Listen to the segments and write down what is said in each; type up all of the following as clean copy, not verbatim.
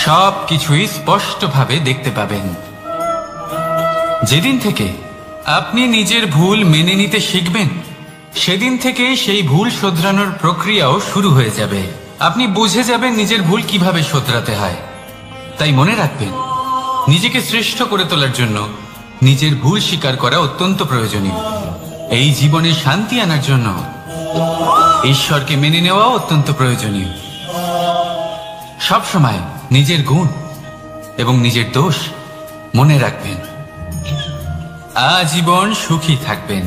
সবকিছুই স্পষ্টভাবে দেখতে পাবেন। যেদিন থেকে আপনি নিজের ভুল মেনে নিতে শিখবেন, সেদিন থেকে সেই ভুল শোধরানোর প্রক্রিয়াও শুরু হয়ে যাবে। আপনি বুঝে যাবেন নিজের ভুল কিভাবে শোধরাতে হয়। তাই মনে রাখবেন, নিজেকে শ্রেষ্ঠ করে তোলার জন্য নিজের ভুল স্বীকার করা অত্যন্ত প্রয়োজনীয়। এই জীবনে শান্তি আনার জন্য ঈশ্বরকে মেনে নেওয়া অত্যন্ত প্রয়োজনীয়। সবসময় নিজের গুণ এবং নিজের দোষ মনে রাখবেন। আজীবন সুখী থাকবেন।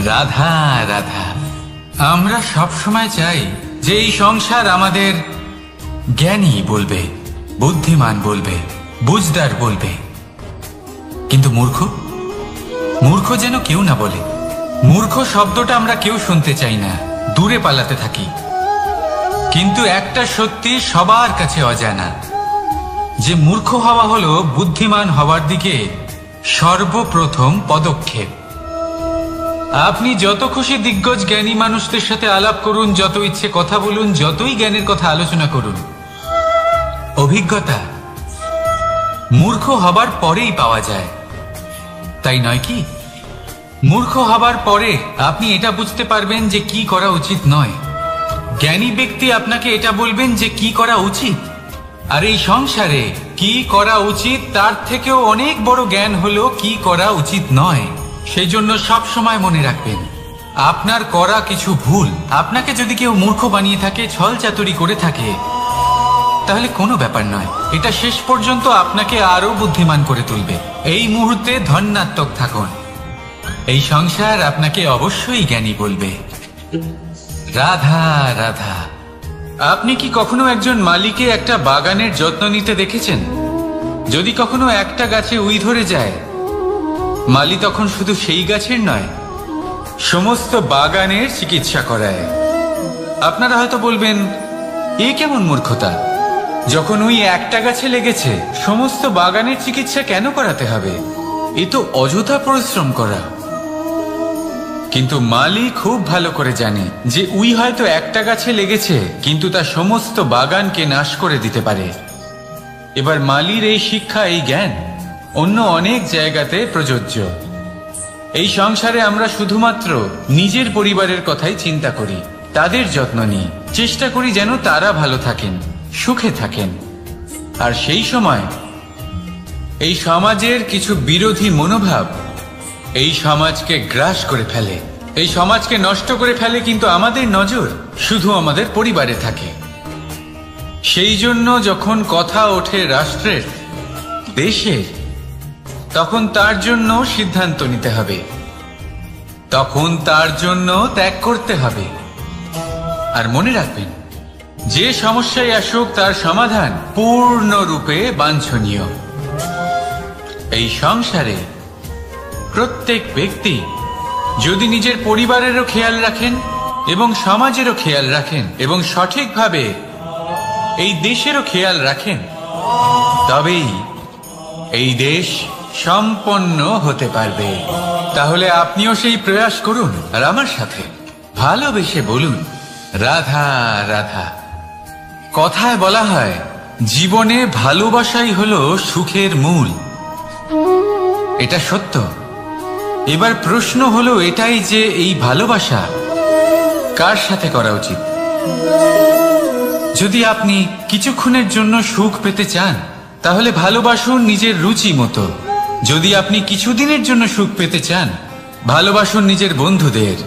রাধা রাধা। আমরা সবসময় চাই যে এই সংসার আমাদের জ্ঞানী বলবে, বুদ্ধিমান বলবে, বুঝদার বলবে, কিন্তু মূর্খ যেন কেউ না বলে। মূর্খ শব্দটা আমরা কেউ শুনতে চাই না, দূরে পালাতে থাকি। কিন্তু একটা সত্যি সবার কাছে অজানা, যে মূর্খ হওয়া হলো বুদ্ধিমান হওয়ার দিকে সর্বপ্রথম পদক্ষেপ। আপনি যত খুশি দিগ্গজ জ্ঞানী মানুষদের সাথে আলাপ করুন, যত ইচ্ছে কথা বলুন, যতই জ্ঞানের কথা আলোচনা করুন, অভিজ্ঞতা মূর্খ হবার পরেই পাওয়া যায়, তাই নয় কি? মূর্খ হবার পরে আপনি এটা বুঝতে পারবেন যে কি করা উচিত নয়। জ্ঞানী ব্যক্তি আপনাকে এটা বলবেন যে কি করা উচিত। আর এই সংসারে কি করা উচিত তার থেকেও অনেক বড় জ্ঞান হলো কি করা উচিত নয়। সেই জন্য সব সময় মনে রাখবেন, আপনার করা কিছু ভুল, আপনাকে যদি কেউ মূর্খ বানিয়ে থাকে, ছল চাতুরি করে থাকে, তাহলে কোনো ব্যাপার নয়। এটা শেষ পর্যন্ত আপনাকে আরো বুদ্ধিমান করে তুলবে। এই মুহূর্তে ধন্যাত্মক থাকুন। এই সংসার আপনাকে অবশ্যই জ্ঞানী বলবে। রাধা রাধা। আপনি কি কখনো একজন মালিকে একটা বাগানের যত্ন নিতে দেখেছেন? যদি কখনো একটা গাছে উই ধরে যায়, মালি তখন শুধু সেই গাছের নয়, সমস্ত বাগানের চিকিৎসা করায়। আপনারা হয়তো বলবেন, এ কেমন মূর্খতা? যখন উই একটা গাছে লেগেছে, সমস্ত বাগানের চিকিৎসা কেন করাতে হবে? এ তো অযথা পরিশ্রম করা। কিন্তু মালি খুব ভালো করে জানে যে উই হয়তো একটা গাছে লেগেছে, কিন্তু তা সমস্ত বাগানকে নাশ করে দিতে পারে। এবার মালির এই শিক্ষা, এই জ্ঞান অন্য অনেক জায়গাতে প্রযোজ্য। এই সংসারে আমরা শুধুমাত্র নিজের পরিবারের কথাই চিন্তা করি, তাদের যত্ন নিই, চেষ্টা করি যেন তারা ভালো থাকেন, সুখে থাকেন। আর সেই সময় এই সমাজের কিছু বিরোধী মনোভাব এই সমাজকে গ্রাস করে ফেলে, এই সমাজকে নষ্ট করে ফেলে। কিন্তু আমাদের নজর শুধু আমাদের পরিবারে থাকে। সেই জন্য যখন কথা ওঠে রাষ্ট্রের, দেশের, তখন তার জন্য সিদ্ধান্ত নিতে হবে, তখন তার জন্য ত্যাগ করতে হবে। আর মনে রাখবেন, যে সমস্যায় আসুক তার সমাধান পূর্ণরূপে বাঞ্ছনীয়। এই সংসারে প্রত্যেক ব্যক্তি যদি নিজের পরিবারেরও খেয়াল রাখেন এবং সমাজেরও খেয়াল রাখেন এবং সঠিকভাবে এই দেশেরও খেয়াল রাখেন, তবেই এই দেশ সম্পন্ন হতে পারবে। তাহলে আপনিও সেই প্রয়াস করুন আর আমার সাথে ভালোবেসে বলুন, রাধা রাধা। কথায় বলা হয়, জীবনে ভালোবাসাই হলো সুখের মূল। এটা সত্য। এবার প্রশ্ন হলো এটাই যে এই ভালোবাসা কার সাথে করা উচিত। যদি আপনি কিছুক্ষণের জন্য সুখ পেতে চান, তাহলে ভালোবাসুন নিজের রুচি মতো। যদি আপনি কিছুদিনের জন্য সুখ পেতে চান, ভালোবাসুন নিজের বন্ধুদের।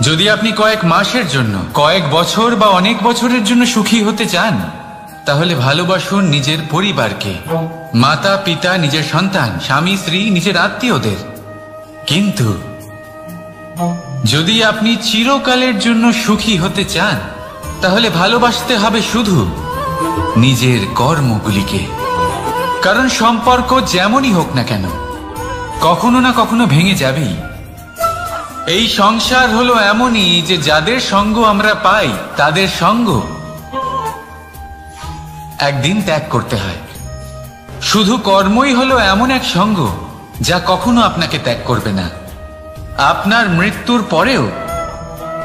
যদি আপনি কয়েক মাসের জন্য, কয়েক বছর বা অনেক বছরের জন্য সুখী হতে চান, তাহলে ভালোবাসুন নিজের পরিবারকে, মাতা পিতা, নিজের সন্তান, স্বামী স্ত্রী, নিজের আত্মীয়দের। কিন্তু যদি আপনি চিরকালের জন্য সুখী হতে চান, তাহলে ভালোবাসতে হবে শুধু নিজের কর্মগুলিকে। কারণ সম্পর্ক যেমনই হোক না কেন, কখনো না কখনো ভেঙে যাবেই। এই সংসার হলো এমনই যে যাদের সঙ্গ আমরা পাই, তাদের সঙ্গ একদিন ত্যাগ করতে হয়। শুধু কর্মই হলো এমন এক সঙ্গ যা কখনো আপনাকে ত্যাগ করবে না। আপনার মৃত্যুর পরেও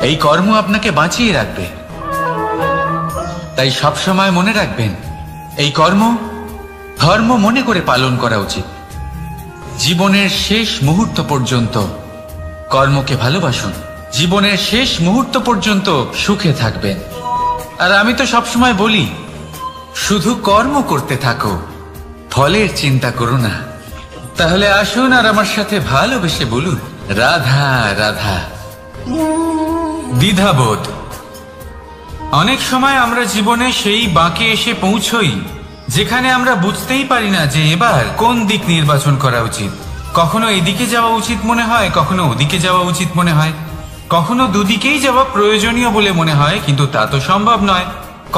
এই কর্ম আপনাকে বাঁচিয়ে রাখবে। তাই সবসময় মনে রাখবেন, এই কর্ম ধর্ম মনে করে পালন করা উচিত। জীবনের শেষ মুহূর্ত পর্যন্ত কর্মকে ভালোবাসুন, জীবনের শেষ মুহূর্ত পর্যন্ত সুখে থাকবেন। আর আমি তো সবসময় বলি, শুধু কর্ম করতে থাকো, ফলের চিন্তা করো না। তাহলে আসুন আর আমার সাথে ভালোবেসে বলুন, রাধা রাধা। দ্বিধাবোধ। অনেক সময় আমরা জীবনে সেই বাঁকে এসে পৌঁছই যেখানে আমরা বুঝতেই পারি না যে এবার কোন দিক নির্বাচন করা উচিত। কখনো এদিকে যাওয়া উচিত মনে হয়, কখনো ওদিকে যাওয়া উচিত মনে হয়, কখনো দুদিকেই যাওয়া প্রয়োজনীয় বলে মনে হয়, কিন্তু তা তো সম্ভব নয়।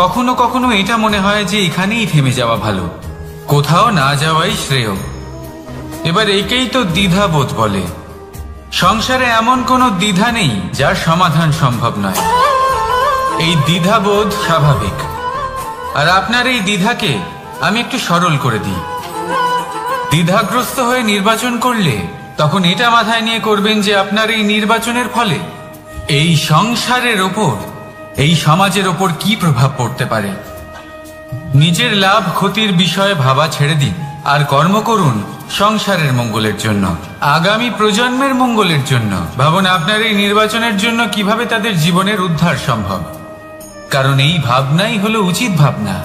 কখনো কখনো এটা মনে হয় যে এখানেই থেমে যাওয়া ভালো, কোথাও না যাওয়াই শ্রেয়। এবার একেই তো দ্বিধাবোধ বলে। সংসারে এমন কোনো দ্বিধা নেই যার সমাধান সম্ভব নয়। এই দ্বিধাবোধ স্বাভাবিক। আর আপনার এই দ্বিধাকে আমি একটু সরল করে দিই। দ্বিধাগ্রস্ত হয়ে নির্বাচন করলে তখন এটা মাথায় নিয়ে করবেন যে আপনার এই নির্বাচনের ফলে এই সংসারের ওপর, এই সমাজের ওপর কি প্রভাব পড়তে পারে। নিজের লাভ ক্ষতির বিষয়ে ভাবা ছেড়ে দিন আর কর্ম করুন সংসারের মঙ্গলের জন্য, আগামী প্রজন্মের মঙ্গলের জন্য। ভাবুন আপনার এই নির্বাচনের জন্য কিভাবে তাদের জীবনের উদ্ধার সম্ভব। কারণ এই ভাবনাই হলো উচিত ভাবনা।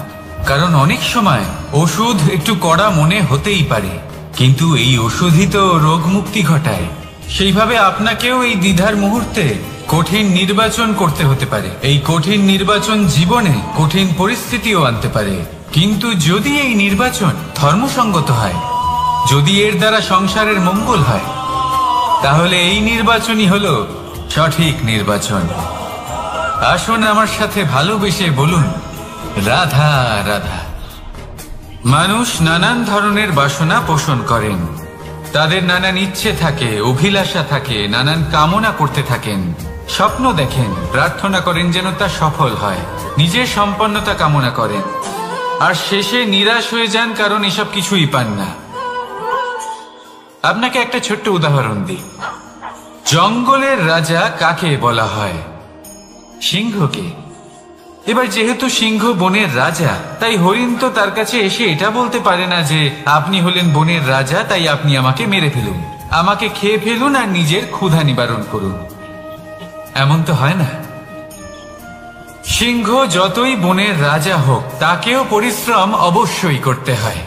কারণ অনেক সময় ওষুধ একটু কড়া মনে হতেই পারে, কিন্তু এই ওষুধই তো রোগ মুক্তি ঘটায়। সেইভাবে আপনাকেও এই দ্বিধার মুহূর্তে কঠিন নির্বাচন করতে হতে পারে। এই কঠিন নির্বাচন জীবনে কঠিন পরিস্থিতিও আনতে পারে, কিন্তু যদি এই নির্বাচন ধর্মসঙ্গত হয়, যদি এর দ্বারা সংসারের মঙ্গল হয়, তাহলে এই নির্বাচনই হলো সঠিক নির্বাচন। আসুন আমার সাথে ভালোবেসে বলুন, রাধা রাধা। মানুষ নানান ধরনের বাসনা পোষণ করেন, তাদের নানান ইচ্ছে থাকে, অভিলাষা থাকে, নানান কামনা করতে থাকেন, স্বপ্ন দেখেন, প্রার্থনা করেন যেন তা সফল হয়, নিজের সম্পন্নতা কামনা করেন, আর শেষে নিরাশ হয়ে যান কারণ এসব কিছুই পান না। আপনাকে একটা ছোট্ট উদাহরণ দিই। জঙ্গলের রাজা কাকে বলা হয়? সিংহকে। এবার যেহেতু সিংহ বনের রাজা, তাই হরিণ তো তার কাছে এসে এটা বলতে পারে না যে আপনি হলেন বনের রাজা, তাই আপনি আমাকে মেরে ফেলুন, আমাকে খেয়ে ফেলুন আর নিজের ক্ষুধা নিবারণ করুন। এমন তো হয় না। সিংহ যতই বনের রাজা হোক, তাকেও পরিশ্রম অবশ্যই করতে হয়,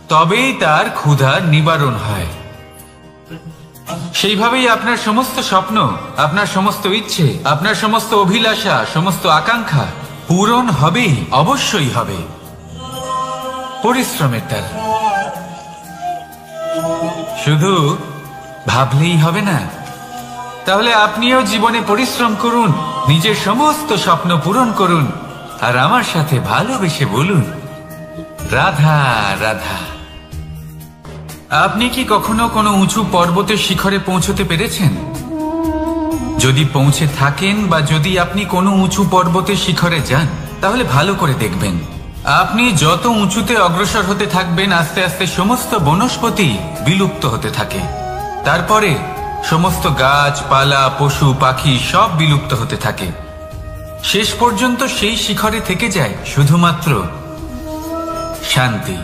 তবেই তার ক্ষুধা নিবারণ হয়। সেইভাবেই আপনার সমস্ত স্বপ্ন, আপনার সমস্ত ইচ্ছে, আপনার সমস্ত অভিলাষা, সমস্ত আকাঙ্ক্ষা পূরণ হবেই, অবশ্যই হবে, পরিশ্রমের দ্বারা। শুধু ভাবলেই হবে না। তাহলে আপনিও জীবনে পরিশ্রম করুন, নিজের সমস্ত স্বপ্ন পূরণ করুন, আর আমার সাথে ভালোবেসে বলুন, রাধা রাধা। আপনি কি কখনো কোনো উঁচু পর্বতের শিখরে পৌঁছতে পেরেছেন? যদি পৌঁছে থাকেন বা যদি আপনি কোনো উঁচু পর্বতের শিখরে যান, তাহলে ভালো করে দেখবেন, আপনি যত উঁচুতে অগ্রসর হতে থাকবেন, আস্তে আস্তে সমস্ত বনস্পতি বিলুপ্ত হতে থাকে। তারপরে সমস্ত গাছপালা, পশু পাখি সব বিলুপ্ত হতে থাকে। শেষ পর্যন্ত সেই শিখরে থেকে যায় শুধুমাত্র শান্তি,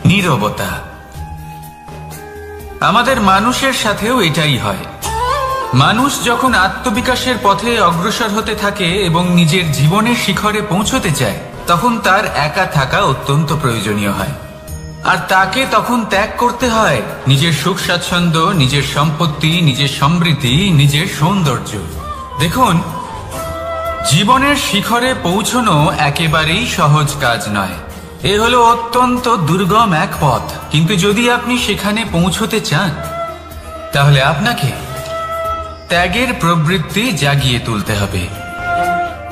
নীরবতা। আমাদের মানুষের সাথেও এটাই হয়। মানুষ যখন আত্মবিকাশের পথে অগ্রসর হতে থাকে এবং নিজের জীবনের শিখরে পৌঁছতে চায়, তখন তার একা থাকা অত্যন্ত প্রয়োজনীয় হয়। আর তাকে তখন ত্যাগ করতে হয় নিজের সুখ স্বাচ্ছন্দ্য, নিজের সম্পত্তি, নিজের সমৃদ্ধি, নিজের সৌন্দর্য। দেখুন, জীবনের শিখরে পৌঁছনো একেবারেই সহজ কাজ নয়। এ হলো অত্যন্ত দুর্গম এক পথ। কিন্তু যদি আপনি সেখানে পৌঁছতে চান, তাহলে আপনাকে ত্যাগের প্রবৃত্তি জাগিয়ে তুলতে হবে।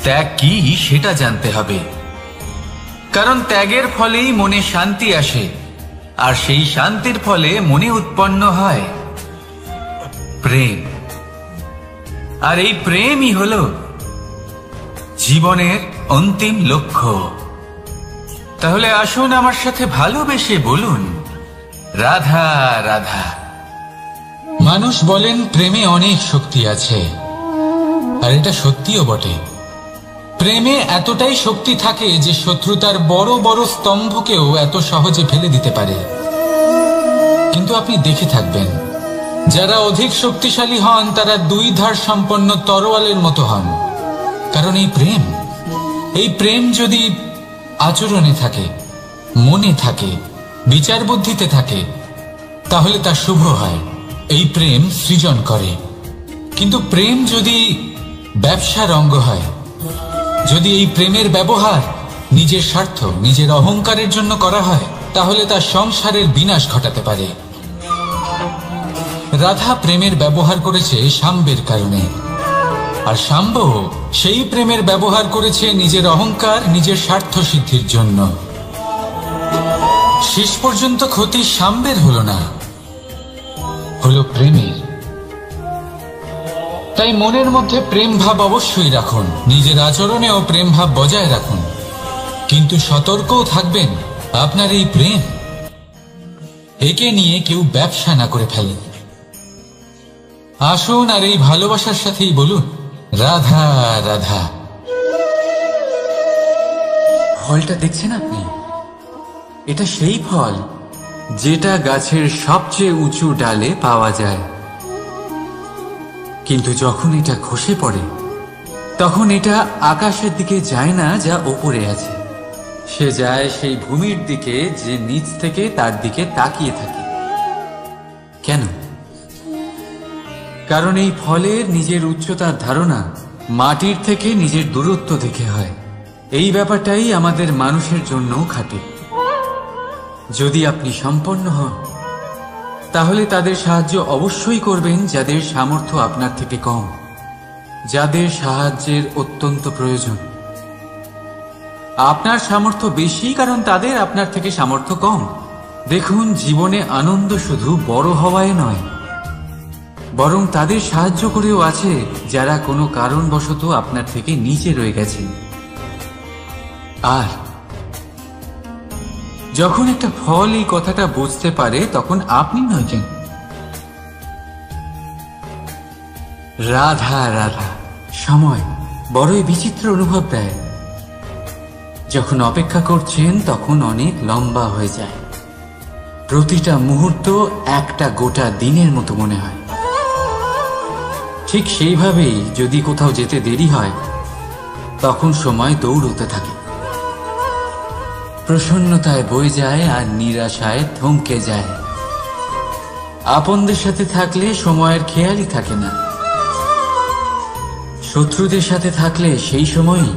ত্যাগ কি সেটা জানতে হবে, কারণ ত্যাগের ফলেই মনে শান্তি আসে, আর সেই শান্তির ফলে মনে উৎপন্ন হয় প্রেম। আর এই প্রেমই হলো জীবনের অন্তিম লক্ষ্য। তাহলে আসুন আমার সাথে ভালোবেসে বলুন, রাধা রাধা। মানুষ বলেন প্রেমে অনেক শক্তি আছে, আর এটা সত্যিও বটে। প্রেমে এতটাই শক্তি থাকে যে শত্রুতার বড় বড় স্তম্ভকেও এত সহজে ফেলে দিতে পারে। কিন্তু আপনি দেখে থাকবেন, যারা অধিক শক্তিশালী হন তারা দুই ধার সম্পন্ন তরোয়ালের মতো হন। কারণ এই প্রেম যদি আচরণে থাকে, মনে থাকে, বিচার বুদ্ধিতে থাকে, তাহলে তা শুভ হয়। এই প্রেম সৃজন করে। কিন্তু প্রেম যদি ব্যবসার অঙ্গ হয়, যদি এই প্রেমের ব্যবহার নিজের স্বার্থ, নিজের অহংকারের জন্য করা হয়, তাহলে তা সংসারের বিনাশ ঘটাতে পারে। রাধা প্রেমের ব্যবহার করেছে শাম্বের কারণে, আর শাম্ব সেই প্রেমের ব্যবহার করেছে নিজের অহংকার, নিজের স্বার্থ সিদ্ধির জন্য। শেষ পর্যন্ত ক্ষতি শাম্বের হলো না, হলো প্রেমের। তাই মনের মধ্যে প্রেম ভাব অবশ্যই রাখুন, নিজের আচরণেও প্রেম ভাব বজায় রাখুন, কিন্তু সতর্কও থাকবেন আপনার এই প্রেম, একে নিয়ে কেউ ব্যবসা না করে ফেলে। আসুন আর এই ভালোবাসার সাথেই বলুন, রাধা রাধা। ফলটা দেখছেন আপনি? এটা সেই ফল যেটা গাছের সবচেয়ে উঁচু ডালে পাওয়া যায়, কিন্তু যখন এটা খসে পড়ে তখন এটা আকাশের দিকে যায় না যা ওপরে আছে, সে যায় সেই ভূমির দিকে যে নিচ থেকে তার দিকে তাকিয়ে থাকে। কেন? কারণ এই ফলের নিজের উচ্চতার ধারণা মাটির থেকে নিজের দূরত্ব দেখে হয়। এই ব্যাপারটাই আমাদের মানুষের জন্যও খাটে। যদি আপনি সম্পন্ন হন, তাহলে তাদের সাহায্য অবশ্যই করবেন যাদের সামর্থ্য আপনার থেকে কম, যাদের সাহায্যের অত্যন্ত প্রয়োজন। আপনার সামর্থ্য বেশি কারণ তাদের আপনার থেকে সামর্থ্য কম। দেখুন, জীবনে আনন্দ শুধু বড় হওয়ায় নয়, বরং তাদের সাহায্য করেও আছে যারা কোনো কারণবশত আপনার থেকে নিচে রয়ে গেছেন। আর যখন একটা ফল এই কথাটা বুঝতে পারে, তখন আপনি নয় কেন, রাধা রাধা। সময় বড়ই বিচিত্র অনুভব দেয়। যখন অপেক্ষা করছেন তখন অনেক লম্বা হয়ে যায়। প্রতিটা মুহূর্ত একটা গোটা দিনের মতো মনে হয়। ঠিক সেইভাবেই যদি কোথাও যেতে দেরি হয়, তখন সময় দৌড়তে থাকে, প্রসন্নতায় বয়ে যায় আর নিরাশায় থমকে যায়। আপনদের সাথে থাকলে সময়ের খেয়ালই থাকে না, শত্রুদের সাথে থাকলে সেই সময়ই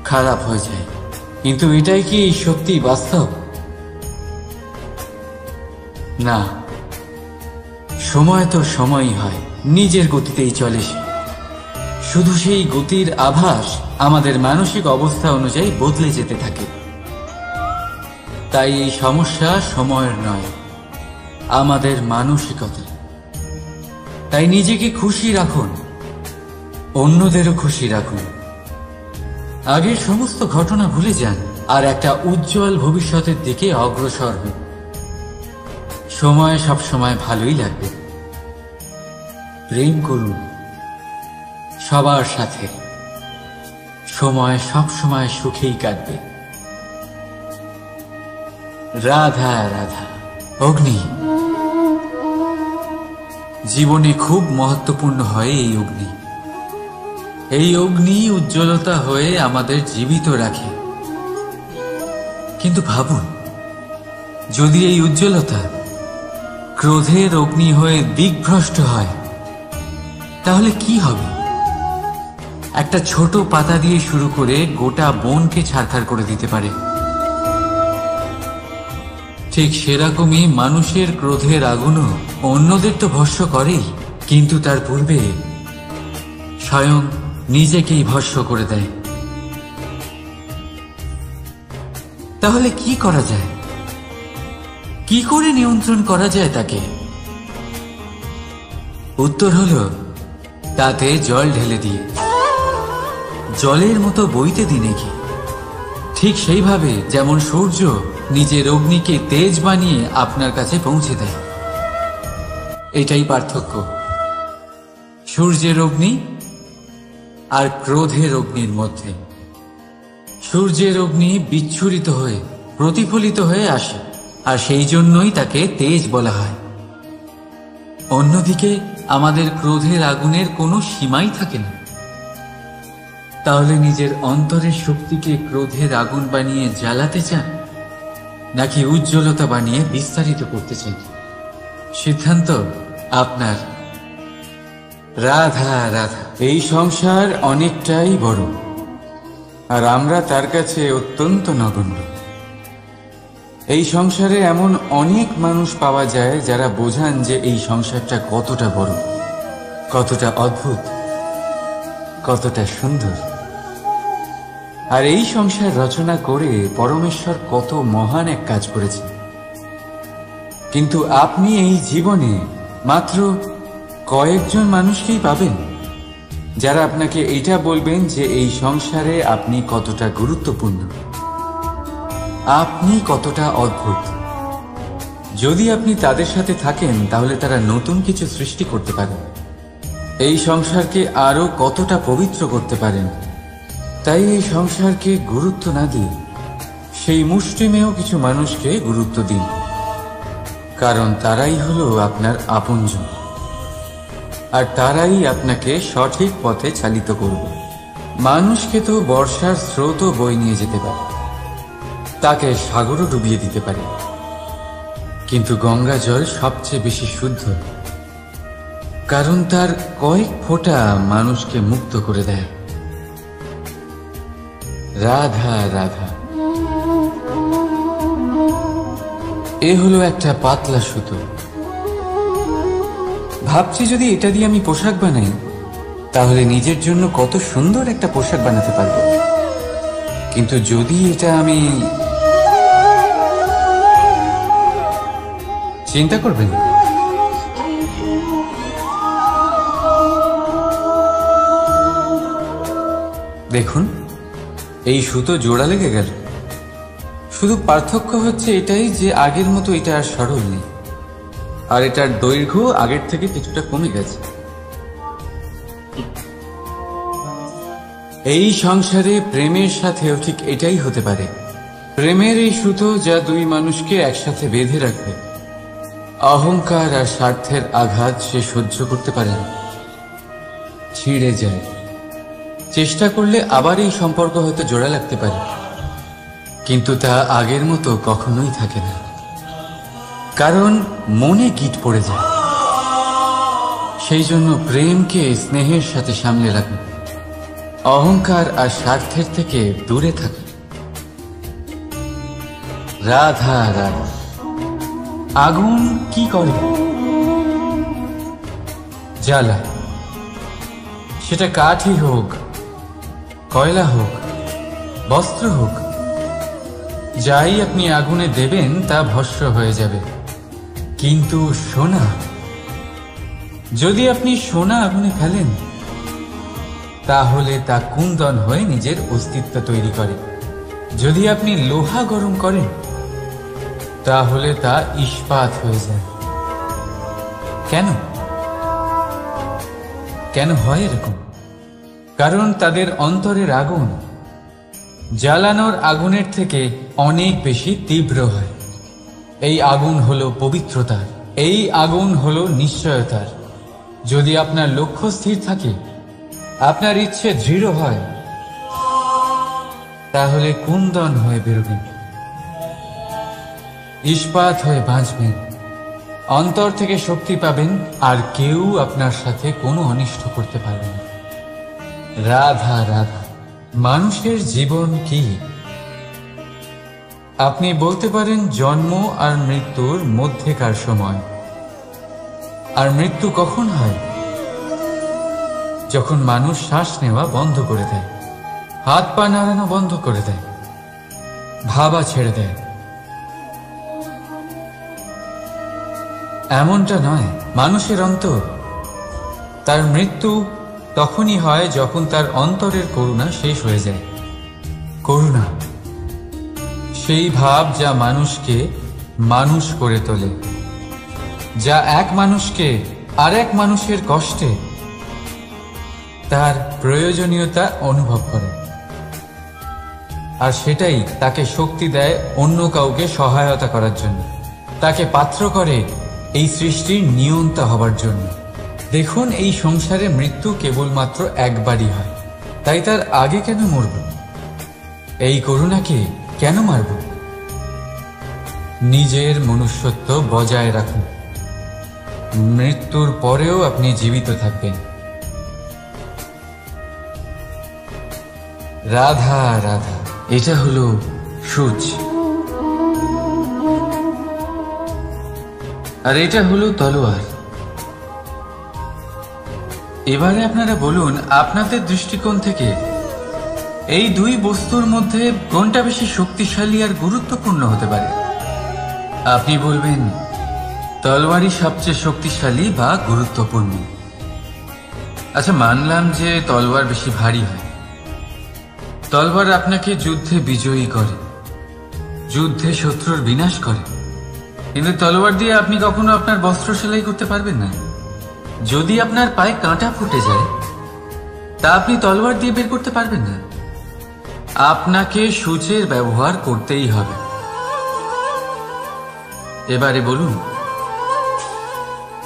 খারাপ হয়ে যায়। কিন্তু এটাই কি সত্যি বাস্তব? না, সময় তো সময়ই হয়, নিজের গতিতেই চলে সে। শুধু সেই গতির আভাস আমাদের মানসিক অবস্থা অনুযায়ী বদলে যেতে থাকে। তাই এই সমস্যা সময়ের নয়, আমাদের মানসিকতা। তাই নিজেকে খুশি রাখুন, অন্যদেরও খুশি রাখুন। আগের সমস্ত ঘটনা ভুলে যান আর একটা উজ্জ্বল ভবিষ্যতের দিকে অগ্রসর হন। সময় সবসময় ভালোই লাগবে। প্রেম করুন সবার সাথে, সময় সবসময় সুখেই কাটবে। রাধা রাধা। অগ্নি জীবনে খুব মহত্বপূর্ণ হয়। এই অগ্নি উজ্জ্বলতা হয়ে আমাদের জীবিত রাখে। কিন্তু ভাবুন, যদি এই উজ্জ্বলতা ক্রোধের অগ্নি হয়ে দিকভ্রষ্ট হয়, তাহলে কি হবে? একটা ছোট পাতা দিয়ে শুরু করে গোটা বনকে ছারখার করে দিতে পারে। ঠিক সেরকমই মানুষের ক্রোধের আগুনও অন্যদের তো ভস্ম করেই, কিন্তু তার পূর্বে স্বয়ং নিজেকেই ভস্ম করে দেয়। তাহলে কি করা যায়? কি করে নিয়ন্ত্রণ করা যায় তাকে? উত্তর হলো, তাতে জল ঢেলে দিয়ে জলের মতো বইতে দিন একে। ঠিক সেইভাবে যেমন সূর্য নিজের অগ্নিকে তেজ বানিয়ে আপনার কাছে পৌঁছে দেয়। এটাই পার্থক্য। সূর্যের অগ্নি আর ক্রোধের অগ্নির মধ্যে। সূর্যের অগ্নি বিচ্ছুরিত হয়ে প্রতিফলিত হয়ে আসে, আর সেই জন্যই তাকে তেজ বলা হয়। অন্যদিকে আমাদের ক্রোধের আগুনের কোনো সীমাই থাকে না। তাহলে নিজের অন্তরের শক্তিকে ক্রোধের আগুন বানিয়ে জ্বালাতে চান, নাকি উজ্জ্বলতা বানিয়ে বিস্তারিত করতে চান? সিদ্ধান্ত আপনার। রাধা রাধা। এই সংসার অনেকটাই বড়, আর আমরা তার কাছে অত্যন্ত নগণ্য। এই সংসারে এমন অনেক মানুষ পাওয়া যায় যারা বোঝান যে এই সংসারটা কতটা বড়, কতটা অদ্ভুত, কতটা সুন্দর। আর এই সংসার রচনা করে পরমেশ্বর কত মহান এক কাজ করেছেন। কিন্তু আপনি এই জীবনে মাত্র কয়েকজন মানুষকেই পাবেন যারা আপনাকে এইটা বলবেন যে এই সংসারে আপনি কতটা গুরুত্বপূর্ণ, আপনি কতটা অদ্ভুত। যদি আপনি তাদের সাথে থাকেন তাহলে তারা নতুন কিছু সৃষ্টি করতে পারেন, এই সংসারকে আরো কতটা পবিত্র করতে পারেন। তাই এই সংসারকে গুরুত্ব না দিয়ে সেই মুষ্টিমেয় কিছু মানুষকে গুরুত্ব দিন, কারণ তারাই হলো আপনার আপনজন, আর তারাই আপনাকে সঠিক পথে চালিত করবে। মানুষকে তো বর্ষার স্রোতও বয়ে নিয়ে যেতে পারে, তাকে সাগরও ডুবিয়ে দিতে পারে, কিন্তু গঙ্গা জল সবচেয়ে বেশি শুদ্ধ, কারণ তার কয়েক ফোঁটা মানুষকে মুক্ত করে দেয়। রাধা রাধা। এ হলো একটা পাতলা সুতো। ভাবছি যদি এটা দিয়ে আমি পোশাক বানাই তাহলে নিজের জন্য কত সুন্দর একটা পোশাক বানাতে পারবো। কিন্তু যদি এটা আমি, চিন্তা করবেন, দেখুন এই সুতো জোড়া লেগে গেল। শুধু পার্থক্য হচ্ছে এটাই যে আগের মতো এটা আর সরল নেই, আর এটার দৈর্ঘ্য আগের থেকে কিছুটা কমে গেছে। এই সংসারে প্রেমের সাথেও ঠিক এটাই হতে পারে। প্রেমের এই সুতো যা দুই মানুষকে একসাথে বেঁধে রাখবে। অহংকার আর স্বার্থের আঘাত সে সহ্য করতে পারে না, ছিঁড়ে যায়। চেষ্টা করলে আবার এই সম্পর্ক হয়তো জোড়া লাগতে পারে, কিন্তু তা আগের মতো কখনোই থাকে না, কারণ মনে গিট পড়ে যায়। সেই জন্য প্রেমকে স্নেহের সাথে সামলে রাখুন, অহংকার আর স্বার্থের থেকে দূরে থাকুন। রাধা রাধা। আগুন কি করে? জ্বালায়। সেটা কাঠই হোক, কয়লা হোক, বস্ত্র হোক, যাই আপনি আগুনে দেবেন তা ভস্ম হয়ে যাবে। কিন্তু সোনা, যদি আপনি সোনা আগুনে ফেলেন তাহলে তা কুন্দন হয়ে নিজের অস্তিত্ব তৈরি করে। যদি আপনি লোহা গরম করেন তাহলে তা ইস্পাত হয়ে যায়। কেন? কেন হয় এরকম? কারণ তাদের অন্তরের আগুন জ্বালানোর আগুনের থেকে অনেক বেশি তীব্র হয়। এই আগুন হলো পবিত্রতার, এই আগুন হলো নিশ্চয়তার। যদি আপনার লক্ষ্য স্থির থাকে, আপনার ইচ্ছে দৃঢ় হয়, তাহলে কুন্দন হয়ে বেরোবেন, ইস্পাত হয়ে বাঁচবেন, অন্তর থেকে শক্তি পাবেন, আর কেউ আপনার সাথে কোনো অনিষ্ট করতে পারবে না। রাধা রাধা। মানুষের জীবন কি? আপনি বলতে পারেন জন্ম আর মৃত্যুর মধ্যেকার সময়। আর মৃত্যু কখন হয়? যখন মানুষ শ্বাস নেওয়া বন্ধ করে দেয়, হাত পা নাড়ানো বন্ধ করে দেয়, ভাবা ছেড়ে দেয়। এমনটা নয়, মানুষের অন্তর, তার মৃত্যু তখনই হয় যখন তার অন্তরের করুণা শেষ হয়ে যায়। করুণা সেই ভাব যা মানুষকে মানুষ করে তোলে, যা এক মানুষকে আরেক মানুষের কষ্টে তার প্রয়োজনীয়তা অনুভব করে, আর সেটাই তাকে শক্তি দেয় অন্য কাউকে সহায়তা করার জন্য, তাকে পাত্র করে এই সৃষ্টির নিয়ন্তা হবার জন্য। দেখুন, এই সংসারে মৃত্যু কেবলমাত্র একবারই হয়, তাই তার আগে কেন মরব? এই করুণাকে কেন মারব? নিজের মনুষ্যত্ব বজায় রাখুন, মৃত্যুর পরেও আপনি জীবিত থাকবেন। রাধা রাধা। এটা হলো সূচ, আর এটা হলো তলোয়ার। এবারে আপনারা বলুন, আপনাদের দৃষ্টিকোণ থেকে এই দুই বস্তুর মধ্যে কোনটা বেশি শক্তিশালী আর গুরুত্বপূর্ণ হতে পারে? আপনি বলবেন তলোয়ারই সবচেয়ে শক্তিশালী বা গুরুত্বপূর্ণ। আচ্ছা, মানলাম যে তলোয়ার বেশি ভারী হয়। তলোয়ার আপনাকে যুদ্ধে বিজয়ী করে, যুদ্ধে শত্রুর বিনাশ করে, কিন্তু তলোয়ার দিয়ে আপনি কখনো আপনার বস্ত্র সেলাই করতে পারবেন না। যদি আপনার পায়ে কাঁটা ফুটে যায়, তা আপনি তলোয়ার দিয়ে বের করতে পারবেন না। আপনাকে সূচের ব্যবহার করতেই হবে। এবারে বলুন,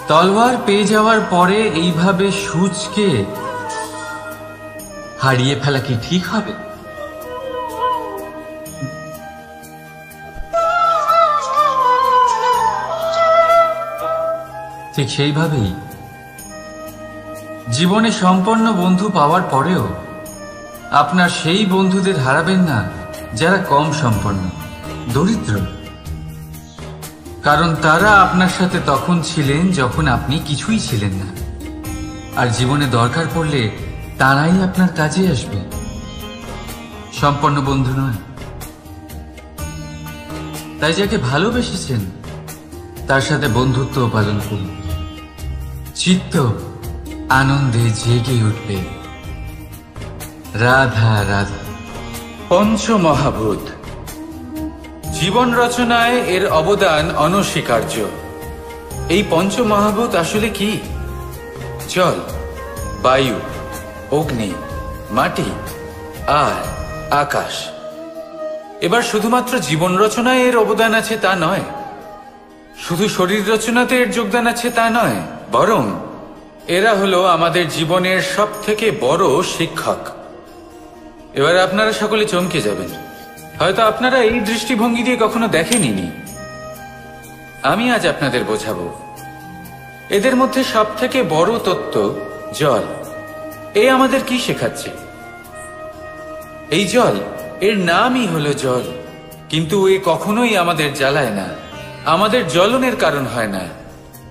তলোয়ার পেয়ে যাওয়ার পরে এইভাবে সূচকে হারিয়ে ফেলা কি ঠিক হবে? ঠিক সেইভাবেই জীবনে সম্পন্ন বন্ধু পাওয়ার পরেও আপনার সেই বন্ধুদের হারাবেন না যারা কম সম্পন্ন, দরিদ্র। কারণ তারা আপনার সাথে তখন ছিলেন যখন আপনি কিছুই ছিলেন না, আর জীবনে দরকার পড়লে তারাই আপনার কাজে আসবে, সম্পন্ন বন্ধু নয়। তাই যাকে ভালোবেসেছেন তার সাথে বন্ধুত্ব পালন করুন, চিত্ত আনন্দে জেগে উঠবে। রাধা রাধা। পঞ্চমহাভূত জীবন রচনায় এর অবদান অনস্বীকার্য। এই পঞ্চমহাভূত আসলে কি? জল, বায়ু, অগ্নি, মাটি আর আকাশ। এবার শুধুমাত্র জীবন রচনায় এর অবদান আছে তা নয়, শুধু শরীর রচনাতে এর যোগদান আছে তা নয়, বরং এরা হলো আমাদের জীবনের সবথেকে বড় শিক্ষক। এবার আপনারা সকলে চমকে যাবেন, হয়তো আপনারা এই দৃষ্টিভঙ্গি দিয়ে কখনো দেখেননি। আমি আজ আপনাদের বোঝাবো। এদের মধ্যে সবথেকে বড় তত্ত্ব জল। এ আমাদের কি শেখাচ্ছে? এই জল, এর নামই হলো জল, কিন্তু এ কখনোই আমাদের জ্বালায় না, আমাদের জ্বলনের কারণ হয় না।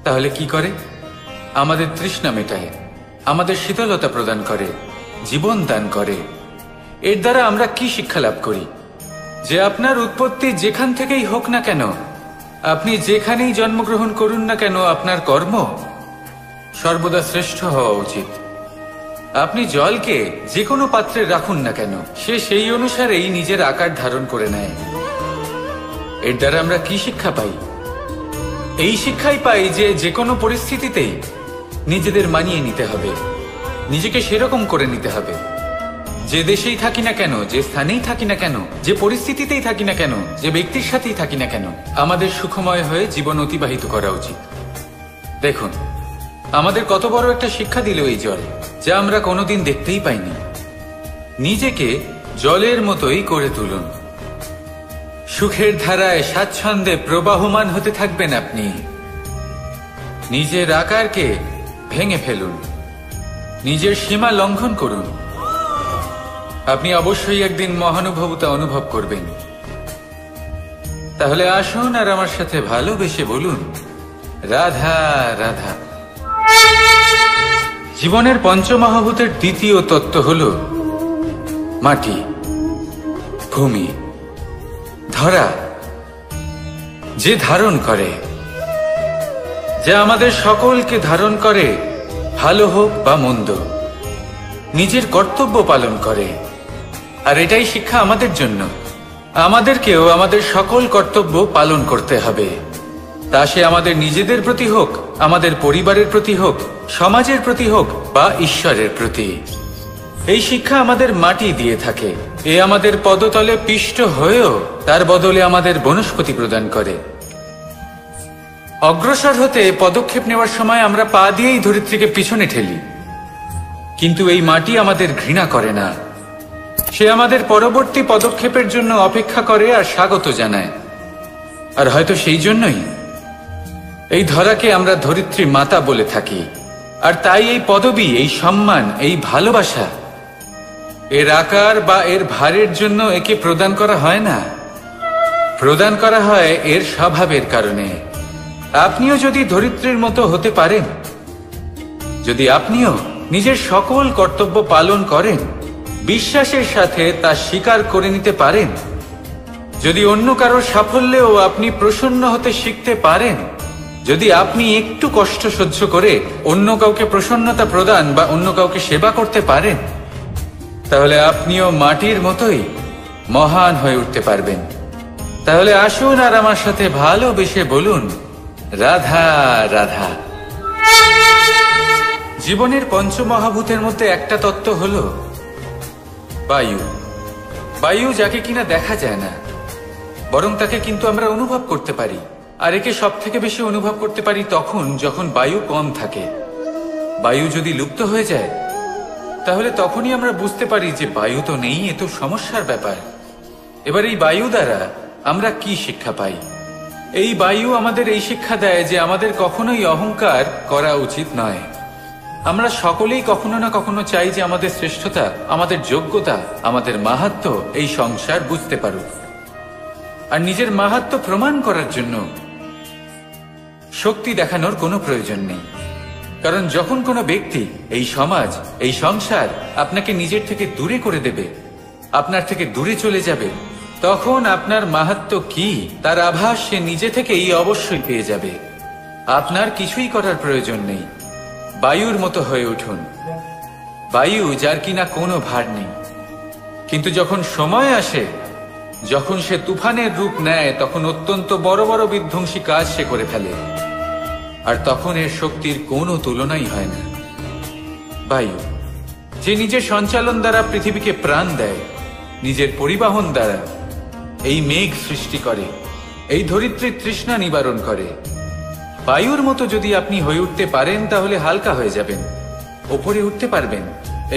তাহলে কি করে? আমাদের তৃষ্ণা মেটায়, আমাদের শীতলতা প্রদান করে, জীবন দান করে। এর দ্বারা আমরা কি শিক্ষা লাভ করি? যে আপনার উৎপত্তি যেখান থেকেই হোক না কেন, আপনি যেখানেই জন্মগ্রহণ করুন না কেন, আপনার কর্ম সর্বদা শ্রেষ্ঠ হওয়া উচিত। আপনি জলকে যে কোনো পাত্রে রাখুন না কেন, সে সেই অনুসারেই নিজের আকার ধারণ করে নেয়। এর দ্বারা আমরা কি শিক্ষা পাই? এই শিক্ষাই পাই যে যে কোনো পরিস্থিতিতেই নিজেদের মানিয়ে নিতে হবে, নিজেকে সেরকম করে নিতে হবে। যে দেশেই থাকি না কেন, যে স্থানেই থাকি না কেন, যে পরিস্থিতিতেই থাকি না কেন, যে ব্যক্তির সাথেই থাকি না কেন, আমাদের সুখময় হয়ে জীবন অতিবাহিত করা উচিত। দেখুন, আমাদের কত বড় একটা শিক্ষা দিল এই জল, যা আমরা কোনোদিন দেখতেই পাইনি। নিজেকে জলের মতোই করে তুলুন, সুখের ধারায় স্বাচ্ছন্দ্যে প্রবাহমান হতে থাকবেন আপনি। নিজের আকারকে ভেঙে ফেলুন, নিজের সীমা লঙ্ঘন করুন। আপনি অবশ্যই একদিন মহানুভবতা অনুভব করবেন। তাহলে আসুন আর আমার সাথে ভালোবেসে বলুন, রাধা রাধা। জীবনের পঞ্চমহাভূতের দ্বিতীয় তত্ত্ব হল মাটি, ভূমি, ধরা, যে ধারণ করে, যা আমাদের সকলকে ধারণ করে, ভালো হোক বা মন্দ, নিজের কর্তব্য পালন করে। আর এটাই শিক্ষা আমাদের জন্য। আমাদেরকেও আমাদের সকল কর্তব্য পালন করতে হবে, তা সে আমাদের নিজেদের প্রতি হোক, আমাদের পরিবারের প্রতি হোক, সমাজের প্রতি হোক বা ঈশ্বরের প্রতি। এই শিক্ষা আমাদের মাটি দিয়ে থাকে, এ আমাদের পদতলে পিষ্ট হয়েও তার বদলে আমাদের বনস্পতি প্রদান করে। অগ্রসর হতে পদক্ষেপ নেওয়ার সময় আমরা পা দিয়েই ধরিত্রীকে পিছনে ঠেলি, কিন্তু এই মাটি আমাদের ঘৃণা করে না। সে আমাদের পরবর্তী পদক্ষেপের জন্য অপেক্ষা করে আর স্বাগত জানায়। আর হয়তো সেই জন্যই এই ধরাকে আমরা ধরিত্রী মাতা বলে থাকি। আর তাই এই পদবী, এই সম্মান, এই ভালোবাসা এর আকার বা এর ভারের জন্য একে প্রদান করা হয় না, প্রদান করা হয় এর স্বভাবের কারণে। আপনিও যদি ধরিত্রীর মতো হতে পারেন, যদি আপনিও নিজের সকল কর্তব্য পালন করেন, বিশ্বাসের সাথে তা স্বীকার করে নিতে পারেন, যদি অন্য কারোর সাফল্যেও আপনি প্রসন্ন হতে শিখতে পারেন, যদি আপনি একটু কষ্ট সহ্য করে অন্য কাউকে প্রসন্নতা প্রদান বা অন্য কাউকে সেবা করতে পারেন, তাহলে আপনিও মাটির মতোই মহান হয়ে উঠতে পারবেন। তাহলে আসুন আর আমার সাথে ভালোবেসে বলুন, রাধা রাধা। জীবনের পঞ্চমহাভূতের মধ্যে একটা তত্ত্ব হলো বায়ু। বায়ু যাকে কিনা দেখা যায় না, বরং তাকে কিন্তু আমরা অনুভব করতে পারি। আর একে সব থেকে বেশি অনুভব করতে পারি তখন যখন বায়ু কম থাকে। বায়ু যদি লুপ্ত হয়ে যায়, তাহলে তখনই আমরা বুঝতে পারি যে বায়ু তো নেই, এ তো সমস্যার ব্যাপার। এবার এই বায়ু দ্বারা আমরা কি শিক্ষা পাই? এই বায়ু আমাদের এই শিক্ষা দেয় যে আমাদের কখনোই অহংকার করা উচিত নয়। আমরা সকলেই কখনো না কখনো চাই যে আমাদের শ্রেষ্ঠতা, আমাদের যোগ্যতা, আমাদের মাহাত্ম্য এই সংসার বুঝতে পারুক। আর নিজের মাহাত্ম্য প্রমাণ করার জন্য শক্তি দেখানোর কোনো প্রয়োজন নেই। কারণ যখন কোনো ব্যক্তি, এই সমাজ, এই সংসার আপনাকে নিজের থেকে দূরে করে দেবে, আপনার থেকে দূরে চলে যাবে, তখন আপনার মাহাত্ম্য কি তার আভাস সে নিজে থেকেই অবশ্যই পেয়ে যাবে। আপনার কিছুই করার প্রয়োজন নেই। বায়ুর মতো হয়ে উঠুন, বায়ু যার কিনা কোনো ভার নেই। কিন্তু যখন সময় আসে, যখন সে তুফানের রূপ নেয়, তখন অত্যন্ত বড় বড় বিধ্বংসী কাজ সে করে ফেলে। আর তখন এর শক্তির কোনো তুলনাই হয় না। বায়ু যে নিজের সঞ্চালন দ্বারা পৃথিবীকে প্রাণ দেয়, নিজের পরিবহন দ্বারা এই মেঘ সৃষ্টি করে, এই ধরিত্রীর তৃষ্ণা নিবারণ করে। বায়ুর মতো যদি আপনি হয়ে উঠতে পারেন, তাহলে হালকা হয়ে যাবেন, ওপরে উঠতে পারবেন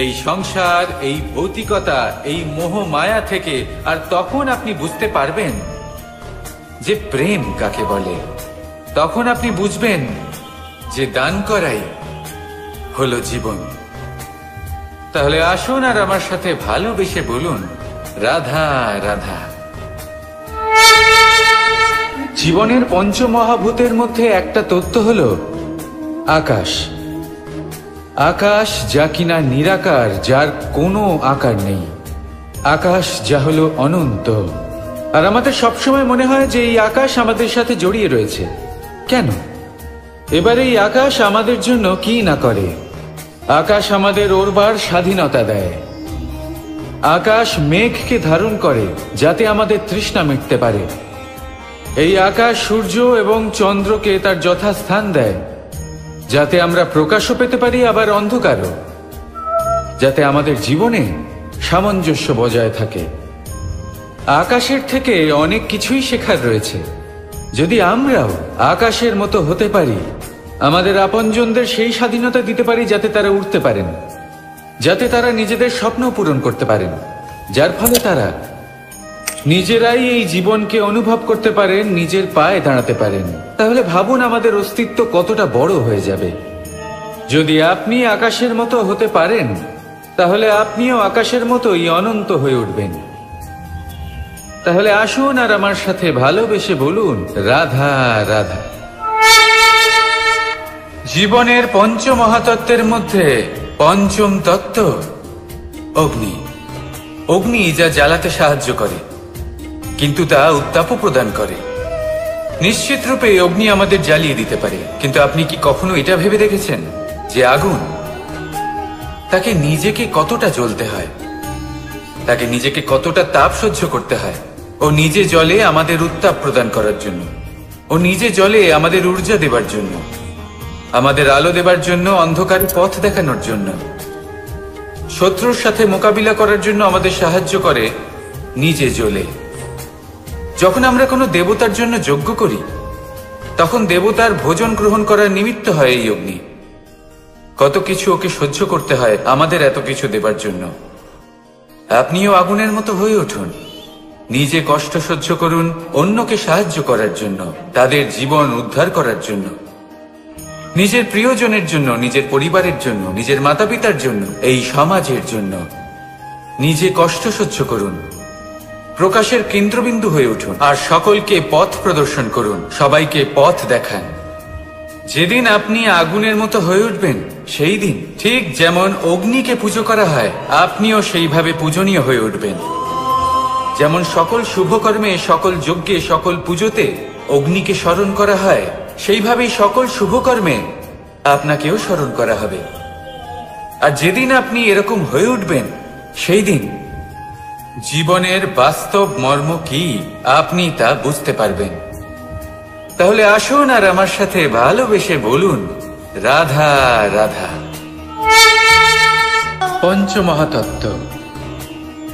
এই সংসার, এই ভৌতিকতা, এই মোহ মায়া থেকে। আর তখন আপনি বুঝতে পারবেন যে প্রেম কাকে বলে। তখন আপনি বুঝবেন যে দান করাই হলো জীবন। তাহলে আসুন আর আমার সাথে ভালোবেসে বলুন, রাধা রাধা। জীবনের পঞ্চমহাভূতের মধ্যে একটা তত্ত্ব হলো আকাশ। আকাশ যা কিনা নিরাকার, যার কোনো আকার নেই। আকাশ যা হলো অনন্ত। আর আমাদের সবসময় মনে হয় যে এই আকাশ আমাদের সাথে জড়িয়ে রয়েছে। কেন? এবার এই আকাশ আমাদের জন্য কি না করে। আকাশ আমাদের ওড়বার স্বাধীনতা দেয়। আকাশ মেঘকে ধারণ করে যাতে আমাদের তৃষ্ণা মিটতে পারে। এই আকাশ সূর্য এবং চন্দ্রকে তার যথাস্থান দেয় যাতে আমরা প্রকাশও পেতে পারি, আবার অন্ধকারও, যাতে আমাদের জীবনে সামঞ্জস্য বজায় থাকে। আকাশের থেকে অনেক কিছুই শেখার রয়েছে। যদি আমরাও আকাশের মতো হতে পারি, আমাদের আপনজনদের সেই স্বাধীনতা দিতে পারি যাতে তারা উঠতে পারেন, যাতে তারা নিজেদের স্বপ্ন পূরণ করতে পারেন, যার ফলে তারা নিজেরাই এই জীবনকে অনুভব করতে পারেন, নিজের পায়ে দাঁড়াতে পারেন, তাহলে ভাবুন আমাদের অস্তিত্ব কতটা বড় হয়ে যাবে। যদি আপনি আকাশের মতো হতে পারেন, তাহলে আপনিও আকাশের মতোই অনন্ত হয়ে উঠবেন। তাহলে আসুন আর আমার সাথে ভালোবেসে বলুন, রাধা রাধা। জীবনের পঞ্চমহাতত্ত্বের মধ্যে পঞ্চম তত্ত্ব অগ্নি। অগ্নি যা জ্বালাতে সাহায্য করে, কিন্তু তা উত্তাপও প্রদান করে। নিশ্চিত রূপে অগ্নি আমাদের জ্বালিয়ে দিতে পারে, কিন্তু আপনি কি কখনো এটা ভেবে দেখেছেন যে আগুন, তাকে নিজেকে কতটা জ্বলতে হয়, তাকে নিজেকে কতটা তাপ সহ্য করতে হয়। ও নিজে জ্বলে আমাদের উত্তাপ প্রদান করার জন্য, ও নিজে জ্বলে আমাদের ঊর্জা দেবার জন্য, আমাদের আলো দেবার জন্য, অন্ধকার পথ দেখানোর জন্য। শত্রুর সাথে মোকাবিলা করার জন্য আমাদের সাহায্য করে নিজে জ্বলে। যখন আমরা কোনো দেবতার জন্য যজ্ঞ করি, তখন দেবতার ভোজন গ্রহণ করার নিমিত্ত হয় এই অগ্নি। কত কিছু ওকে সহ্য করতে হয় আমাদের এত কিছু দেবার জন্য। আপনিও আগুনের মতো হয়ে উঠুন, নিজে কষ্ট সহ্য করুন অন্যকে সাহায্য করার জন্য, তাদের জীবন উদ্ধার করার জন্য, নিজের প্রিয়জনের জন্য, নিজের পরিবারের জন্য, নিজের মাতা পিতার জন্য, এই সমাজের জন্য। নিজে কষ্ট সহ্য করুন, প্রকাশের কেন্দ্রবিন্দু হয়ে উঠুন, আর সকলকে পথ প্রদর্শন করুন, সবাইকে পথ দেখান। যেদিন আপনি আগুনের মতো হয়ে উঠবেন, সেই দিন ঠিক যেমন অগ্নিকে পুজো করা হয়, আপনিও সেইভাবে পূজনীয় হয়ে উঠবেন। যেমন সকল শুভকর্মে, সকল যজ্ঞে, সকল পুজোতে অগ্নিকে স্মরণ করা হয়, সেইভাবেই সকল শুভকর্মে আপনাকেও স্মরণ করা হবে। আর যেদিন আপনি এরকম হয়ে উঠবেন, সেই দিন জীবনের বাস্তব মর্ম কি আপনি তা বুঝতে পারবেন। তাহলে আসুন আর আমার সাথে ভালোবেসে বলুন, রাধা রাধা। পঞ্চমহাতত্ত্ব,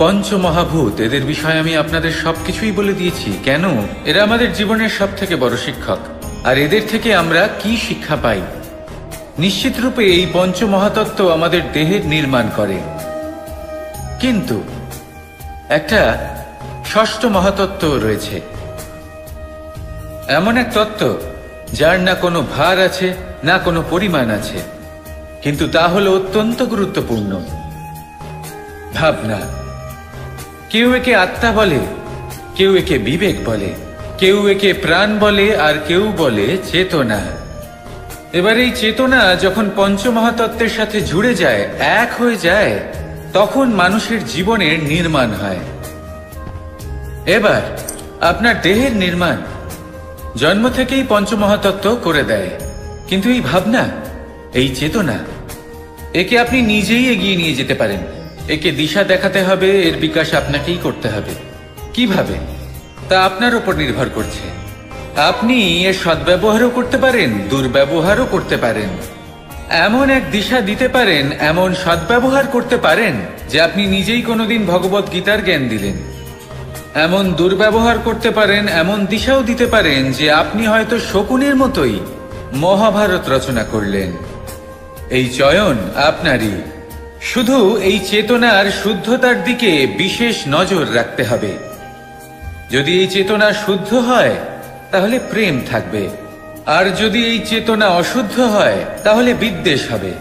পঞ্চমহাভূত, এদের বিষয়ে আমি আপনাদের সবকিছুই বলে দিয়েছি। কেন? এরা আমাদের জীবনের সব থেকে বড় শিক্ষক। আর এদের থেকে আমরা কি শিক্ষা পাই? নিশ্চিত রূপে এই পঞ্চমহাতত্ত্ব আমাদের দেহের নির্মাণ করে, কিন্তু একটা ষষ্ঠ মহাতত্ত্ব রয়েছে, এমন এক তত্ত্ব যার না কোনো ভার আছে, না কোনো পরিমাণ আছে, কিন্তু তা হলো অত্যন্ত গুরুত্বপূর্ণ, ভাবনা। কেউ একে আত্মা বলে, কেউ একে বিবেক বলে, কেউ একে প্রাণ বলে, আর কেউ বলে চেতনা। এবার এই চেতনা যখন পঞ্চমহাতত্ত্বের সাথে জুড়ে যায়, এক হয়ে যায়, তখন মানুষের জীবনের নির্মাণ হয়। এবার আপনার দেহের নির্মাণ জন্ম থেকেই পঞ্চমহাতত্ত্ব করে দেয়, কিন্তু এই ভাবনা, এই চেতনা, একে আপনি নিজেই এগিয়ে নিয়ে যেতে পারেন। একে দিশা দেখাতে হবে, এর বিকাশ আপনাকেই করতে হবে। কিভাবে? তা আপনার উপর নির্ভর করছে। আপনি এর সদ্ব্যবহারও করতে পারেন, দুর্ব্যবহারও করতে পারেন। এমন এক দিশা দিতে পারেন, এমন সদ্ব্যবহার করতে পারেন যে আপনি নিজেই কোনোদিন ভগবত গীতার জ্ঞান দিলেন। এমন দুর্ব্যবহার করতে পারেন, এমন দিশাও দিতে পারেন যে আপনি হয়তো শকুনের মতোই মহাভারত রচনা করলেন। এই চয়ন আপনারই। শুধু এই চেতনার শুদ্ধতার দিকে বিশেষ নজর রাখতে হবে। যদি এই চেতনা শুদ্ধ হয়, তাহলে প্রেম থাকবে, আর যদি এই চেতনা অশুদ্ধ হয়, তাহলে বিদ্বেষ হবে।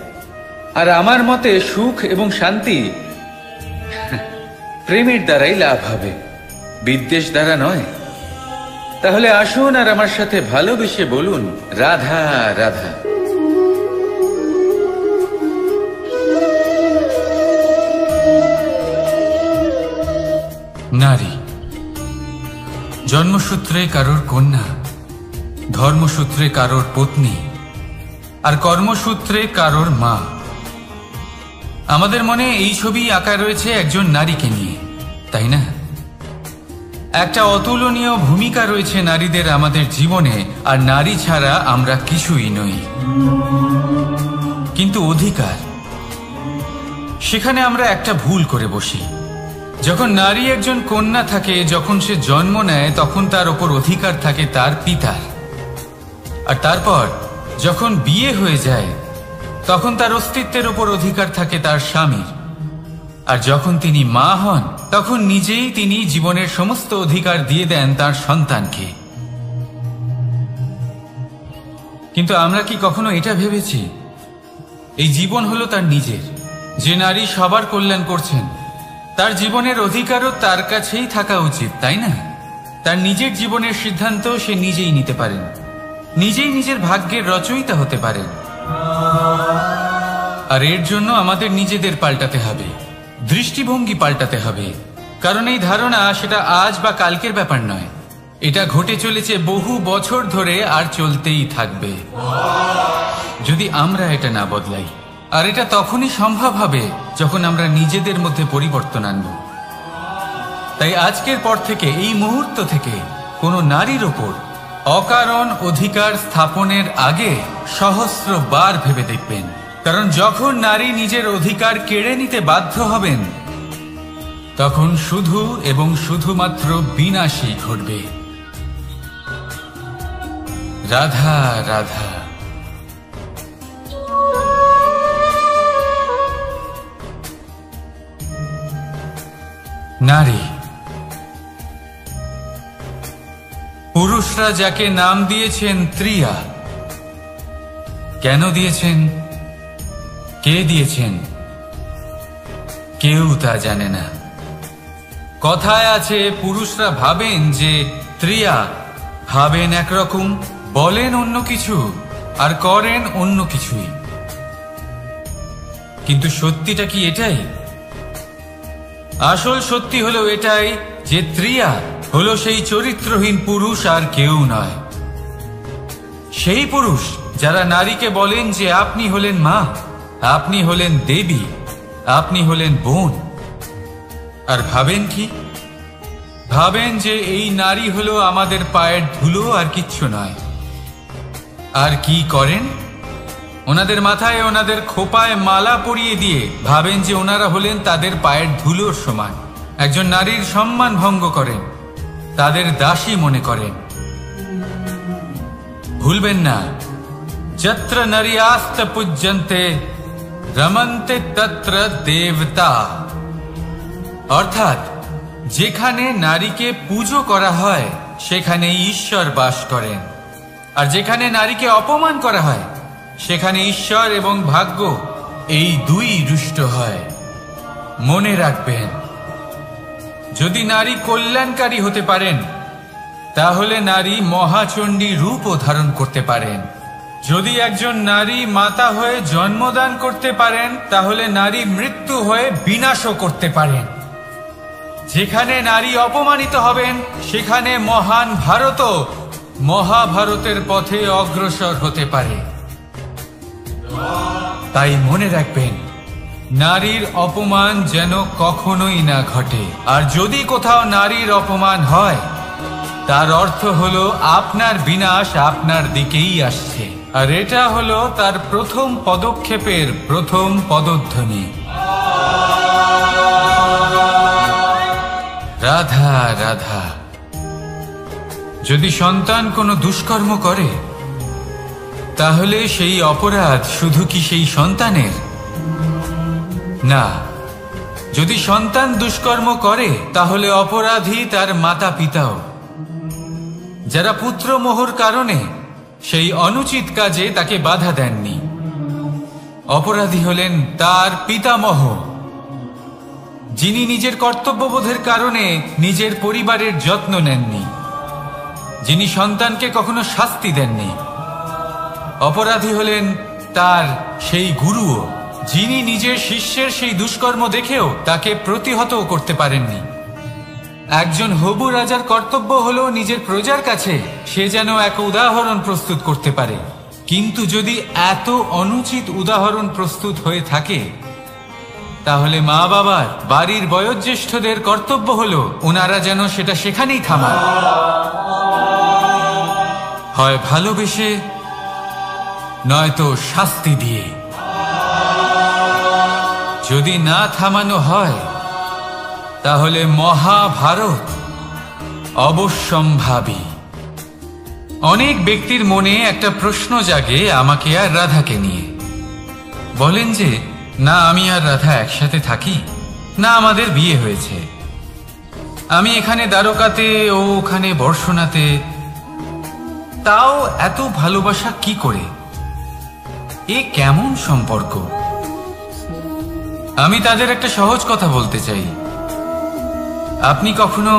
আর আমার মতে সুখ এবং শান্তি প্রেমের দ্বারাই লাভ হবে, বিদ্বেষ দ্বারা নয়। তাহলে আসুন আর আমার সাথে ভালোবেসে বলুন, রাধা রাধা। নারী জন্মসূত্রে কারোর কন্যা, ধর্মসূত্রে কারোর পত্নী, আর কর্মসূত্রে কারোর মা। আমাদের মনে এই ছবি আঁকা রয়েছে একজন নারীকে নিয়ে, তাই না? একটা অতুলনীয় ভূমিকা রয়েছে নারীদের আমাদের জীবনে, আর নারী ছাড়া আমরা কিছুই নই। কিন্তু অধিকার, সেখানে আমরা একটা ভুল করে বসি। যখন নারী একজন কন্যা থাকে, যখন সে জন্ম নেয়, তখন তার ওপর অধিকার থাকে তার পিতার। আর তারপর যখন বিয়ে হয়ে যায়, তখন তার অস্তিত্বের ওপর অধিকার থাকে তার স্বামীর। আর যখন তিনি মা হন, তখন নিজেই তিনি জীবনের সমস্ত অধিকার দিয়ে দেন তার সন্তানকে। কিন্তু আমরা কি কখনো এটা ভেবেছি, এই জীবন হলো তার নিজের? যে নারী সবার কল্যাণ করছেন, তার জীবনের অধিকারও তার কাছেই থাকা উচিত, তাই না? তার নিজের জীবনের সিদ্ধান্ত সে নিজেই নিতে পারেন, নিজেই নিজের ভাগ্যের রচয়িতা হতে পারেন। আর এর জন্য আমাদের নিজেদের পাল্টাতে হবে, দৃষ্টিভঙ্গি পাল্টাতে হবে। কারণ এই ধারণা সেটা আজ বা কালকের ব্যাপার নয়, এটা ঘটে চলেছে বহু বছর ধরে, আর চলতেই থাকবে যদি আমরা এটা না বদলাই। আর এটা তখনই সম্ভব হবে যখন আমরা নিজেদের মধ্যে পরিবর্তন আনব। তাই আজকের পর থেকে, এই মুহূর্ত থেকে, কোনো নারীর ওপর অকারণ অধিকার স্থাপনের আগে সহস্রবার ভেবে দেখবেন। কারণ যখন নারী নিজের অধিকার কেড়ে নিতে বাধ্য হবেন তখন শুধু এবং শুধুমাত্র বিনাশই ঘটবে। রাধা রাধা। নারী, পুরুষরা যাকে নাম দিয়েছেন ত্রিয়া, কেন দিয়েছেন, কে দিয়েছেন, কেউ তা জানে না। কথায় আছে পুরুষরা ভাবেন যে ত্রিয়া, ভাবেন একরকম, বলেন অন্য কিছু আর করেন অন্য কিছুই। কিন্তু সত্যিটা কি এটাই? আসল সত্যি হলো এটাই যে ত্রিয়া হলো সেই চরিত্রহীন পুরুষ আর কেউ নয়। সেই পুরুষ যারা নারীকে বলেন যে আপনি হলেন মা, আপনি হলেন দেবী, আপনি হলেন বোন। আর ভাবেন কি? ভাবেন যে এই নারী হলো আমাদের পায়ের ধুলো আর কিচ্ছু নয়। আর কি করেন? ওনাদের মাথায় ওনাদের খোপায় মালা পরিয়ে দিয়ে ভাবেন যে ওনারা হলেন তাদের পায়ের ধুলোর সমান। একজন নারীর সম্মান ভঙ্গ করেন, তাদের দাসী মনে করেন। ভুলবেন না, যত্র নারীয়াস্ত পূজ্যন্তে রমন্তে তত্র দেবতা। অর্থাৎ যেখানে নারীকে পুজো করা হয় সেখানে ঈশ্বর বাস করেন, আর যেখানে নারীকে অপমান করা হয় সেখানে ঈশ্বর এবং ভাগ্য এই দুই রুষ্ট হয়। মনে রাখবেন, যদি নারী কল্যাণকারী হতে পারেন তাহলে নারী মহাচণ্ডী রূপও ধারণ করতে পারেন। যদি একজন নারী মাতা হয়ে জন্মদান করতে পারেন তাহলে নারী মৃত্যু হয়ে বিনাশও করতে পারেন। যেখানে নারী অপমানিত হবেন সেখানে মহান ভারতও মহাভারতের পথে অগ্রসর হতে পারে। তাই মনে রাখবেন, নারীর অপমান যেন কখনোই না ঘটে। আর যদি কোথাও নারীর অপমান হয় তার অর্থ হলো আপনার বিনাশ আপনার দিকেই আসছে। আর এটা হলো তার প্রথম পদক্ষেপের প্রথম পদধ্বনি। রাধা রাধা। যদি সন্তান কোনো দুষ্কর্ম করে তাহলে সেই অপরাধ শুধু কি সেই সন্তানের? না, যদি সন্তান দুষ্কর্ম করে তাহলে অপরাধী তার মাতা পিতাও, যারা পুত্রমোহর কারণে সেই অনুচিত কাজে তাকে বাধা দেননি। অপরাধী হলেন তার পিতামহ, যিনি নিজের কর্তব্যবোধের কারণে নিজের পরিবারের যত্ন নেননি, যিনি সন্তানকে কখনো শাস্তি দেননি। অপরাধী হলেন তার সেই গুরুও, যিনি নিজের শিষ্যের সেই দুষ্কর্ম দেখেও তাকে প্রতিহত করতে পারেননি। একজন হবু রাজার কর্তব্য হলো নিজের প্রজার কাছে সে যেন এক উদাহরণ প্রস্তুত করতে পারে। কিন্তু যদি এত অনুচিত উদাহরণ প্রস্তুত হয়ে থাকে তাহলে মা বাবার, বাড়ির বয়োজ্যেষ্ঠদের কর্তব্য হলো ওনারা যেন সেটা সেখানেই থামান, হয় ভালোবেসে নয়তো শাস্তি দিয়ে। যদি না থামানো হয় তাহলে মহাভারত অবশ্যম্ভাবী। অনেক ব্যক্তির মনে একটা প্রশ্ন জাগে আমাকে আর রাধাকে নিয়ে। বলেন যে না আমি আর রাধা একসাথে থাকি, না আমাদের বিয়ে হয়েছে, আমি এখানে দ্বারকাতে ও ওখানে বর্ষণাতে, তাও এত ভালোবাসা কি করে? এ কেমন সম্পর্ক? আমি তাদের একটা সহজ কথা বলতে চাই। আপনি কখনো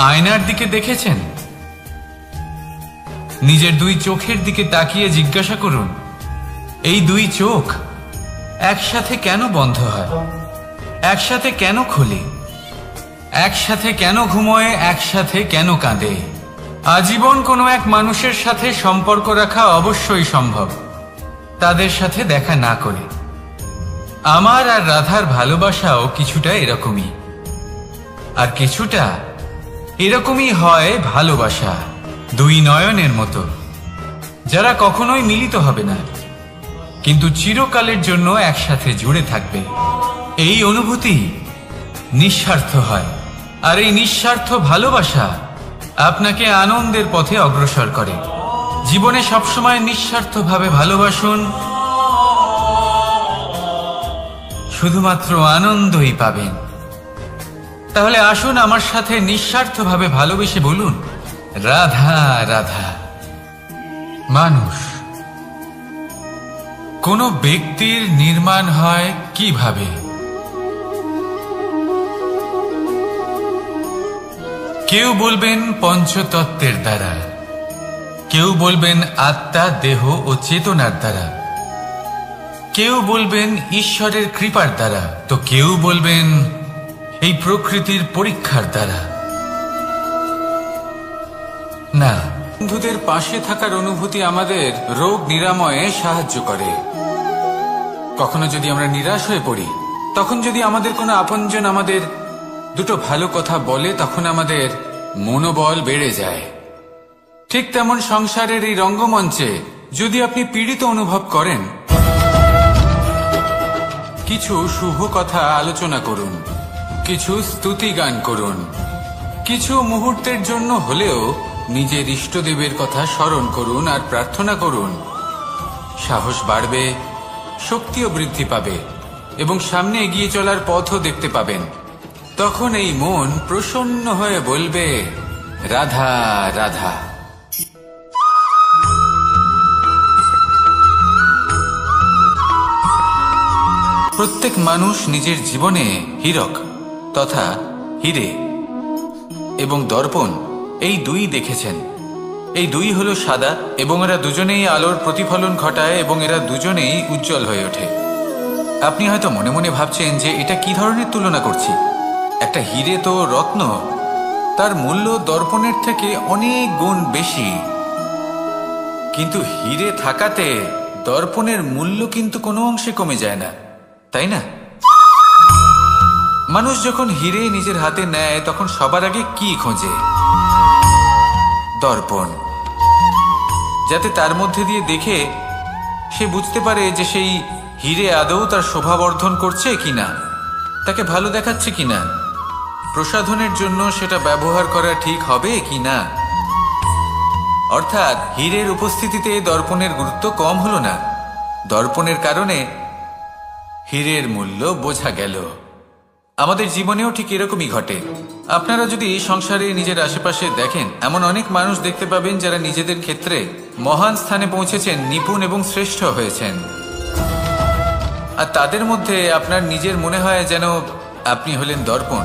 আয়নার দিকে দেখেছেন? নিজের দুই চোখের দিকে তাকিয়ে জিজ্ঞাসা করুন, এই দুই চোখ একসাথে কেন বন্ধ হয়, একসাথে কেন খোলে, একসাথে কেন ঘুমোয়, একসাথে কেন কাঁদে? আজীবন কোনো এক মানুষের সাথে সম্পর্ক রাখা অবশ্যই সম্ভব, তাদের সাথে দেখা না করে। আমার আর রাধার ভালোবাসাও কিছুটা এরকমই, আর কিছুটা এরকমই হয় ভালোবাসা দুই নয়নের মতো, যারা কখনোই মিলিত হবে না, কিন্তু চিরকালের জন্য একসাথে জুড়ে থাকবে। এই অনুভূতি নিঃস্বার্থ হয়, আর এই নিঃস্বার্থ ভালোবাসা আপনাকে আনন্দের পথে অগ্রসর করে। জীবনে সবসময় নিঃস্বার্থভাবে ভালোবাসুন, শুধুমাত্র আনন্দই পাবেন। তাহলে আসুন আমার সাথে নিঃস্বার্থভাবে ভালোবেসে বলুন, রাধা রাধা। মানুষ, কোন ব্যক্তির নির্মাণ হয় কিভাবে? কেউ বলবেন পঞ্চতত্ত্বের দ্বারা, কেউ বলবেন আত্মা, দেহ ও চেতনার দ্বারা, কেউ বলবেন ঈশ্বরের কৃপার দ্বারা, তো কেউ বলবেন এই প্রকৃতির পরীক্ষার দ্বারা। না, বন্ধুদের পাশে থাকার অনুভূতি আমাদের রোগ নিরাময়ে সাহায্য করে। কখনো যদি আমরা নিরাশ হয়ে পড়ি, তখন যদি আমাদের কোনো আপনজন আমাদের দুটো ভালো কথা বলে, তখন আমাদের মনোবল বেড়ে যায়। ঠিক তেমন সংসারের এই রঙ্গমঞ্চে যদি আপনি পীড়িত অনুভব করেন, কিছু শুভ কথা আলোচনা করুন, কিছু স্তুতি গান করুন, কিছু মুহূর্তের জন্য হলেও নিজের ইষ্টদেবের কথা স্মরণ করুন আর প্রার্থনা করুন। সাহস বাড়বে, শক্তিও বৃদ্ধি পাবে এবং সামনে এগিয়ে চলার পথও দেখতে পাবেন। তখন এই মন প্রসন্ন হয়ে বলবে, রাধা রাধা। প্রত্যেক মানুষ নিজের জীবনে হীরক তথা হীরে এবং দর্পণ এই দুই দেখেছেন। এই দুই হলো সাদা এবং এরা দুজনেই আলোর প্রতিফলন ঘটায় এবং এরা দুজনেই উজ্জ্বল হয়ে ওঠে। আপনি হয়তো মনে মনে ভাবছেন যে এটা কি ধরনের তুলনা করছি। একটা হীরে তো রত্ন, তার মূল্য দর্পণের থেকে অনেক গুণ বেশি। কিন্তু হীরে থাকাতে দর্পণের মূল্য কিন্তু কোনো অংশে কমে যায় না, তাই না? মানুষ যখন হীরে নিজের হাতে নেয় তখন সবার আগে কি খোঁজে? দর্পণ, যাতে তার মধ্যে দিয়ে দেখে সে বুঝতে পারে যে সেই হীরে আদৌ তার শোভাবর্ধন করছে কিনা, তাকে ভালো দেখাচ্ছে কিনা, প্রসাধনের জন্য সেটা ব্যবহার করা ঠিক হবে কিনা। অর্থাৎ হীরের উপস্থিতিতে দর্পণের গুরুত্ব কম হলো না, দর্পণের কারণে হীরের মূল্য বোঝা গেল। আমাদের জীবনেও ঠিক এরকমই ঘটে। আপনারা যদি সংসারে নিজের আশেপাশে দেখেন, এমন অনেক মানুষ দেখতে পাবেন যারা নিজেদের ক্ষেত্রে মহান স্থানে পৌঁছেছেন, নিপুণ এবং শ্রেষ্ঠ হয়েছেন। আর তাদের মধ্যে আপনার নিজের মনে হয় যেন আপনি হলেন দর্পণ।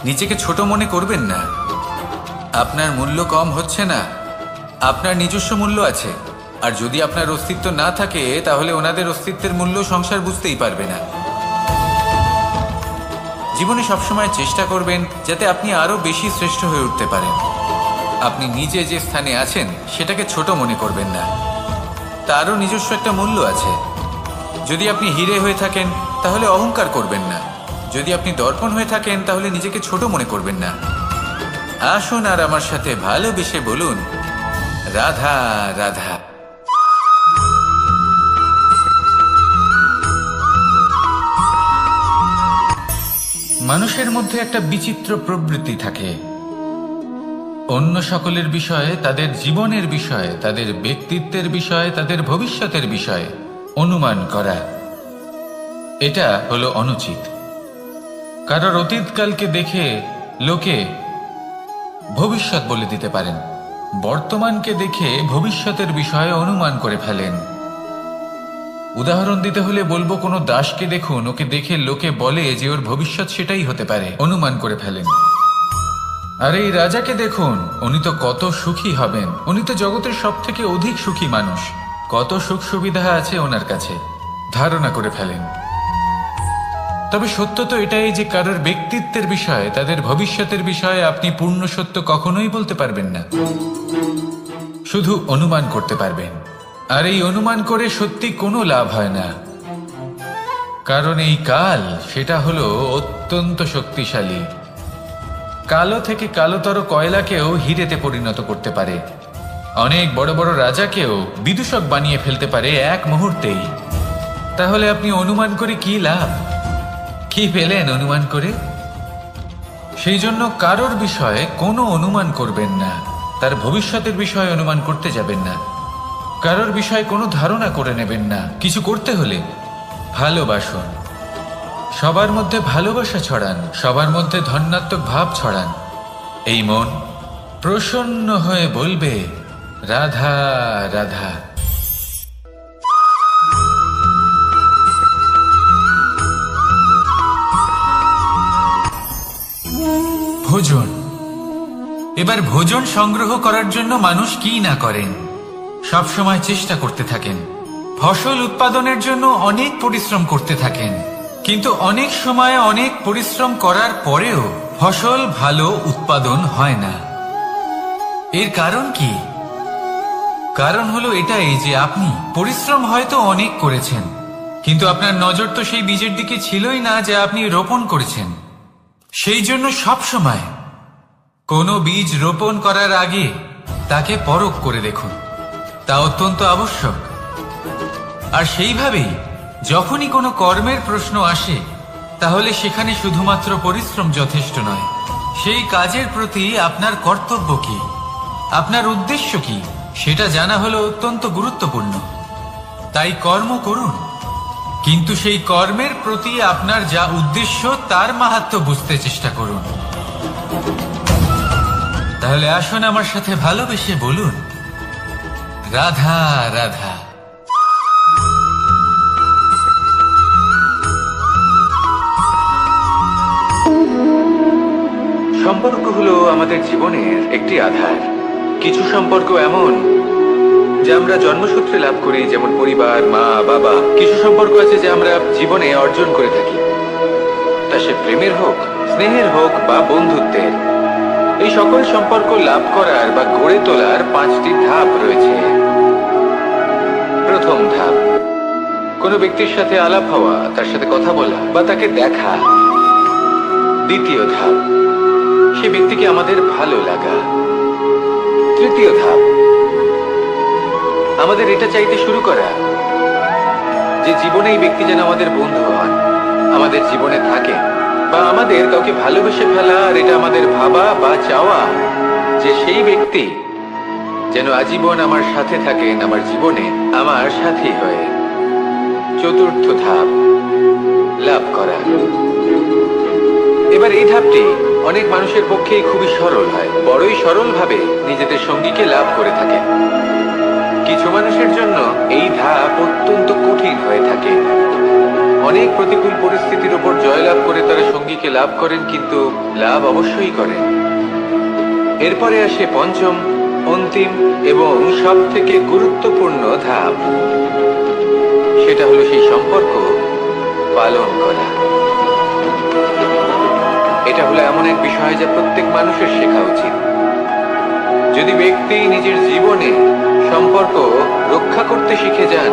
নিজেকে ছোট মনে করবেন না। আপনার মূল্য কম হচ্ছে না, আপনার নিজস্ব মূল্য আছে। আর যদি আপনার অস্তিত্ব না থাকে, তাহলে ওনাদের অস্তিত্বের মূল্য সংসার বুঝতেই পারবে না। জীবনে সবসময় চেষ্টা করবেন যাতে আপনি আরো বেশি শ্রেষ্ঠ হয়ে উঠতে পারেন। আপনি নিজে যে স্থানে আছেন সেটাকে ছোট মনে করবেন না, তারও নিজস্ব একটা মূল্য আছে। যদি আপনি হীরে হয়ে থাকেন তাহলে অহংকার করবেন না, যদি আপনি দর্পণ হয়ে থাকেন তাহলে নিজেকে ছোট মনে করবেন না। আসুন আর আমার সাথে ভালোবেসে বলুন, রাধা রাধা। মানুষের মধ্যে একটা বিচিত্র প্রবৃত্তি থাকে, অন্য সকলের বিষয়ে, তাদের জীবনের বিষয়ে, তাদের ব্যক্তিত্বের বিষয়ে, তাদের ভবিষ্যতের বিষয়ে অনুমান করা। এটা হলো অনুচিত। কারোর অতীতকালকে দেখে লোকে ভবিষ্যৎ বলে দিতে পারেন, বর্তমানকে দেখে ভবিষ্যতের বিষয়ে অনুমান করে ফেলেন। উদাহরণ দিতে হলে বলবো, কোনো দাসকে দেখুন, ওকে দেখে লোকে বলে যে ওর ভবিষ্যৎ সেটাই হতে পারে, অনুমান করে ফেলেন। আর এই রাজাকে দেখুন, উনি তো কত সুখী হবেন, উনি তো জগতের সব থেকে অধিক সুখী মানুষ, কত সুখ সুবিধা আছে ওনার কাছে, ধারণা করে ফেলেন। তবে সত্য তো এটাই যে কারোর ব্যক্তিত্বের বিষয়ে, তাদের ভবিষ্যতের বিষয়ে আপনি পূর্ণ সত্য কখনোই বলতে পারবেন না, শুধু অনুমান করতে পারবেন। আর এই অনুমান করে সত্যি কোনো লাভ হয় না, কারণ এই কাল সেটা হলো অত্যন্ত শক্তিশালী। কালো থেকে কালোতর কয়লাকেও হীরেতে পরিণত করতে পারে। অনেক বড় বড় রাজাকেও বিদূষক বানিয়ে ফেলতে পারে এক মুহূর্তেই। তাহলে আপনি অনুমান করে কি লাভ? কি পেলেন অনুমান করে? সেই জন্য কারোর বিষয়ে কোনো অনুমান করবেন না, তার ভবিষ্যতের বিষয়ে অনুমান করতে যাবেন না, কারোর বিষয়ে কোনো ধারণা করে নেবেন না। কিছু করতে হলে ভালোবাসুন, সবার মধ্যে ভালোবাসা ছড়ান, সবার মধ্যে ধন্যাত্মক ভাব ছড়ান। এই মন প্রসন্ন হয়ে বলবে রাধা রাধা। ভোজন। এবার ভোজন সংগ্রহ করার জন্য মানুষ কি না করেন, সব সময় চেষ্টা করতে থাকেন। ফসল উৎপাদনের জন্য অনেক পরিশ্রম করতে থাকেন, কিন্তু অনেক সময় অনেক পরিশ্রম করার পরেও ফসল ভালো উৎপাদন হয় না। এর কারণ কি? কারণ হলো এটাই যে আপনি পরিশ্রম হয়তো অনেক করেছেন, কিন্তু আপনার নজর তো সেই বীজের দিকে ছিলই না যা আপনি রোপণ করেছেন। সেই জন্য সব সময় কোনো বীজ রোপণ করার আগে তাকে পরখ করে দেখুন, তা অত্যন্ত আবশ্যক। আর সেইভাবেই যখনই কোনো কর্মের প্রশ্ন আসে, তাহলে সেখানে শুধুমাত্র পরিশ্রম যথেষ্ট নয়, সেই কাজের প্রতি আপনার কর্তব্য কি, আপনার উদ্দেশ্য কি, সেটা জানা হলো অত্যন্ত গুরুত্বপূর্ণ। তাই কর্ম করুন, কিন্তু সেই কর্মের প্রতি আপনার যা উদ্দেশ্য তার মাহাত্ম্য বুঝতে চেষ্টা করুন। তাহলে আসুন আমার সাথে ভালোবেসে বলুন রাধা রাধা। সম্পর্ক হলো আমাদের জীবনের একটি আধার। কিছু সম্পর্ক এমন যা আমরা জন্মসূত্রে লাভ করি, যেমন পরিবার, মা, বাবা। কিছু সম্পর্ক আছে যা আমরা জীবনে অর্জন করে থাকি, তা সে প্রেমের হোক, স্নেহের হোক বা বন্ধুত্বের। এই সকল সম্পর্ক লাভ করার বা গড়ে তোলার 5টি ধাপ রয়েছে। প্রথম ধাপ, কোনো ব্যক্তির সাথে আলাপ হওয়া, তার সাথে কথা বলা বা তাকে দেখা। দ্বিতীয় ধাপ, সে ব্যক্তিকে আমাদের ভালো লাগা। তৃতীয় ধাপ, আমাদের এটা চাইতে শুরু করা যে জীবনে এই ব্যক্তি যেন আমাদের বন্ধু হন, আমাদের জীবনে থাকে, বা আমাদের কাউকে ভালোবেসে ফেলা। আর এটা আমাদের ভাবা বা চাওয়া যে সেই ব্যক্তি যেন আজীবন আমার সাথে থাকেন, আমার জীবনে আমার সাথী হয়ে। চতুর্থ ধাপ, লাভ করা। এবার এই ধাপটি অনেক মানুষের পক্ষেই খুবই সরল হয়, বড়ই সরলভাবে নিজেদের সঙ্গীকে লাভ করে থাকে। কিছু মানুষের জন্য এই ধাপ অত্যন্ত কঠিন হয়ে থাকে। অনেক প্রতিকূল পরিস্থিতির উপর জয়লাভ করে তারা সঙ্গীকে লাভ করেন, কিন্তু লাভ অবশ্যই করেন। এরপরে আসে পঞ্চম, অন্তিম এবং সব থেকে গুরুত্বপূর্ণ ধাপ। সেটা হলো সেই সম্পর্ক পালন করা। এটা হলো এমন এক বিষয় যা প্রত্যেক মানুষের শেখা উচিত। যদি ব্যক্তি নিজের জীবনে সম্পর্ক রক্ষা করতে শিখে যান,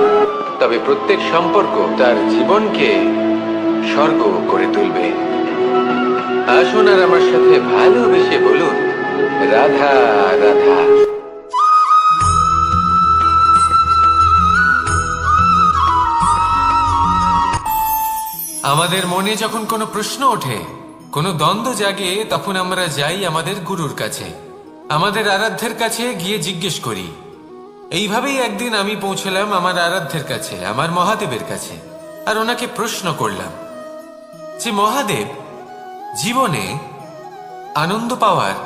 তবে প্রত্যেক সম্পর্ক তার জীবনকে স্বর্গ করে তুলবে। আসুন আর আমার সাথে ভালোবেসে বলুন রাধা রাধা। আমাদের মনে যখন কোনো প্রশ্ন ওঠে, কোনো দ্বন্দ্ব জাগে, তখন আমরা যাই আমাদের গুরুর কাছে, আমাদের আরাধ্যের কাছে গিয়ে জিজ্ঞেস করি। এইভাবেই একদিন আমি পৌঁছলাম আমার আরাধ্যের কাছে, আমার মহাদেবের কাছে, আর ওনাকে প্রশ্ন করলাম যে মহাদেব, জীবনে আনন্দ পাওয়ার,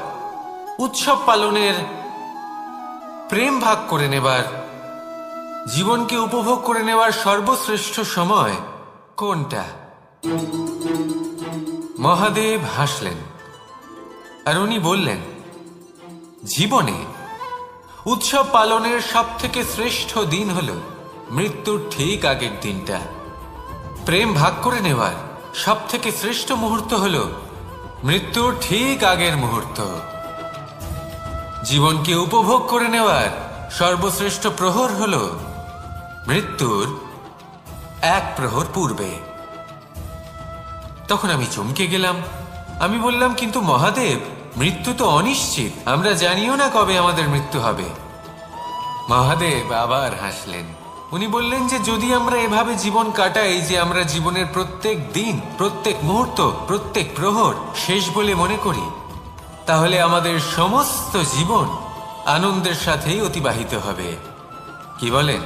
উৎসব পালনের, প্রেম ভাগ করে নেবার, জীবনকে উপভোগ করে নেওয়ার সর্বশ্রেষ্ঠ সময় কোনটা? মহাদেব হাসলেন আর উনি বললেন, জীবনে উৎসব পালনের সব থেকে শ্রেষ্ঠ দিন হল মৃত্যুর ঠিক আগের দিনটা। প্রেম ভাগ করে নেওয়ার সব থেকে শ্রেষ্ঠ মুহূর্ত হল মৃত্যুর ঠিক আগের মুহূর্ত। জীবনকে উপভোগ করে নেওয়ার সর্বশ্রেষ্ঠ প্রহর হল মৃত্যুর 1 প্রহর পূর্বে। তখন আমি চমকে গেলাম। আমি বললাম, কিন্তু মহাদেব, মৃত্যু তো অনিশ্চিত, আমরা জানিও না কবে আমাদের মৃত্যু হবে। মহাদেব আবার হাসলেন। উনি বললেন যে যদি আমরা এভাবে জীবন কাটাই যে আমরা জীবনের প্রত্যেক দিন, প্রত্যেক মুহূর্ত, প্রত্যেক প্রহর শেষ বলে মনে করি, তাহলে আমাদের সমস্ত জীবন আনন্দের সাথেই অতিবাহিত হবে। কি বলেন?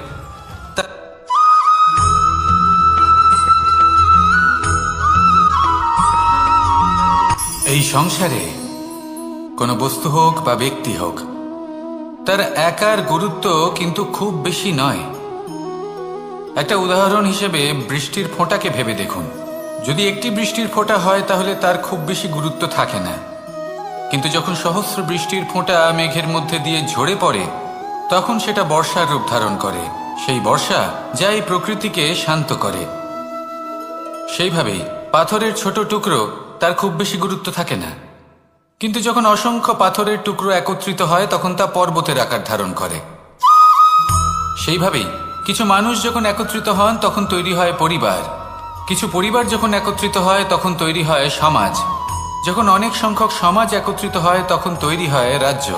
এই সংসারে কোনো বস্তু হোক বা ব্যক্তি হোক, তার একার গুরুত্ব কিন্তু খুব বেশি নয়। একটা উদাহরণ হিসেবে বৃষ্টির ফোঁটাকে ভেবে দেখুন। যদি একটি বৃষ্টির ফোঁটা হয় তাহলে তার খুব বেশি গুরুত্ব থাকে না, কিন্তু যখন সহস্র বৃষ্টির ফোঁটা মেঘের মধ্যে দিয়ে ঝরে পড়ে তখন সেটা বর্ষার রূপ ধারণ করে। সেই বর্ষা যা এই প্রকৃতিকে শান্ত করে। সেইভাবেই পাথরের ছোট টুকরো, তার খুব বেশি গুরুত্ব থাকে না, কিন্তু যখন অসংখ্য পাথরের টুকরো একত্রিত হয় তখন তা পর্বতের আকার ধারণ করে। সেইভাবেই কিছু মানুষ যখন একত্রিত হন তখন তৈরি হয় পরিবার, কিছু পরিবার যখন একত্রিত হয় তখন তৈরি হয় সমাজ, যখন অনেক সংখ্যক সমাজ একত্রিত হয় তখন তৈরি হয় রাজ্য।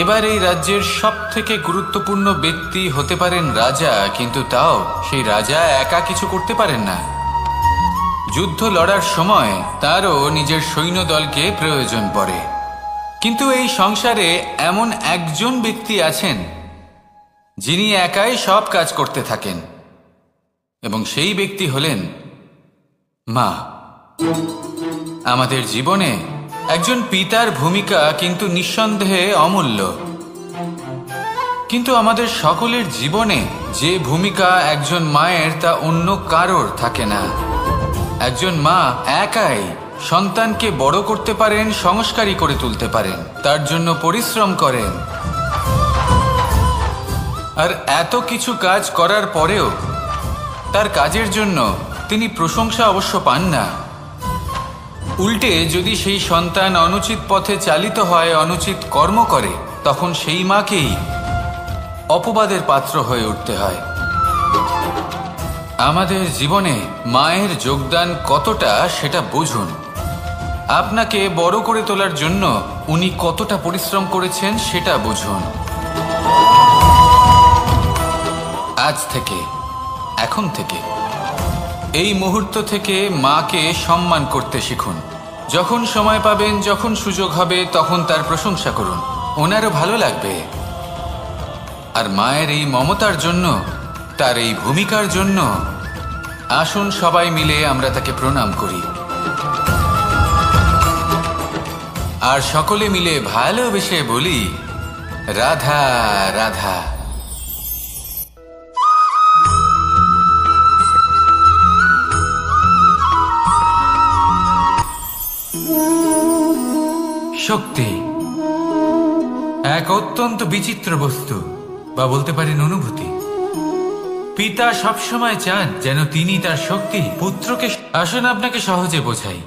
এবার এই রাজ্যের সব থেকে গুরুত্বপূর্ণ ব্যক্তি হতে পারেন রাজা, কিন্তু তাও সেই রাজা একা কিছু করতে পারেন না। যুদ্ধ লড়ার সময় তারও নিজের সৈন্যদলকে প্রয়োজন পড়ে। কিন্তু এই সংসারে এমন একজন ব্যক্তি আছেন যিনি একাই সব কাজ করতে থাকেন, এবং সেই ব্যক্তি হলেন মা। আমাদের জীবনে একজন পিতার ভূমিকা কিন্তু নিঃসন্দেহে অমূল্য, কিন্তু আমাদের সকলের জীবনে যে ভূমিকা একজন মায়ের তা অন্য কারোর থাকে না। একজন মা একাই সন্তানকে বড় করতে পারেন, সংস্কারী করে তুলতে পারেন, তার জন্য পরিশ্রম করেন। আর এত কিছু কাজ করার পরেও তার কাজের জন্য তিনি প্রশংসা অবশ্য পান না। উল্টে যদি সেই সন্তান অনুচিত পথে চালিত হয়, অনুচিত কর্ম করে, তখন সেই মাকেই অপবাদের পাত্র হয়ে উঠতে হয়। আমাদের জীবনে মায়ের যোগদান কতটা সেটা বুঝুন। আপনাকে বড় করে তোলার জন্য উনি কতটা পরিশ্রম করেছেন সেটা বুঝুন। আজ থেকে, এখন থেকে, এই মুহূর্ত থেকে মাকে সম্মান করতে শিখুন। যখন সময় পাবেন, যখন সুযোগ হবে, তখন তার প্রশংসা করুন, ওনারও ভালো লাগবে। আর মায়ের এই মমতার জন্য, তার এই ভূমিকার জন্য আসুন সবাই মিলে আমরা তাকে প্রণাম করি, আর সকলে মিলে ভালোবেসে বলি রাধা রাধা। শক্তি এক অত্যন্ত বিচিত্র বস্তু, বা বলতে পারেন অনুভূতি। পিতা সবসময় চান যেন তিনি তার শক্তি পুত্রকে। আসুন আপনাকে সহজে বোঝাই।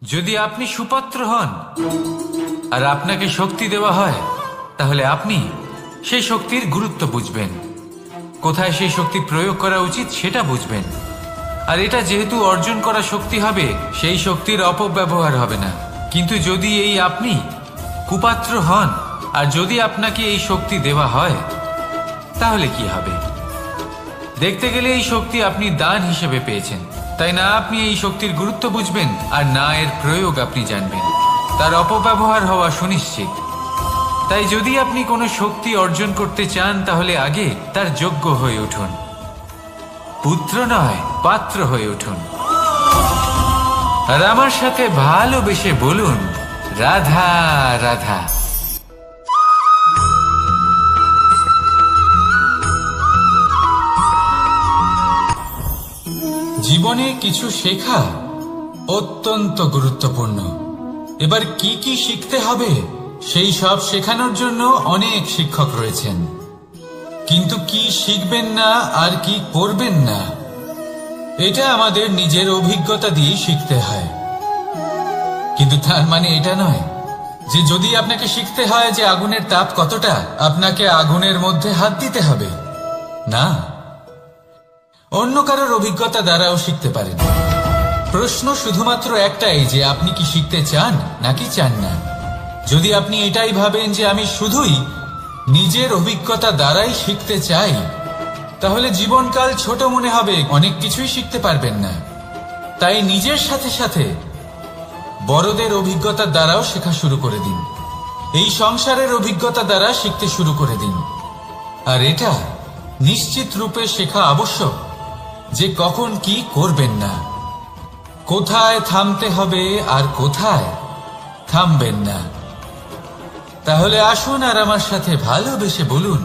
যদি আপনি সুপাত্র হন আর আপনাকে শক্তি দেওয়া হয়, তাহলে আপনি সেই শক্তির গুরুত্ব বুঝবেন, কোথায় সেই শক্তি প্রয়োগ করা উচিত সেটা বুঝবেন। আর এটা যেহেতু অর্জন করা শক্তি হবে, সেই শক্তির অপব্যবহার হবে না। কিন্তু যদি এই আপনি কুপাত্র হন আর যদি আপনাকে এই শক্তি দেওয়া হয়, তাহলে কি হবে? দেখতে গেলে এই শক্তি আপনি দান হিসেবে পেয়েছেন, তাই না আপনি এই শক্তির গুরুত্ব বুঝবেন, আর না এর প্রয়োগ আপনি জানবেন। তার অপব্যবহার হওয়া সুনিশ্চিত। তাই যদি আপনি কোনো শক্তি অর্জন করতে চান, তাহলে আগে তার যোগ্য হয়ে উঠুন। পুত্র নয়, পাত্র হয়ে উঠুন। আর আমার সাথে ভালোবেসে বলুন রাধা রাধা। জীবনে কিছু শেখা অত্যন্ত গুরুত্বপূর্ণ। এবার কি কি শিখতে হবে সেই সব শেখানোর জন্য অনেক শিক্ষক রয়েছেন, কিন্তু কি শিখবেন না আর কি করবেন না, এটা আমাদের নিজের অভিজ্ঞতা দিয়ে শিখতে হয়। কিন্তু তার মানে এটা নয় যে যদি আপনাকে শিখতে হয় যে আগুনের তাপ কতটা, আপনাকে আগুনের মধ্যে হাত দিতে হবে। না, অন্য কারোর অভিজ্ঞতা দ্বারাও শিখতে পারেন। প্রশ্ন শুধুমাত্র একটাই যে আপনি কি শিখতে চান নাকি চান না। যদি আপনি এটাই ভাবেন যে আমি শুধুই নিজের অভিজ্ঞতা দ্বারাই শিখতে চাই, তাহলে জীবনকাল ছোট মনে হবে, অনেক কিছুই শিখতে পারবেন না। তাই নিজের সাথে সাথে বড়দের অভিজ্ঞতার দ্বারাও শেখা শুরু করে দিন। এই সংসারের অভিজ্ঞতা দ্বারা শিখতে শুরু করে দিন। আর এটা নিশ্চিত রূপে শেখা আবশ্যক যে কখন কি করবেন না, কোথায় থামতে হবে আর কোথায় থামবেন না। তাহলে আসুন আর আমার সাথে ভালোবেসে বলুন,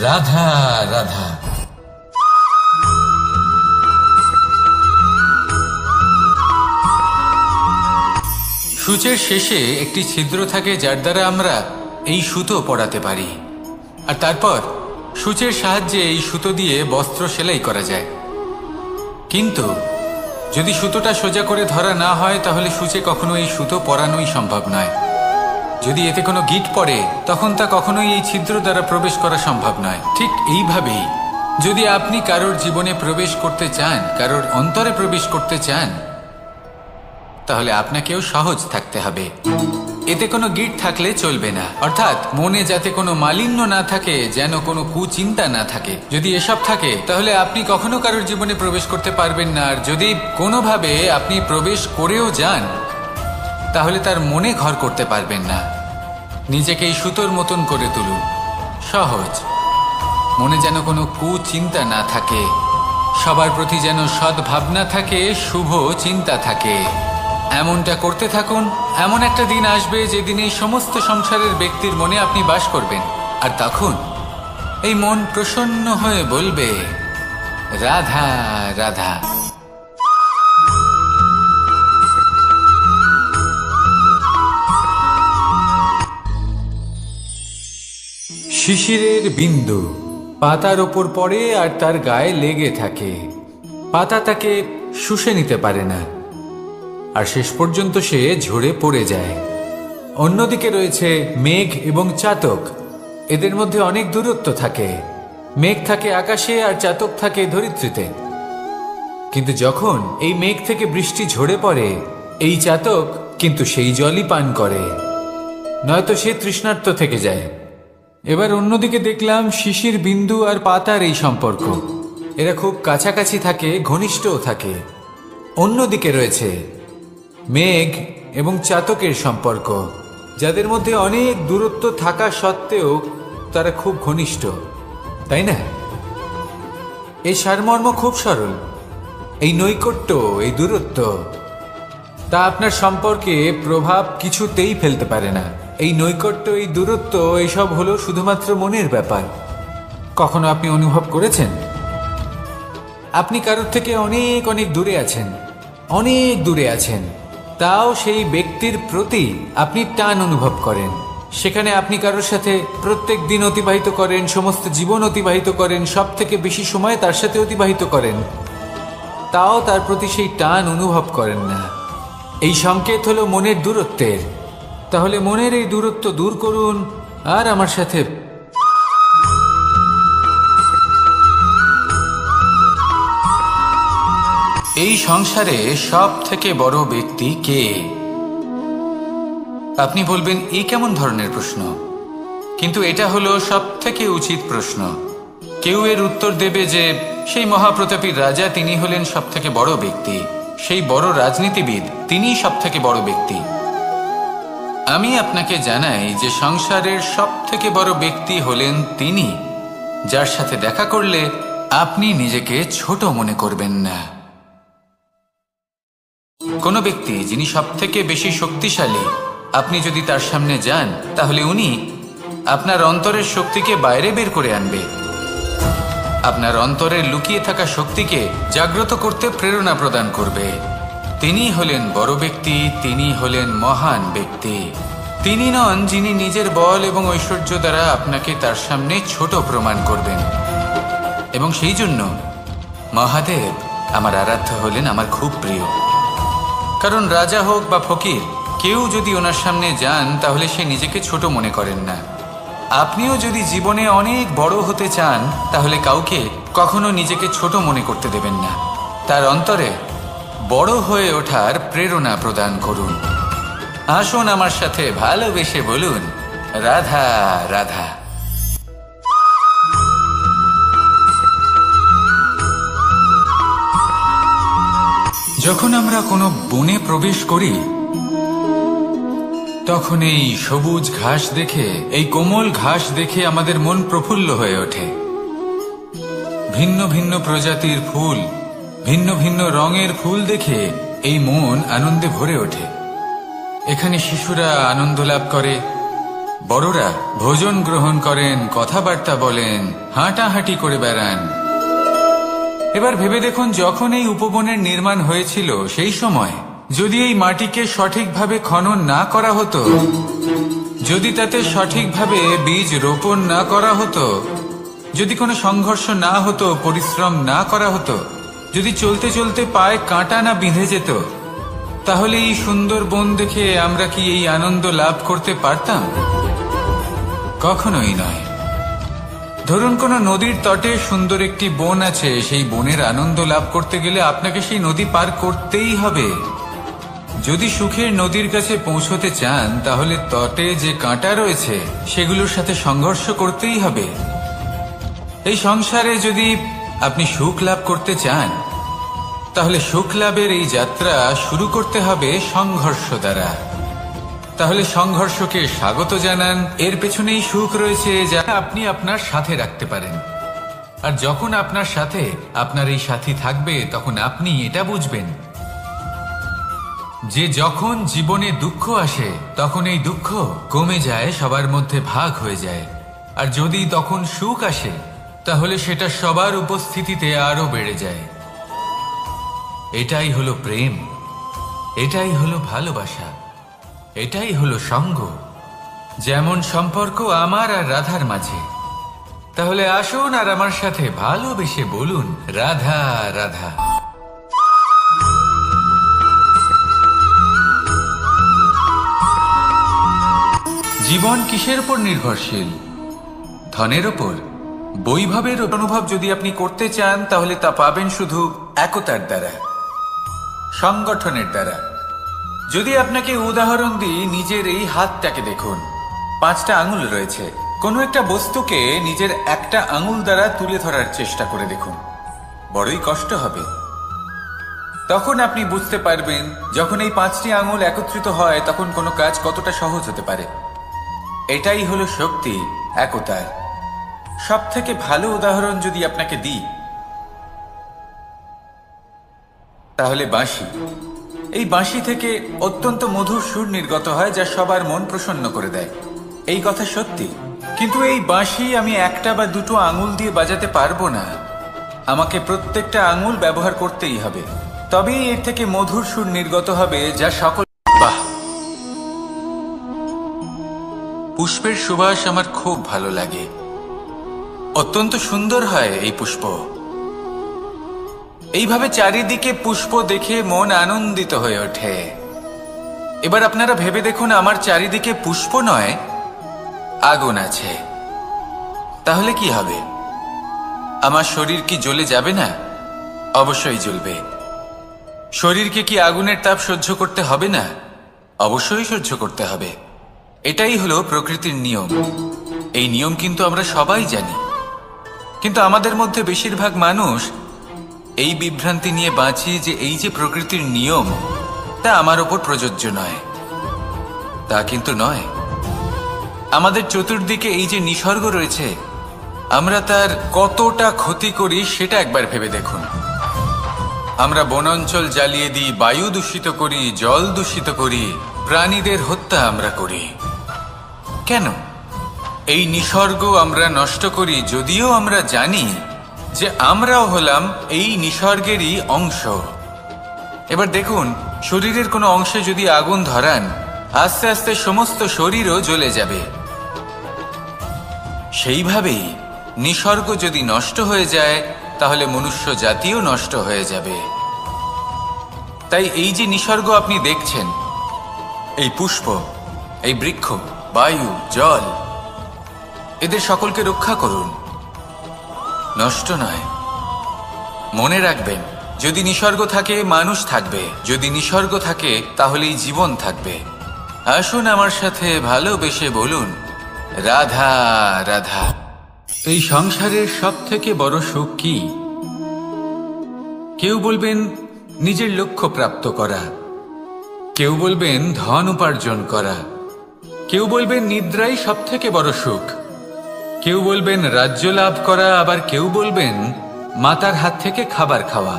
রাধা রাধা। সূচের শেষে একটি ছিদ্র থাকে, যার দ্বারা আমরা এই সুতো পরাতে পারি। আর তারপর সূচের সাহায্যে এই সুতো দিয়ে বস্ত্র সেলাই করা যায়। কিন্তু যদি সুতোটা সোজা করে ধরা না হয়, তাহলে সূচে কখনো এই সুতো পরানোই সম্ভব নয়। যদি এতে কোনো গিঁট পড়ে, তখন তা কখনোই এই ছিদ্র দ্বারা প্রবেশ করা সম্ভব নয়। ঠিক এইভাবেই যদি আপনি কারোর জীবনে প্রবেশ করতে চান, কারোর অন্তরে প্রবেশ করতে চান, তাহলে আপনাকেও সহজ থাকতে হবে। এতে কোনো গিঁট থাকলে চলবে না, অর্থাৎ মনে যাতে কোনো মালিন্য না থাকে, যেন কোনো কুচিন্তা না থাকে। যদি এসব থাকে, তাহলে আপনি কখনো কারোর জীবনে প্রবেশ করতে পারবেন না। আর যদি কোনোভাবে আপনি প্রবেশ করেও যান, তাহলে তার মনে ঘর করতে পারবেন না। নিজেকে এই সুতোর মতন করে তুলুন, সহজ। মনে যেন কোনো কুচিন্তা না থাকে, সবার প্রতি যেন সদ্ভাবনা থাকে, শুভ চিন্তা থাকে। এমনটা করতে থাকুন। এমন একটা দিন আসবে যেদিন এই সমস্ত সংসারের ব্যক্তির মনে আপনি বাস করবেন। আর তখন এই মন প্রসন্ন হয়ে বলবে, রাধা রাধা। শিশিরের বিন্দু পাতার ওপর পড়ে আর তার গায়ে লেগে থাকে। পাতা তাকে শুষে নিতে পারে না, আর শেষ পর্যন্ত সে ঝরে পড়ে যায়। অন্যদিকে রয়েছে মেঘ এবং চাতক। এদের মধ্যে অনেক দূরত্ব থাকে। মেঘ থাকে আকাশে আর চাতক থাকে ধরিত্রীতে। কিন্তু যখন এই মেঘ থেকে বৃষ্টি ঝরে পড়ে, এই চাতক কিন্তু সেই জলই পান করে, নয়তো সে তৃষ্ণার্ত থেকে যায়। এবার অন্যদিকে দেখলাম শিশির বিন্দু আর পাতার এই সম্পর্ক। এরা খুব কাছাকাছি থাকে, ঘনিষ্ঠও থাকে। অন্যদিকে রয়েছে মেঘ এবং চাতকের সম্পর্ক, যাদের মধ্যে অনেক দূরত্ব থাকা সত্ত্বেও তারা খুব ঘনিষ্ঠ, তাই না? এই সারমর্ম খুব সরল। এই নৈকট্য, এই দূরত্ব, তা আপনার সম্পর্কে প্রভাব কিছুতেই ফেলতে পারে না। এই নৈকট্য, এই দূরত্ব, এইসব হলো শুধুমাত্র মনের ব্যাপার। কখনো আপনি অনুভব করেছেন আপনি কারোর থেকে অনেক অনেক দূরে আছেন, অনেক দূরে আছেন, তাও সেই ব্যক্তির প্রতি আপনি টান অনুভব করেন। সেখানে আপনি কারোর সাথে প্রত্যেক দিন অতিবাহিত করেন, সমস্ত জীবন অতিবাহিত করেন, সব থেকে বেশি সময় তার সাথে অতিবাহিত করেন, তাও তার প্রতি সেই টান অনুভব করেন না। এই সংকেত হলো মনের দূরত্বের। তাহলে মনের এই দূরত্ব দূর করুন আর আমার সাথে এই সংসারে সব থেকে বড় ব্যক্তি কে? আপনি বলবেন, এই কেমন ধরনের প্রশ্ন? কিন্তু এটা হলো সব থেকে উচিত প্রশ্ন। কেউ এর উত্তর দেবে যে সেই মহাপ্রতাপী রাজা, তিনি হলেন সব থেকে বড় ব্যক্তি, সেই বড় রাজনীতিবিদ, তিনিই সব থেকে বড় ব্যক্তি। আমি আপনাকে জানাই যে সংসারের সব থেকে বড় ব্যক্তি হলেন তিনি, যার সাথে দেখা করলে আপনি নিজেকে ছোট মনে করবেন না। কোনো ব্যক্তি যিনি সব থেকে বেশি শক্তিশালী, আপনি যদি তার সামনে যান, তাহলে উনি আপনার অন্তরের শক্তিকে বাইরে বের করে আনবে, আপনার অন্তরের লুকিয়ে থাকা শক্তিকে জাগ্রত করতে প্রেরণা প্রদান করবে। তিনি হলেন বড় ব্যক্তি, তিনি হলেন মহান ব্যক্তি। তিনি নন যিনি নিজের বল এবং ঐশ্বর্য দ্বারা আপনাকে তার সামনে ছোট প্রমাণ করবেন। এবং সেই জন্য মহাদেব আমার আরাধ্য হলেন আমার খুব প্রিয়। কারণ রাজা হোক বা ফকির, কেউ যদি ওনার সামনে যান, তাহলে সে নিজেকে ছোট মনে করেন না। আপনিও যদি জীবনে অনেক বড় হতে চান, তাহলে কাউকে কখনো নিজেকে ছোট মনে করতে দেবেন না। তার অন্তরে বড় হয়ে ওঠার প্রেরণা প্রদান করুন। আসুন আমার সাথে ভালোবেসে বলুন, রাধা রাধা। যখন আমরা কোনো বনে প্রবেশ করি তখন এই সবুজ ঘাস দেখে, এই কোমল ঘাস দেখে আমাদের মন প্রফুল্ল হয়ে ওঠে। ভিন্ন ভিন্ন প্রজাতির ফুল, ভিন্ন ভিন্ন রঙের ফুল দেখে এই মন আনন্দে ভরে ওঠে। এখানে শিশুরা আনন্দ লাভ করে, বড়রা ভোজন গ্রহণ করেন, কথাবার্তা বলেন, হাঁটাহাঁটি করে বেড়ান। এবার ভেবে দেখুন, যখন এই উপবনের নির্মাণ হয়েছিল সেই সময় যদি এই মাটিকে সঠিকভাবে খনন না করা হতো, যদি তাতে সঠিকভাবে বীজ রোপণ না করা হতো, যদি কোনো সংঘর্ষ না হতো, পরিশ্রম না করা হতো, যদি চলতে চলতে পায়ে কাঁটা না বিঁধে যেত, তাহলে এই সুন্দর বন দেখে আমরা কি এই আনন্দ লাভ করতে পারতাম? কখনোই নয়। ধরুন কোনো নদীর তটে সুন্দর একটি বন আছে, সেই বনের আনন্দ লাভ করতে গেলে আপনাকে সেই নদী পার করতেই হবে। যদি সুখের নদীর কাছে পৌঁছতে চান, তাহলে তটে যে কাঁটা রয়েছে সেগুলোর সাথে সংঘর্ষ করতেই হবে। এই সংসারে যদি আপনি সুখ লাভ করতে চান, তাহলে সুখ লাভের এই যাত্রা শুরু করতে হবে সংঘর্ষ দ্বারা। তাহলে সংঘর্ষকে স্বাগত জানান। এর পেছনেই সুখ রয়েছে, যা আপনি আপনার সাথে রাখতে পারেন। আর যখন আপনার সাথে আপনার এই সাথী থাকবে, তখন আপনি এটা বুঝবেন যে যখন জীবনে দুঃখ আসে, তখন এই দুঃখ কমে যায়, সবার মধ্যে ভাগ হয়ে যায়। আর যদি তখন সুখ আসে, তাহলে সেটা সবার উপস্থিতিতে আরো বেড়ে যায়। এটাই হলো প্রেম, এটাই হলো ভালোবাসা, এটাই হলো সঙ্গ। যেমন সম্পর্ক আমার আর রাধার মাঝে। তাহলে আসুন আর আমার সাথে ভালোবেসে বলুন, রাধা রাধা। জীবন কিসের উপর নির্ভরশীল? ধনের ওপর, বৈভবের অনুভব যদি আপনি করতে চান, তাহলে তা পাবেন শুধু একতার দ্বারা, সংগঠনের দ্বারা। যদি আপনাকে উদাহরণ দিই, নিজের এই হাতটাকে দেখুন, 5টা আঙুল রয়েছে। কোনো একটা বস্তুকে নিজের একটা আঙুল দ্বারা তুলে ধরার চেষ্টা করে দেখুন, বড়ই কষ্ট হবে। তখন আপনি বুঝতে পারবেন, যখন এই 5টি আঙুল একত্রিত হয়, তখন কোনো কাজ কতটা সহজ হতে পারে। এটাই হলো শক্তি, একতার। সব থেকে ভালো উদাহরণ যদি আপনাকে দিই, তাহলে বাঁশি। এই বাঁশি থেকে অত্যন্ত মধুর সুর নির্গত হয়, যা সবার মন প্রসন্ন করে দেয়। এই কথা সত্যি। কিন্তু এই বাঁশি আমি একটা বা দুটো আঙুল দিয়ে বাজাতে পারবো না। আমাকে প্রত্যেকটা আঙুল ব্যবহার করতেই হবে, তবেই এর থেকে মধুর সুর নির্গত হবে, যা সকল। বাহ, পুষ্পের সুবাস আমার খুব ভালো লাগে। অত্যন্ত সুন্দর হয় এই পুষ্প। এইভাবে চারিদিকে পুষ্প দেখে মন আনন্দিত হয়ে ওঠে। এবার আপনারা ভেবে দেখুন, আমার চারিদিকে পুষ্প নয়, আগুন আছে। তাহলে কি হবে? আমার শরীর কি জ্বলে যাবে না? অবশ্যই জ্বলবে। শরীরকে কি আগুনের তাপ সহ্য করতে হবে না? অবশ্যই সহ্য করতে হবে। এটাই হলো প্রকৃতির নিয়ম। এই নিয়ম কিন্তু আমরা সবাই জানি, কিন্তু আমাদের মধ্যে বেশিরভাগ মানুষ এই বিভ্রান্তি নিয়ে বাঁচি যে এই যে প্রকৃতির নিয়ম, তা আমার ওপর প্রযোজ্য নয়। তা কিন্তু নয়। আমাদের চতুর্দিকে এই যে নিসর্গ রয়েছে, আমরা তার কতটা ক্ষতি করি সেটা একবার ভেবে দেখুন। আমরা বনাঞ্চল জ্বালিয়ে দিই, বায়ু দূষিত করি, জল দূষিত করি, প্রাণীদের হত্যা আমরা করি। কেন? এই নিসর্গ আমরা নষ্ট করি, যদিও আমরা জানি যে আমরাও হলাম এই নিসর্গেরই অংশ। এবার দেখুন, শরীরের কোনো অংশে যদি আগুন ধরান, আস্তে আস্তে সমস্ত শরীরও জ্বলে যাবে। সেইভাবেই নিসর্গ যদি নষ্ট হয়ে যায়, তাহলে মনুষ্য জাতিও নষ্ট হয়ে যাবে। তাই এই যে নিসর্গ আপনি দেখছেন, এই পুষ্প, এই বৃক্ষ, বায়ু, জল, এদের সকলকে রক্ষা করুন, নষ্ট নয়। মনে রাখবেন, যদি নিসর্গ থাকে, মানুষ থাকবে। যদি নিসর্গ থাকে, তাহলেই জীবন থাকবে। আসুন আমার সাথে ভালোবেসে বলুন, রাধা রাধা। এই সংসারের সব থেকে বড় সুখ কি? কেউ বলবেন নিজের লক্ষ্য প্রাপ্ত করা, কেউ বলবেন ধন উপার্জন করা, কেউ বলবেন নিদ্রাই সবথেকে বড় সুখ, কেউ বলবেন রাজ্য লাভ করা, আবার কেউ বলবেন মাতার হাত থেকে খাবার খাওয়া,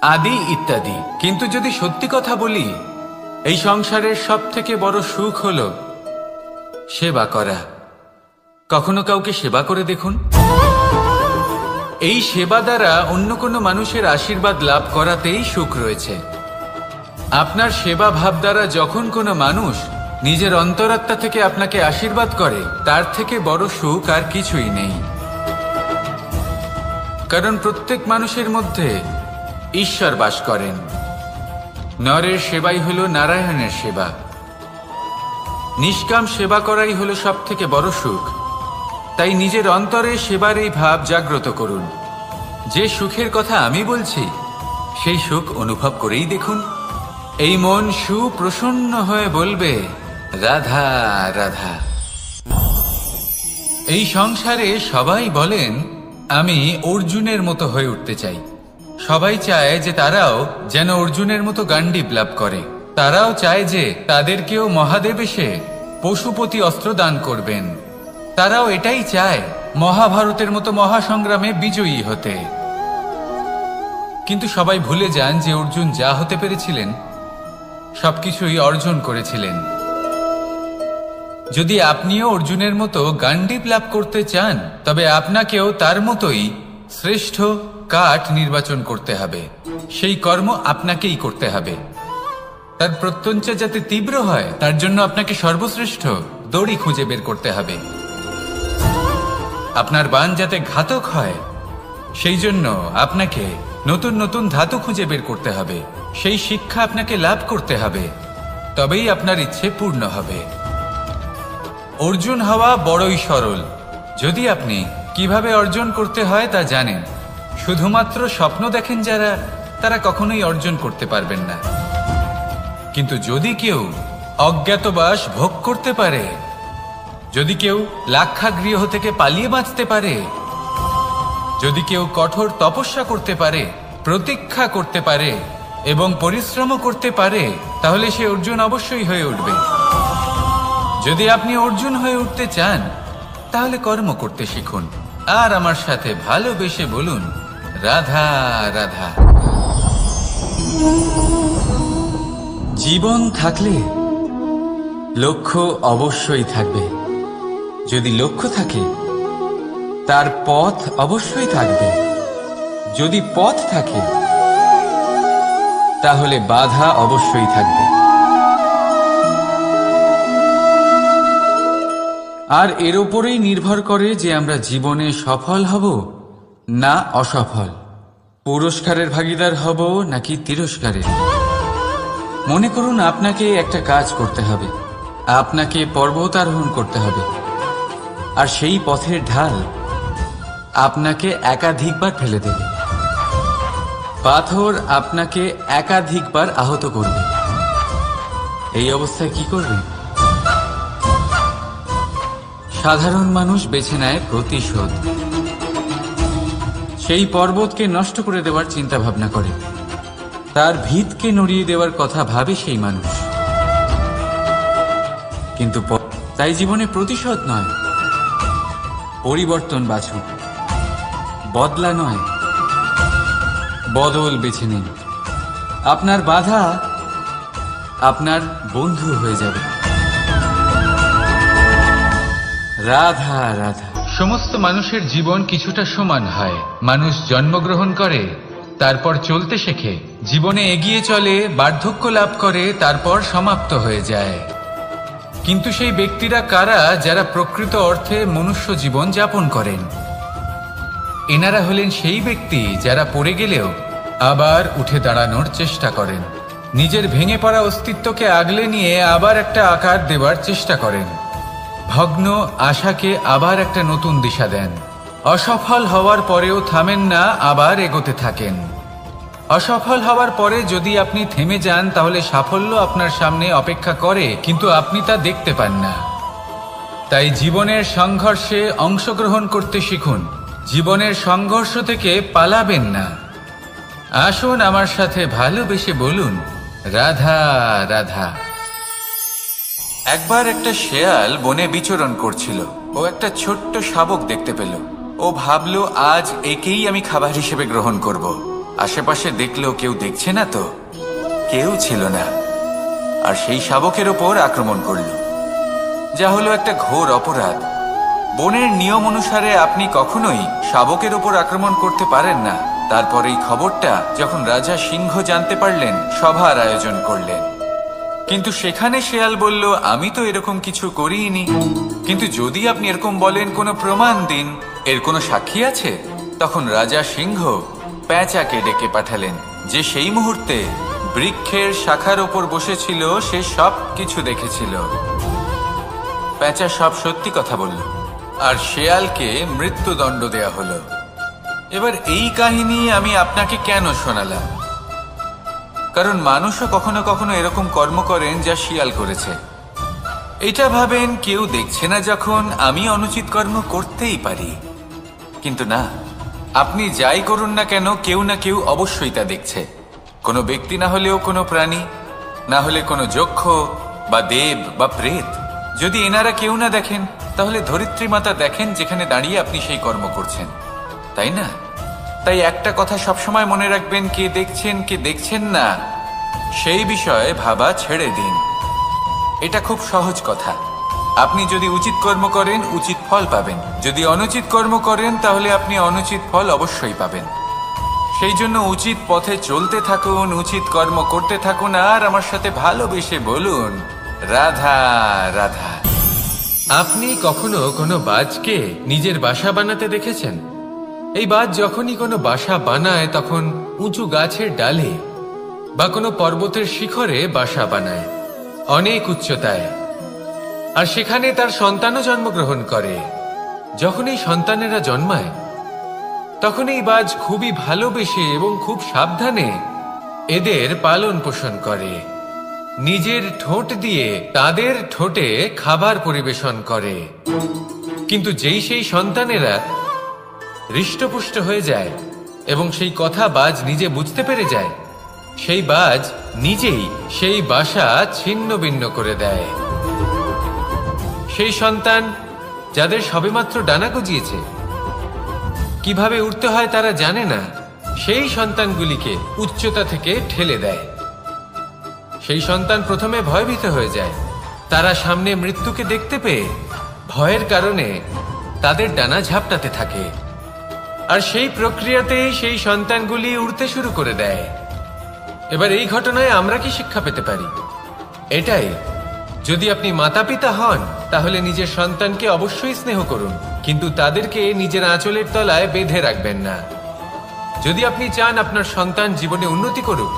আদি ইত্যাদি। কিন্তু যদি সত্যি কথা বলি, এই সংসারের সবথেকে বড় সুখ হল সেবা করা। কখনো কাউকে সেবা করে দেখুন। এই সেবা দ্বারা অন্য কোনো মানুষের আশীর্বাদ লাভ করাতেই সুখ রয়েছে। আপনার সেবা ভাব দ্বারা যখন কোনো মানুষ নিজের অন্তরাত্মা থেকে আপনাকে আশীর্বাদ করে, তার থেকে বড় সুখ আর কিছুই নেই। কারণ প্রত্যেক মানুষের মধ্যে ঈশ্বর বাস করেন। নরের সেবাই হলো নারায়ণের সেবা। নিষ্কাম সেবা করাই হলো সব থেকে বড় সুখ। তাই নিজের অন্তরে সেবার এই ভাব জাগ্রত করুন। যে সুখের কথা আমি বলছি, সেই সুখ অনুভব করেই দেখুন। এই মন সুপ্রসন্ন হয়ে বলবে, রাধা রাধা। এই সংসারে সবাই বলেন, আমি অর্জুনের মতো হয়ে উঠতে চাই। সবাই চায় যে তারাও যেন অর্জুনের মতো গান্ডীব লাভ করে। তারাও চায় যে তাদেরকেও মহাদেব এসে পশুপতি অস্ত্র দান করবেন। তারাও এটাই চায় মহাভারতের মতো মহাসংগ্রামে বিজয়ী হতে। কিন্তু সবাই ভুলে যান যে অর্জুন যা হতে পেরেছিলেন সবকিছুই অর্জন করেছিলেন। যদি আপনিও অর্জুনের মতো গান্ডীব লাভ করতে চান, তবে আপনাকেও তার মতোই শ্রেষ্ঠ কাঠ নির্বাচন করতে হবে। সেই কর্ম আপনাকেই করতে হবে। তার প্রত্যঞ্চা যাতে তীব্র হয়, তার জন্য আপনাকে সর্বশ্রেষ্ঠ দড়ি খুঁজে বের করতে হবে। আপনার বাণ যাতে ঘাতক হয়, সেই জন্য আপনাকে নতুন নতুন ধাতু খুঁজে বের করতে হবে। সেই শিক্ষা আপনাকে লাভ করতে হবে, তবেই আপনার ইচ্ছে পূর্ণ হবে। অর্জুন হওয়া বড়ই সরল, যদি আপনি কিভাবে অর্জন করতে হয় তা জানেন। শুধুমাত্র স্বপ্ন দেখেন যারা, তারা কখনোই অর্জন করতে পারবেন না। কিন্তু যদি কেউ অজ্ঞাতবাস ভোগ করতে পারে, যদি কেউ লাক্ষাগৃহ থেকে পালিয়ে বাঁচতে পারে, যদি কেউ কঠোর তপস্যা করতে পারে, প্রতীক্ষা করতে পারে এবং পরিশ্রমও করতে পারে, তাহলে সে অর্জুন অবশ্যই হয়ে উঠবে। যদি আপনি অর্জুন হয়ে উঠতে চান, তাহলে কর্ম করতে শিখুন। আর আমার সাথে ভালোবেসে বলুন, রাধা রাধা। জীবন থাকলে লক্ষ্য অবশ্যই থাকবে। যদি লক্ষ্য থাকে, তার পথ অবশ্যই থাকবে। যদি পথ থাকে, তাহলে বাধা অবশ্যই থাকবে। আর এর উপরেই নির্ভর করে যে আমরা জীবনে সফল হব না অসফল, পুরস্কারের ভাগীদার হব নাকি তিরস্কারের। মনে করুন, আপনাকে একটা কাজ করতে হবে, আপনাকে পর্বত আরোহণ করতে হবে, আর সেই পথের ঢাল আপনাকে একাধিকবার ফেলে দেবে। পাথর আপনাকে একাধিকবার আহত করবে। এই অবস্থায় কি করবেন? সাধারণ মানুষ বেছে নেয় প্রতিশোধ। সেই পর্বতকে নষ্ট করে দেওয়ার চিন্তা ভাবনা করে, তার ভিতকে নড়িয়ে দেওয়ার কথা ভাবে সেই মানুষ। কিন্তু তাই জীবনে প্রতিশোধ নয়, পরিবর্তন বাছুন। বদলা নয়, বদল বেছে নিন। আপনার বাধা আপনার বন্ধু হয়ে যাবে। রাধা রাধা। সমস্ত মানুষের জীবন কিছুটা সমান হয়। মানুষ জন্মগ্রহণ করে, তারপর চলতে শেখে, জীবনে এগিয়ে চলে, বার্ধক্য লাভ করে, তারপর সমাপ্ত হয়ে যায়। কিন্তু সেই ব্যক্তিরা কারা যারা প্রকৃত অর্থে মনুষ্য জীবন যাপন করেন? এনারা হলেন সেই ব্যক্তি যারা পড়ে গেলেও আবার উঠে দাঁড়ানোর চেষ্টা করেন, নিজের ভেঙে পড়া অস্তিত্বকে আগলে নিয়ে আবার একটা আকার দেওয়ার চেষ্টা করেন, ভগ্ন আশাকে আবার একটা নতুন দিশা দেন। অসফল হওয়ার পরেও থামেন না, আবার এগোতে থাকেন। অসফল হওয়ার পরে যদি আপনি থেমে যান, তাহলে সাফল্য আপনার সামনে অপেক্ষা করে, কিন্তু আপনি তা দেখতে পান না। তাই জীবনের সংঘর্ষে অংশগ্রহণ করতে শিখুন। জীবনের সংঘর্ষ থেকে পালাবেন না। আসুন আমার সাথে ভালোবেসে বলুন, রাধা রাধা। একবার একটা শেয়াল বনে বিচরণ করছিল। ও একটা ছোট্ট শাবক দেখতে পেল। ও ভাবলো, আজ একেই আমি খাবার হিসেবে গ্রহণ করব। আশেপাশে দেখলো কেউ দেখছে না, তো কেউ ছিল না। আর সেই শাবকের ওপর আক্রমণ করল, যা হলো একটা ঘোর অপরাধ। বনের নিয়ম অনুসারে আপনি কখনোই শাবকের ওপর আক্রমণ করতে পারেন না। তারপর এই খবরটা যখন রাজা সিংহ জানতে পারলেন, সভার আয়োজন করলেন। কিন্তু সেখানে শেয়াল বলল, আমি তো এরকম কিছু করিনি। কিন্তু যদি আপনি এরকম বলেন, কোনো প্রমাণ দিন, এর কোনো সাক্ষী আছে? তখন রাজা সিংহ পেঁচাকে ডেকে পাঠালেন, যে সেই মুহূর্তে বৃক্ষের শাখার ওপর বসেছিল। সে সব কিছু দেখেছিল। পেঁচা সব সত্যি কথা বলল, আর শেয়ালকে মৃত্যুদণ্ড দেয়া হলো। এবার এই কাহিনী আমি আপনাকে কেন শোনালাম? কারণ মানুষও কখনো কখনো এরকম কর্ম করেন যা শিয়াল করেছে। এটা ভাবেন কেউ দেখছে না, যখন আমি অনুচিত কর্ম করতেই পারি। কিন্তু না, আপনি যাই করুন না কেন, কেউ না কেউ অবশ্যই তা দেখছে। কোনো ব্যক্তি না হলেও কোনো প্রাণী, না হলে কোনো যক্ষ বা দেব বা প্রেত। যদি এনারা কেউ না দেখেন, তাহলে ধরিত্রী মাতা দেখেন, যেখানে দাঁড়িয়ে আপনি সেই কর্ম করছেন, তাই না? তাই একটা কথা সবসময় মনে রাখবেন, কে দেখছেন কে দেখছেন না সেই বিষয়ে ভাবা ছেড়ে দিন। এটা খুব সহজ কথা। আপনি যদি উচিত কর্ম করেন, উচিত ফল পাবেন। যদি অনুচিত কর্ম করেন, তাহলে আপনি অনুচিত ফল অবশ্যই পাবেন। সেই জন্য উচিত পথে চলতে থাকুন, উচিত কর্ম করতে থাকুন, আর আমার সাথে ভালোবেসে বলুন, রাধা রাধা। আপনি কখনো কোনো বাজকে নিজের বাসা বানাতে দেখেছেন? এই বাজ যখনই কোনো বাসা বানায়, তখন উঁচু গাছের ডালে বা কোনো পর্বতের শিখরে বাসা বানায়, অনেক উচ্চতায়। আর সেখানে তার সন্তানও জন্মগ্রহণ করে। যখন এই সন্তানেরা জন্মায়, তখন এই বাজ খুবই ভালোবেসে এবং খুব সাবধানে এদের পালন পোষণ করে। নিজের ঠোঁট দিয়ে তাদের ঠোঁটে খাবার পরিবেশন করে। কিন্তু যেই সেই সন্তানেরা হৃষ্টপুষ্ট হয়ে যায় এবং সেই কথা বাজ নিজে বুঝতে পেরে যায়, সেই বাজ নিজেই সেই বাসা ছিন্ন ভিন্ন করে দেয়। সেই সন্তান যাদের সবেমাত্র ডানা গজিয়েছে, কিভাবে উঠতে হয় তারা জানে না, সেই সন্তানগুলিকে উচ্চতা থেকে ঠেলে দেয়। সেই সন্তান প্রথমে ভয়ভীত হয়ে যায়। তারা সামনে মৃত্যুকে দেখতে পেয়ে ভয়ের কারণে তাদের ডানা ঝাপটাতে থাকে। আর সেই প্রক্রিয়াতেই সেই সন্তানগুলি উড়তে শুরু করে দেয়। এবার এই ঘটনায় আমরা কি শিক্ষা পেতে পারি? এটাই, যদি আপনি মাতা পিতা হন, তাহলে নিজের সন্তানকে অবশ্যই স্নেহ করুন, কিন্তু তাদেরকে নিজের আঁচলের তলায় বেঁধে রাখবেন না। যদি আপনি চান আপনার সন্তান জীবনে উন্নতি করুক,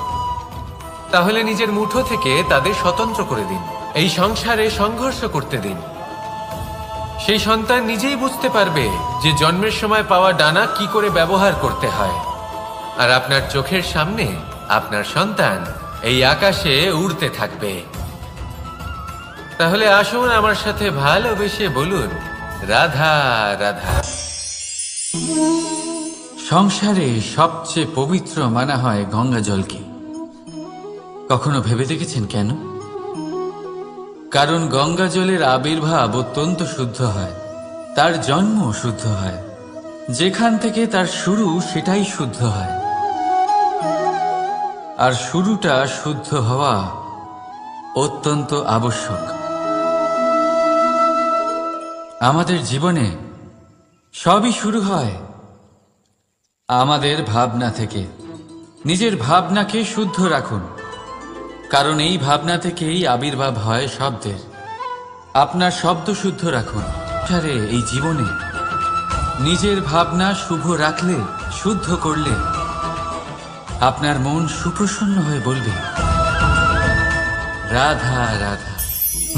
তাহলে নিজের মুঠো থেকে তাদের স্বতন্ত্র করে দিন। এই সংসারে সংঘর্ষ করতে দিন। সেই সন্তান নিজেই বুঝতে পারবে যে জন্মের সময় পাওয়া ডানা কি করে ব্যবহার করতে হয়। আর আপনার চোখের সামনে আপনার সন্তান এই আকাশে উড়তে থাকবে। তাহলে আসুন আমার সাথে ভালোবেসে বলুন, রাধা রাধা। সংসারে সবচেয়ে পবিত্র মানা হয় গঙ্গা জলকে। কখনো ভেবে দেখেছেন কেন? কারণ গঙ্গা জলের আবির্ভাব অত্যন্ত শুদ্ধ হয়, তার জন্ম শুদ্ধ হয়, যেখান থেকে তার শুরু সেটাই শুদ্ধ হয়। আর শুরুটা শুদ্ধ হওয়া অত্যন্ত আবশ্যক। আমাদের জীবনে সবই শুরু হয় আমাদের ভাবনা থেকে। নিজের ভাবনাকে শুদ্ধ রাখুন, কারণ এই ভাবনা থেকেই আবির্ভাব হয় শব্দের। আপনার শব্দ শুদ্ধ রাখুন। এই জীবনে নিজের ভাবনা শুভ রাখলে, শুদ্ধ করলে, আপনার মন সুপ্রসন্ন হয়ে বলবে, রাধা রাধা।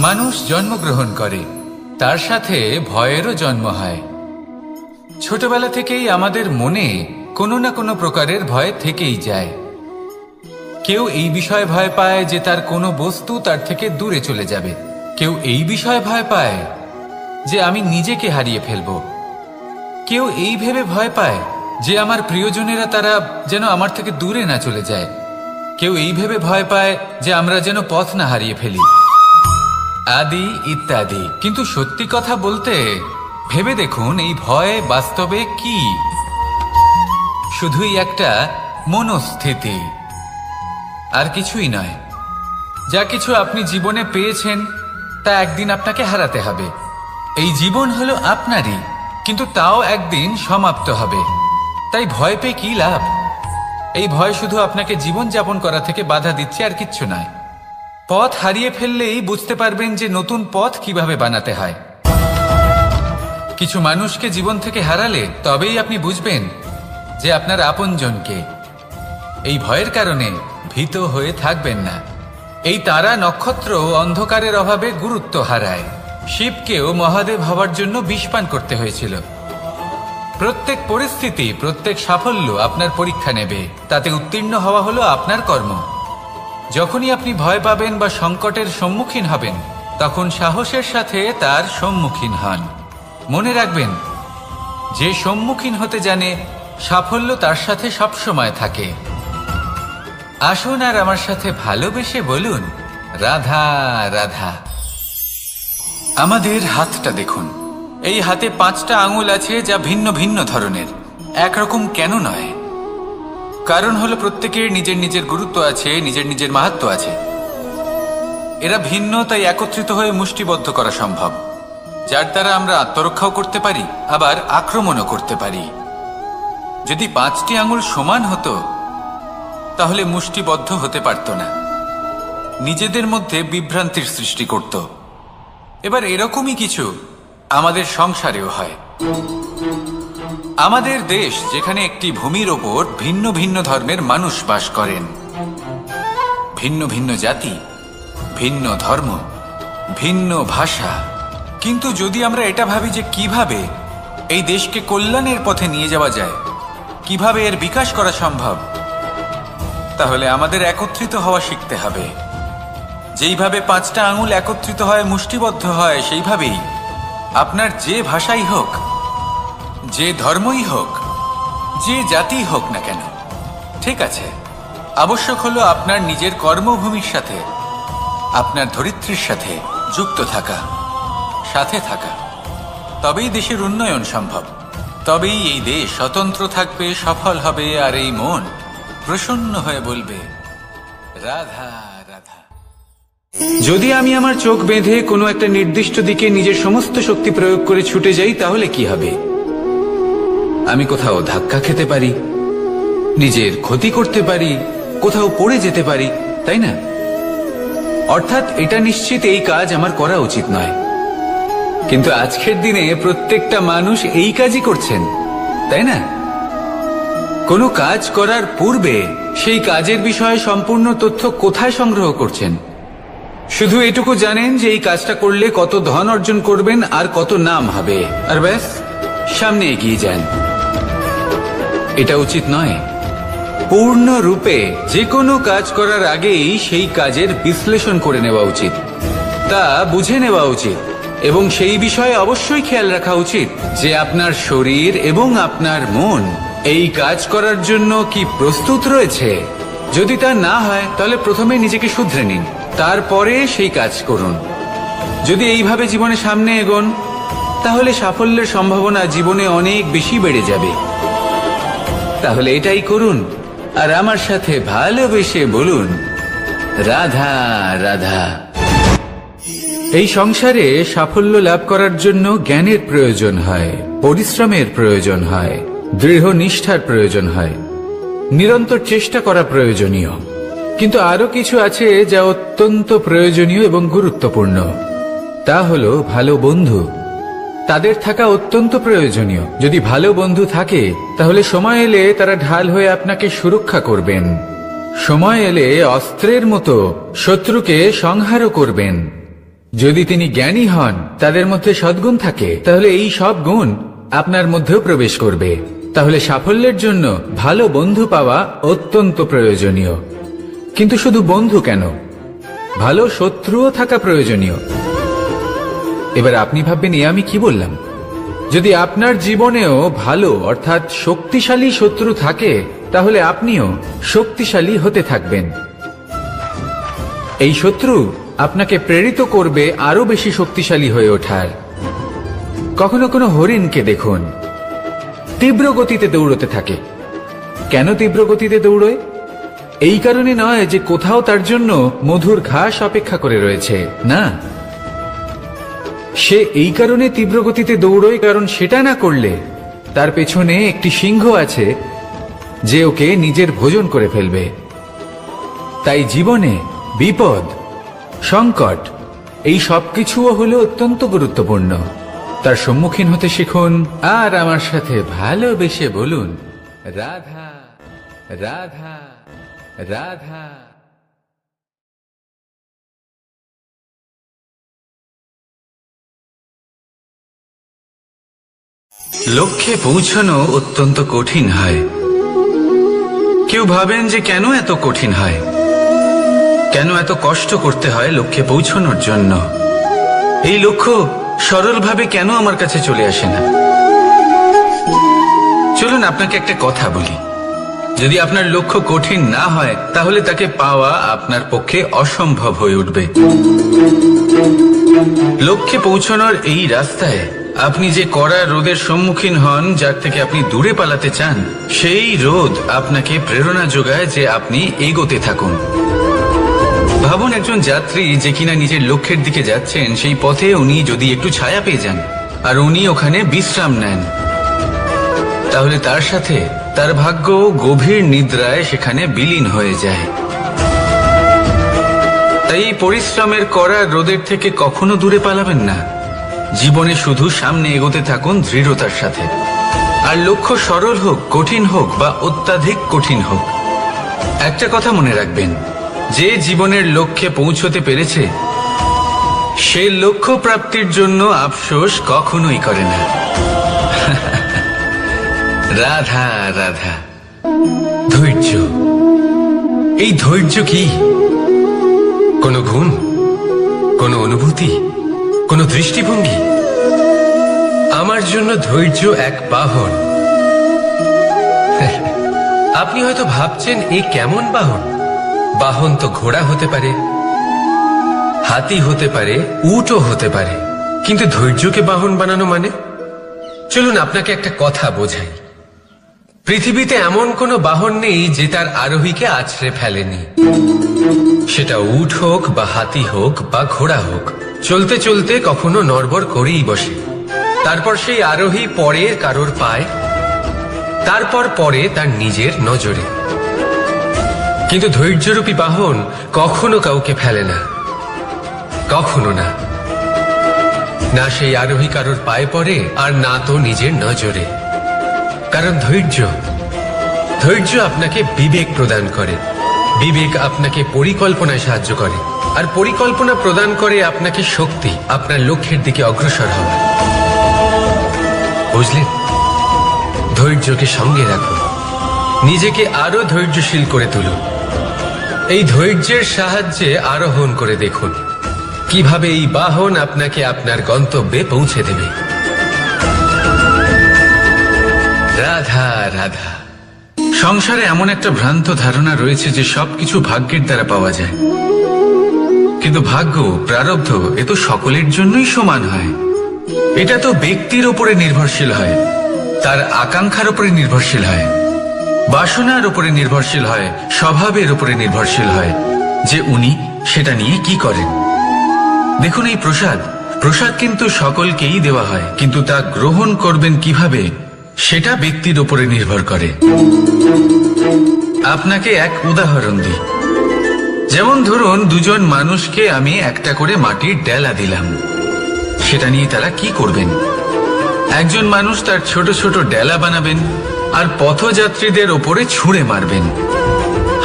মানুষ জন্মগ্রহণ করে, তার সাথে ভয়েরও জন্ম হয়। ছোটবেলা থেকেই আমাদের মনে কোনো না কোনো প্রকারের ভয় থেকেই যায়। কেউ এই বিষয়ে ভয় পায় যে তার কোনো বস্তু তার থেকে দূরে চলে যাবে। কেউ এই বিষয়ে ভয় পায় যে আমি নিজেকে হারিয়ে ফেলব। কেউ এই ভেবে ভয় পায় যে আমার প্রিয়জনেরা তারা যেন আমার থেকে দূরে না চলে যায়। কেউ এই ভেবে ভয় পায় যে আমরা যেন পথ না হারিয়ে ফেলি, আদি ইত্যাদি। কিন্তু সত্যি কথা বলতে ভেবে দেখুন, এই ভয় বাস্তবে কি? শুধুই একটা মনস্থিতি, আর কিছুই নয়। যা কিছু আপনি জীবনে পেয়েছেন তা একদিন আপনাকে হারাতে হবে। এই জীবন হলো আপনারই, কিন্তু তাও একদিন সমাপ্ত হবে। তাই ভয় পেয়ে কি লাভ? এই ভয় শুধু আপনাকে জীবন যাপন করা থেকে বাধা দিচ্ছে, আর কিচ্ছু নয়। পথ হারিয়ে ফেললেই বুঝতে পারবেন যে নতুন পথ কিভাবে বানাতে হয়। কিছু মানুষকে জীবন থেকে হারালে তবেই আপনি বুঝবেন যে আপনার আপনজনকে। এই ভয়ের কারণে ভীত হয়ে থাকবেন না। এই তারা নক্ষত্র অন্ধকারের অভাবে গুরুত্ব হারায়। শিবকেও মহাদেব হওয়ার জন্য বিষপান করতে হয়েছিল। প্রত্যেক পরিস্থিতি, প্রত্যেক সাফল্য আপনার পরীক্ষা নেবে। তাতে উত্তীর্ণ হওয়া হলো আপনার কর্ম। যখনই আপনি ভয় পাবেন বা সংকটের সম্মুখীন হবেন, তখন সাহসের সাথে তার সম্মুখীন হন। মনে রাখবেন, যে সম্মুখীন হতে জানে সাফল্য তার সাথে সবসময় থাকে। আসুন আর আমার সাথে ভালোবেসে বলুন, রাধা রাধা। আমাদের হাতটা দেখুন। এই হাতে 5টা আঙুল আছে, যা ভিন্ন ভিন্ন ধরনের। একরকম কেন নয়? কারণ হলো প্রত্যেকের নিজের নিজের গুরুত্ব আছে, নিজের নিজের মাহাত্ম্য আছে। এরা ভিন্ন, তাই একত্রিত হয়ে মুষ্টিবদ্ধ করা সম্ভব, যার দ্বারা আমরা আত্মরক্ষাও করতে পারি, আবার আক্রমণও করতে পারি। যদি 5টি আঙুল সমান হতো তাহলে মুষ্টিবদ্ধ হতে পারত না, নিজেদের মধ্যে বিভ্রান্তির সৃষ্টি করত। এবার এরকমই কিছু আমাদের সংসারেও হয়। আমাদের দেশ, যেখানে একটি ভূমির ওপর ভিন্ন ভিন্ন ধর্মের মানুষ বাস করেন, ভিন্ন ভিন্ন জাতি, ভিন্ন ধর্ম, ভিন্ন ভাষা। কিন্তু যদি আমরা এটা ভাবি যে কিভাবে এই দেশকে কল্যাণের পথে নিয়ে যাওয়া যায়, কিভাবে এর বিকাশ করা সম্ভব, তাহলে আমাদের একত্রিত হওয়া শিখতে হবে। যেইভাবে 5টা আঙুল একত্রিত হয়, মুষ্টিবদ্ধ হয়, সেইভাবেই আপনার যে ভাষাই হোক, যে ধর্মই হোক, যে জাতি হোক না কেন, ঠিক আছে, আবশ্যক হলো আপনার নিজের কর্মভূমির সাথে, আপনার ধরিত্রীর সাথে যুক্ত থাকা, সাথে থাকা। তবেই দেশের উন্নয়ন সম্ভব। তবেই এই দেশ স্বতন্ত্র থাকবে, সফল হবে, আর এই মন প্রসন্ন হয়ে বলবে, রাধা রাধা। যদি আমি আমার চোখ বেঁধে কোনো একটা নির্দিষ্ট দিকে নিজের সমস্ত শক্তি প্রয়োগ করে ছুটে যাই, তাহলে কি হবে? আমি কোথাও ধাক্কা খেতে পারি, নিজের ক্ষতি করতে পারি, কোথাও পড়ে যেতে পারি, তাই না? অর্থাৎ এটা নিশ্চিত এই কাজ আমার করা উচিত নয়। কিন্তু আজকের দিনে প্রত্যেকটা মানুষ এই কাজই করছেন, তাই না? কোনো কাজ করার পূর্বে সেই কাজের বিষয়ে সম্পূর্ণ তথ্য কোথায় সংগ্রহ করছেন? শুধু এটুকু জানেন যে এই কাজটা করলে কত ধন অর্জন করবেন আর কত নাম হবে, আর ব্যাস সামনে এগিয়ে যান। এটা উচিত নয়। পূর্ণরূপে যে কোনো কাজ করার আগেই সেই কাজের বিশ্লেষণ করে নেওয়া উচিত, তা বুঝে নেওয়া উচিত, এবং সেই বিষয়ে অবশ্যই খেয়াল রাখা উচিত যে আপনার শরীর এবং আপনার মন এই কাজ করার জন্য কি প্রস্তুত রয়েছে। যদি তা না হয়, তাহলে প্রথমে নিজেকে শুধরে নিন, তারপরে সেই কাজ করুন। যদি এইভাবে জীবনে সামনে এগোন, তাহলে সাফল্যের সম্ভাবনা জীবনে অনেক বেশি বেড়ে যাবে। তাহলে এটাই করুন, আর আমার সাথে ভালোবেসে বলুন, রাধা রাধা। এই সংসারে সাফল্য লাভ করার জন্য জ্ঞানের প্রয়োজন হয়, পরিশ্রমের প্রয়োজন হয়, দৃঢ় নিষ্ঠার প্রয়োজন হয়, নিরন্তর চেষ্টা করা প্রয়োজনীয়। কিন্তু আরো কিছু আছে যা অত্যন্ত প্রয়োজনীয় এবং গুরুত্বপূর্ণ। তা হলো ভালো বন্ধু। তাদের থাকা অত্যন্ত প্রয়োজনীয়। যদি ভালো বন্ধু থাকে, তাহলে সময় এলে তারা ঢাল হয়ে আপনাকে সুরক্ষা করবেন। সময় এলে অস্ত্রের মতো শত্রুকে সংহারও করবেন। যদি তিনি জ্ঞানী হন, তাদের মধ্যে সদ্গুণ থাকে, তাহলে এই সব গুণ আপনার মধ্যেও প্রবেশ করবে। তাহলে সাফল্যের জন্য ভালো বন্ধু পাওয়া অত্যন্ত প্রয়োজনীয়। কিন্তু শুধু বন্ধু কেন, ভালো শত্রুও থাকা প্রয়োজনীয়। এবার আপনি ভাববেন, এ আমি কি বললাম? যদি আপনার জীবনেও ভালো অর্থাৎ শক্তিশালী শত্রু থাকে, তাহলে আপনিও শক্তিশালী হতে থাকবেন। এই শত্রু আপনাকে প্রেরিত করবে আরো বেশি শক্তিশালী হয়ে ওঠার। কখনো কোনো হরিণকে দেখুন, তীব্র গতিতে দৌড়তে থাকে। কেন তীব্র গতিতে দৌড়য়? এই কারণে নয় যে কোথাও তার জন্য মধুর ঘাস অপেক্ষা করে রয়েছে, না, সে এই কারণে তীব্র গতিতে দৌড়য় কারণ সেটা না করলে তার পেছনে একটি সিংহ আছে যে ওকে নিজের ভোজন করে ফেলবে। তাই জীবনে বিপদ, সংকট এই সবকিছুও হলো অত্যন্ত গুরুত্বপূর্ণ। তার সম্মুখীন হতে শিখুন আর আমার সাথে ভালোবেসে বলুন, রাধা রাধা রাধা। লক্ষ্যে পৌঁছানো অত্যন্ত কঠিন হয়। কেউ ভাবেন যে কেন এত কঠিন হয়, কেন এত কষ্ট করতে হয় লক্ষ্যে পৌঁছানোর জন্য। এই লক্ষ্য সরলভাবে কেন আমার কাছে চলে আসে না? চলুন আপনাকে একটা কথা বলি, যদি আপনার লক্ষ্য কঠিন না হয় তাহলে তাকে পাওয়া আপনার পক্ষে অসম্ভব হয়ে উঠবে। লক্ষ্যে পৌঁছানোর এই রাস্তায় আপনি যে কড়া রোদের সম্মুখীন হন, যার থেকে আপনি দূরে পালাতে চান, সেই রোদ আপনাকে প্রেরণা যোগায় যে আপনি এগোতে থাকুন। ভাবুন একজন যাত্রী যে কিনা নিজের লক্ষ্যের দিকে যাচ্ছেন, সেই পথে উনি যদি একটু ছায়া পেয়ে যান আর উনি ওখানে বিশ্রাম নেন, তাহলে তার সাথে তার ভাগ্য গভীর নিদ্রায় সেখানে বিলীন হয়ে যায়। তাই পরিশ্রমের কড়া রোদের থেকে কখনো দূরে পালাবেন না। জীবনে শুধু সামনে এগোতে থাকুন দৃঢ়তার সাথে। আর লক্ষ্য সরল হোক, কঠিন হোক বা অত্যাধিক কঠিন হোক, একটা কথা মনে রাখবেন, যে জীবনের লক্ষ্যে পৌঁছতে পেরেছে সে লক্ষ্য প্রাপ্তির জন্য আফসোস কখনোই করে না। রাধা রাধা। ধৈর্য, এই ধৈর্য কি কোনো গুণ, কোনো অনুভূতি, কোনো দৃষ্টিভঙ্গি? আমার জন্য ধৈর্য এক বাহন। আপনি হয়তো ভাবছেন এ কেমন বাহন? বাহন তো ঘোড়া হতে পারে, হাতি হতে পারে, উটও হতে পারে, কিন্তু ধৈর্যকে বাহন বানানো মানে? চলুন আপনাকে একটা কথা বোঝাই। পৃথিবীতে এমন কোনো বাহন নেই যে তার আরোহীকে আছড়ে ফেলেনি। সেটা উট হোক বা হাতি হোক বা ঘোড়া হোক, চলতে চলতে কখনো নড়বড় করেই বসে। তারপর সেই আরোহী পরে কারোর পায়, তারপর পরে তার নিজের নজরে। কিন্তু ধৈর্যরূপী বাহন কখনো কাউকে ফেলে না, কখনো না। না সেই আরোহী কারোর পায়ে পড়ে আর না তো নিজের নজরে। কারণ ধৈর্য আপনাকে বিবেক প্রদান করে, বিবেক আপনাকে পরিকল্পনায় সাহায্য করে, আর পরিকল্পনা প্রদান করে আপনাকে শক্তি আপনার লক্ষ্যের দিকে অগ্রসর হওয়ার। বুঝলেন? ধৈর্যকে সঙ্গে রাখুন, নিজেকে আরো ধৈর্যশীল করে তুলুন। এই ধৈর্যের সাহায্যে আরোহণ করে দেখুন কিভাবে এই বাহন আপনাকে আপনার গন্তব্যে পৌঁছে দেবে। রাধা রাধা। সংসারে এমন একটা ভ্রান্ত ধারণা রয়েছে যে সবকিছু ভাগ্যের দ্বারা পাওয়া যায়, কিন্তু ভাগ্য, প্রারব্ধ এ তো সকলের জন্যই সমান হয়। এটা তো ব্যক্তির উপরে নির্ভরশীল হয়, তার আকাঙ্ক্ষার উপরে নির্ভরশীল হয়, বাসনার উপরে নির্ভরশীল হয়, স্বভাবের উপরে নির্ভরশীল হয় যে উনি সেটা নিয়ে কি করেন। দেখুন এই প্রসাদ কিন্তু সকলকেই দেওয়া হয়, কিন্তু তা গ্রহণ করবেন কিভাবে সেটা ব্যক্তির উপরে নির্ভর করে। আপনাকে এক উদাহরণ দিই। যেমন ধরুন দুজন মানুষকে আমি একটা করে মাটির ডেলা দিলাম, সেটা নিয়ে তারা কি করবেন? একজন মানুষ তার ছোট ছোট ডেলা বানাবেন আর পথযাত্রীদের ওপরে ছুঁড়ে মারবেন,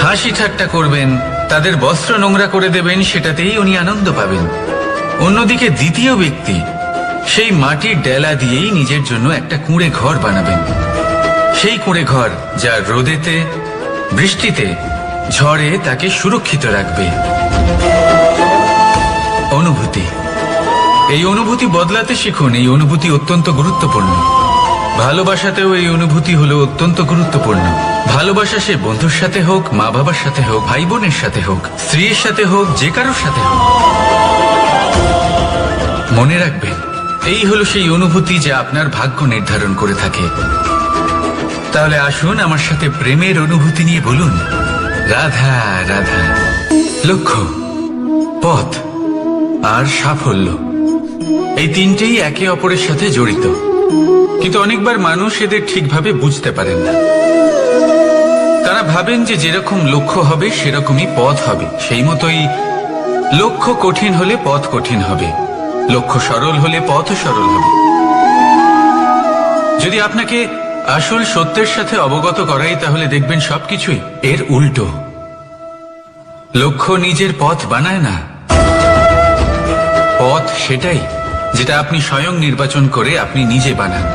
হাসি ঠাট্টা করবেন, তাদের বস্ত্র নোংরা করে দেবেন, সেটাতেই উনি আনন্দ পাবেন। অন্যদিকে দ্বিতীয় ব্যক্তি সেই মাটির ডেলা দিয়েই নিজের জন্য একটা কুঁড়ে ঘর বানাবেন। সেই কুঁড়ে ঘর যা রোদেতে, বৃষ্টিতে, ঝড়ে তাকে সুরক্ষিত রাখবে। অনুভূতি, এই অনুভূতি বদলাতে শিখুন। এই অনুভূতি অত্যন্ত গুরুত্বপূর্ণ। ভালোবাসাতেও এই অনুভূতি হলো অত্যন্ত গুরুত্বপূর্ণ। ভালোবাসা সে বন্ধুর সাথে হোক, মা বাবার সাথে হোক, ভাই বোনের সাথে হোক, স্ত্রীর সাথে হোক, যে কারোর সাথে হোক। মনে রাখবেন, এই হলো সেই অনুভূতি যা আপনার ভাগ্য নির্ধারণ করে থাকে। তাহলে আসুন আমার সাথে প্রেমের অনুভূতি নিয়ে বলুন, রাধা রাধা। লক্ষ্য, পথ আর সাফল্য, এই তিনটেই একে অপরের সাথে জড়িত, কিন্তু অনেকবার মানুষ এদের ঠিকভাবে বুঝতে পারেন না। তারা ভাবেন যে যেরকম লক্ষ্য হবে সেরকমই পথ হবে, সেই মতোই লক্ষ্য কঠিন হলে পথ কঠিন হবে, লক্ষ্য সরল হলে পথ সরল হবে। যদি আপনাকে আসল সত্যের সাথে অবগত করাই, তাহলে দেখবেন সবকিছুই এর উল্টো। লক্ষ্য নিজের পথ বানায় না, পথ সেটাই যেটা আপনি স্বয়ং নির্বাচন করে আপনি নিজে বানান।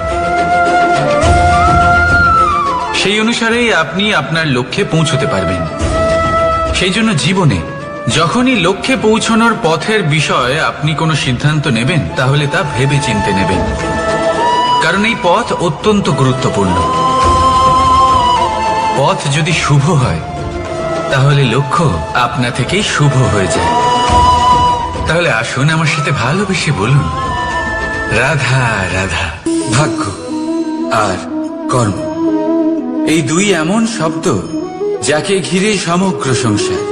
সেই অনুসারেই আপনি আপনার লক্ষ্যে পৌঁছতে পারবেন। সেই জন্য জীবনে যখনই লক্ষ্যে পৌঁছানোর পথের বিষয়ে আপনি কোনো সিদ্ধান্ত নেবেন, তাহলে তা ভেবে চিন্তে নেবেন, কারণ এই পথ অত্যন্ত গুরুত্বপূর্ণ। পথ যদি শুভ হয়, তাহলে লক্ষ্য আপনা থেকেই শুভ হয়ে যায়। তাহলে আসুন আমার সাথে ভালোবেসে বলুন, রাধা রাধা। ভাগ্য আর কর্ম, এই দুই এমন শব্দ যাকে ঘিরে সমগ্র সংসার।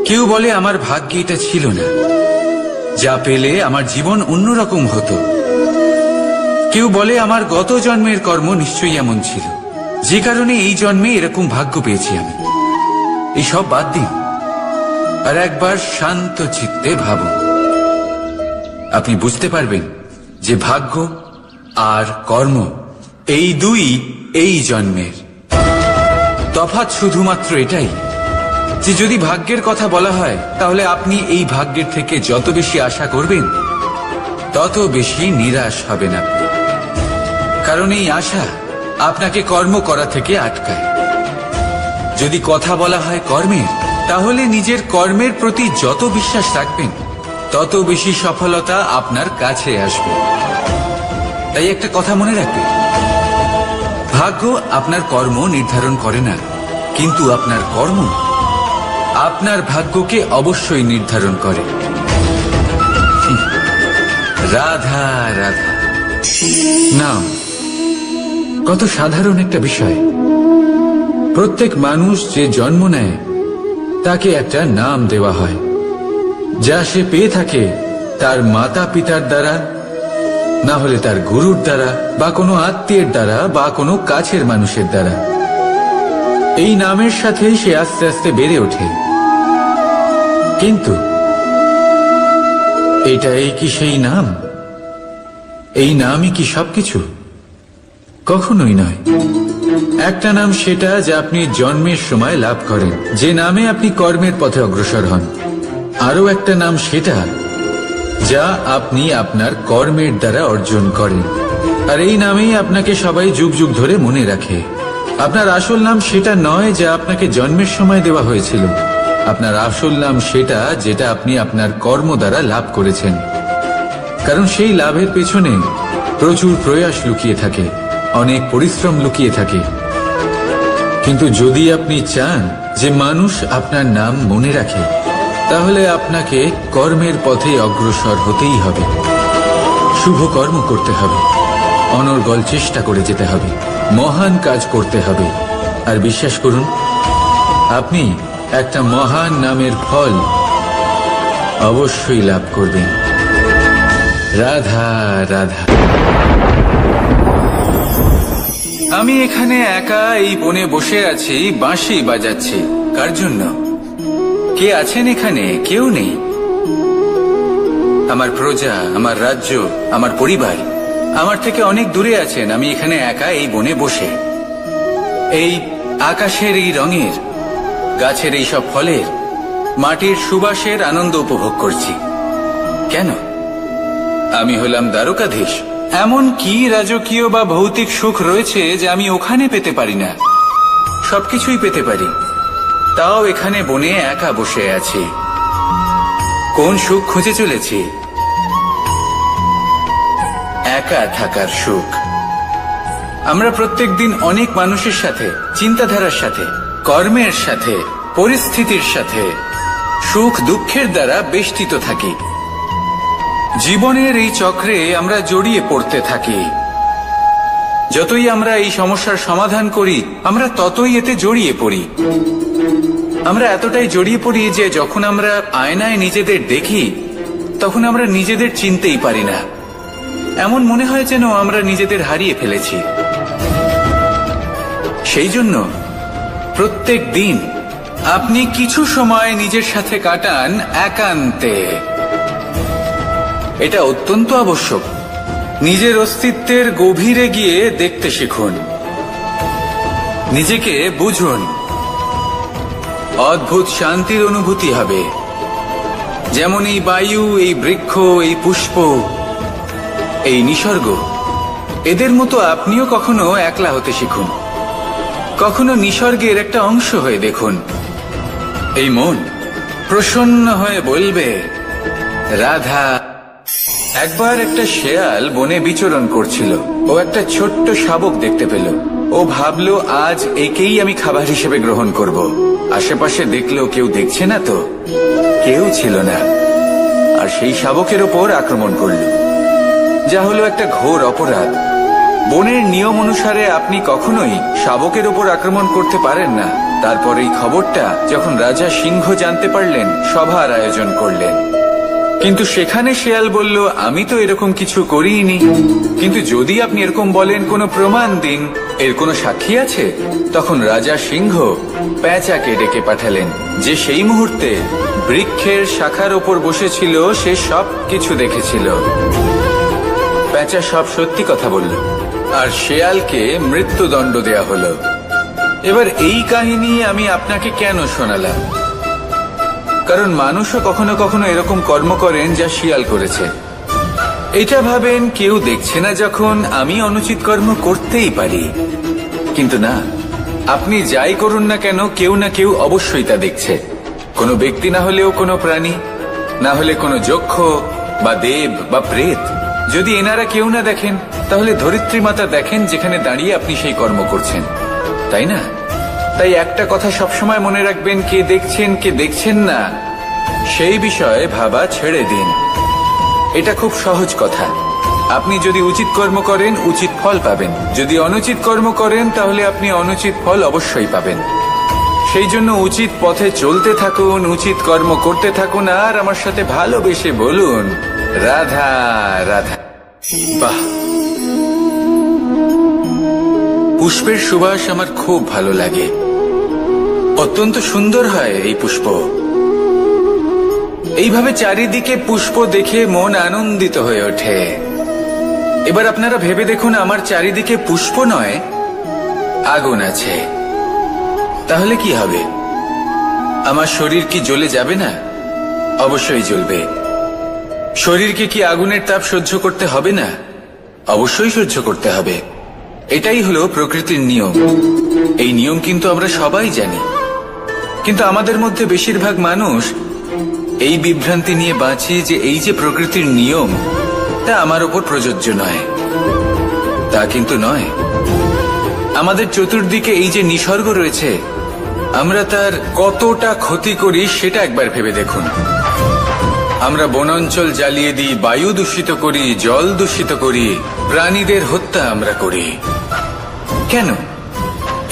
কেউ বলে আমার ভাগ্যে এটা ছিল না, যা পেলে আমার জীবন অন্যরকম হতো। কেউ বলে আমার গত জন্মের কর্ম নিশ্চয়ই এমন ছিল, যে কারণে এই জন্মে এরকম ভাগ্য পেয়েছি আমি। এইসব বাদ দিন আর একবার শান্ত চিত্তে ভাবুন। আপনি বুঝতে পারবেন যে ভাগ্য আর কর্ম এই দুই এই জন্মের। তফাৎ শুধুমাত্র এটাই যে যদি ভাগ্যের কথা বলা হয়, তাহলে আপনি এই ভাগ্যের থেকে যত বেশি আশা করবেন, তত বেশি নিরাশ হবেন আপনি, কারণ এই আশা আপনাকে কর্ম করা থেকে আটকায়। যদি কথা বলা হয় কর্মের, তাহলে নিজের কর্মের প্রতি যত বিশ্বাস রাখবেন, তত বেশি সফলতা আপনার কাছে আসবে। তাই একটা কথা মনে রাখবেন, ভাগ্য আপনার কর্ম নির্ধারণ করে না, কিন্তু আপনার কর্ম আপনার ভাগ্যকে অবশ্যই নির্ধারণ করে। রাধা রাধা। নাম কত সাধারণ একটা বিষয়। প্রত্যেক মানুষ যে জন্ম নেয়, তাকে একটা নাম দেওয়া হয়, যা সে পেয়ে থাকে তার মাতা পিতার দ্বারা, না হলে তার গুরুর দ্বারা, বা কোনো আত্মীয়ের দ্বারা, বা কোনো কাছের মানুষের দ্বারা। এই নামের সাথেই সে আস্তে আস্তে বেড়ে ওঠে। কিন্তু এটাই কি সেই নাম? এই নামই কি সবকিছু? কখনোই নয়। একটা নাম সেটা যা আপনি জন্মের সময় লাভ করেন, যে নামে আপনি কর্মের পথে অগ্রসর হন। আরও একটা নাম সেটা যা আপনি আপনার কর্মের দ্বারা অর্জন করেন, আর এই নামেই আপনাকে সবাই যুগ যুগ ধরে মনে রাখে। আপনার আসল নাম সেটা নয় যা আপনাকে জন্মের সময় দেওয়া হয়েছিল। আপনার আসল নাম সেটা যেটা আপনি আপনার কর্ম দ্বারা লাভ করেছেন, কারণ সেই লাভের পেছনে প্রচুর প্রয়াস লুকিয়ে থাকে, অনেক পরিশ্রম লুকিয়ে থাকে। কিন্তু যদি আপনি চান যে মানুষ আপনার নাম মনে রাখে, তাহলে আপনাকে কর্মের পথে অগ্রসর হতেই হবে, শুভ কর্ম করতে হবে, অনর্গল চেষ্টা করে যেতে হবে, মহান কাজ করতে হবে। আর বিশ্বাস করুন, আপনি একটা মহান নামের ফল অবশ্যই লাভ করবেন। রাধা রাধা। আমি এখানে একা এই বনে বসে আছি, বাঁশি বাজাচ্ছি। কার জন্য? কে আছেন এখানে? কেউ নেই। আমার প্রজা, আমার রাজ্য, আমার পরিবার আমার থেকে অনেক দূরে আছেন। আমি এখানে একা এই বনে বসে এই আকাশের এই রঙের, গাছের এই সব ফলের, মাটির সুবাসের আনন্দ উপভোগ করছি। কেন? আমি হলাম দ্বারকাধীশ। এমন কি রাজকীয় বা ভৌতিক সুখ রয়েছে যে আমি ওখানে পেতে পারি না? সবকিছুই পেতে পারি, তাও এখানে বনে একা বসে আছি। কোন সুখ খুঁজে চলেছি? একা থাকার সুখ। আমরা প্রত্যেকদিন অনেক মানুষের সাথে, চিন্তাধারার সাথে, কর্মের সাথে, পরিস্থিতির সাথে সুখ দুঃখের দ্বারা বেষ্টিত থাকি। জীবনের এই চক্রে আমরা জড়িয়ে পড়তে থাকি। যতই আমরা এই সমস্যার সমাধান করি, আমরা ততই এতে জড়িয়ে পড়ি। আমরা এতটাই জড়িয়ে পড়ি যে যখন আমরা আয়নায় নিজেদের দেখি, তখন আমরা নিজেদের চিনতেই পারি না। এমন মনে হয় যেন আমরা নিজেদের হারিয়ে ফেলেছি। সেই জন্য প্রত্যেক দিন আপনি কিছু সময় নিজের সাথে কাটান একান্তে। এটা অত্যন্ত আবশ্যক। নিজের অস্তিত্বের গভীরে গিয়ে দেখতে শিখুন, নিজেকে বুঝুন। অদ্ভুত শান্তির অনুভূতি হবে। যেমন এই বায়ু, এই বৃক্ষ, এই পুষ্প, এই নিসর্গ, এদের মতো আপনিও কখনো একলা হতে শিখুন। কখনো নিসর্গের একটা অংশ হয়ে দেখুন। এই মন প্রসন্ন হয়ে বলবে, রাধা। একবার একটা শেয়াল বনে বিচরণ করছিল। ও একটা ছোট্ট শাবক দেখতে পেল। ও ভাবলো, আজ একেই আমি খাবার হিসেবে গ্রহণ করব। আশেপাশে দেখলো কেউ দেখছে না তো, কেউ ছিল না। আর সেই শাবকের ওপর আক্রমণ করল, যা হলো একটা ঘোর অপরাধ। বনের নিয়ম অনুসারে আপনি কখনোই শাবকের ওপর আক্রমণ করতে পারেন না। তারপর এই খবরটা যখন রাজা সিংহ জানতে পারলেন, সভার আয়োজন করলেন। কিন্তু সেখানে শেয়াল বলল, আমি তো এরকম কিছু করিনি। কিন্তু যদি আপনি এরকম বলেন, কোনো প্রমাণ দিন, এর কোনো সাক্ষী আছে? তখন রাজা সিংহ পেঁচাকে ডেকে পাঠালেন, যে সেই মুহূর্তে বৃক্ষের শাখার ওপর বসেছিল। সে সব কিছু দেখেছিল। পেঁচা সব সত্যি কথা বলল, আর শেয়ালকে মৃত্যুদণ্ড দেয়া হলো। এবার এই কাহিনী আমি আপনাকে কেন শোনালাম? কারণ মানুষও কখনো কখনো এরকম কর্ম করেন যা শিয়াল করেছে। এটা ভাবেন কেউ দেখছে না, যখন আমি অনুচিত কর্ম করতেই পারি। কিন্তু না, আপনি যাই করুন না কেন, কেউ না কেউ অবশ্যই তা দেখছে। কোনো ব্যক্তি না হলেও কোনো প্রাণী, না হলে কোনো যক্ষ বা দেব বা প্রেত। যদি এনারা কেউ না দেখেন, তাহলে ধরিত্রী মাতা দেখেন, যেখানে দাঁড়িয়ে আপনি সেই কর্ম করছেন, তাই না? তাই একটা কথা সবসময় মনে রাখবেন, কে দেখছেন কে দেখছেন না সেই বিষয়ে ভাবা ছেড়ে দিন। এটা খুব সহজ কথা। আপনি যদি উচিত কর্ম করেন, উচিত ফল পাবেন। যদি অনুচিত কর্ম করেন, তাহলে আপনি অনুচিত ফল অবশ্যই পাবেন। সেই জন্য উচিত পথে চলতে থাকুন, উচিত কর্ম করতে থাকুন, আর আমার সাথে ভালোবেসে বলুন, রাধা রাধা। বাহ, পুষ্পের সুবাস আমার খুব ভালো লাগে। অত্যন্ত সুন্দর হয় এই পুষ্প। এইভাবে চারিদিকে পুষ্প দেখে মন আনন্দিত হয়ে ওঠে। এবার আপনারা ভেবে দেখুন, আমার চারিদিকে পুষ্প নয়, আগুন আছে। তাহলে কি হবে? আমার শরীর কি জ্বলে যাবে না? অবশ্যই জ্বলবে। শরীরকে কি আগুনের তাপ সহ্য করতে হবে না? অবশ্যই সহ্য করতে হবে। এটাই হলো প্রকৃতির নিয়ম। এই নিয়ম কিন্তু আমরা সবাই জানি, কিন্তু আমাদের মধ্যে বেশিরভাগ মানুষ এই বিভ্রান্তি নিয়ে বাঁচি যে এই যে প্রকৃতির নিয়ম, তা আমার উপর প্রযোজ্য নয়। তা কিন্তু নয়। আমাদের চতুর্দিকে এই যে নিসর্গ রয়েছে, আমরা তার কতটা ক্ষতি করি সেটা একবার ভেবে দেখুন। আমরা বনাঞ্চল জ্বালিয়ে দিই, বায়ু দূষিত করি, জল দূষিত করি, প্রাণীদের হত্যা আমরা করি। কেন?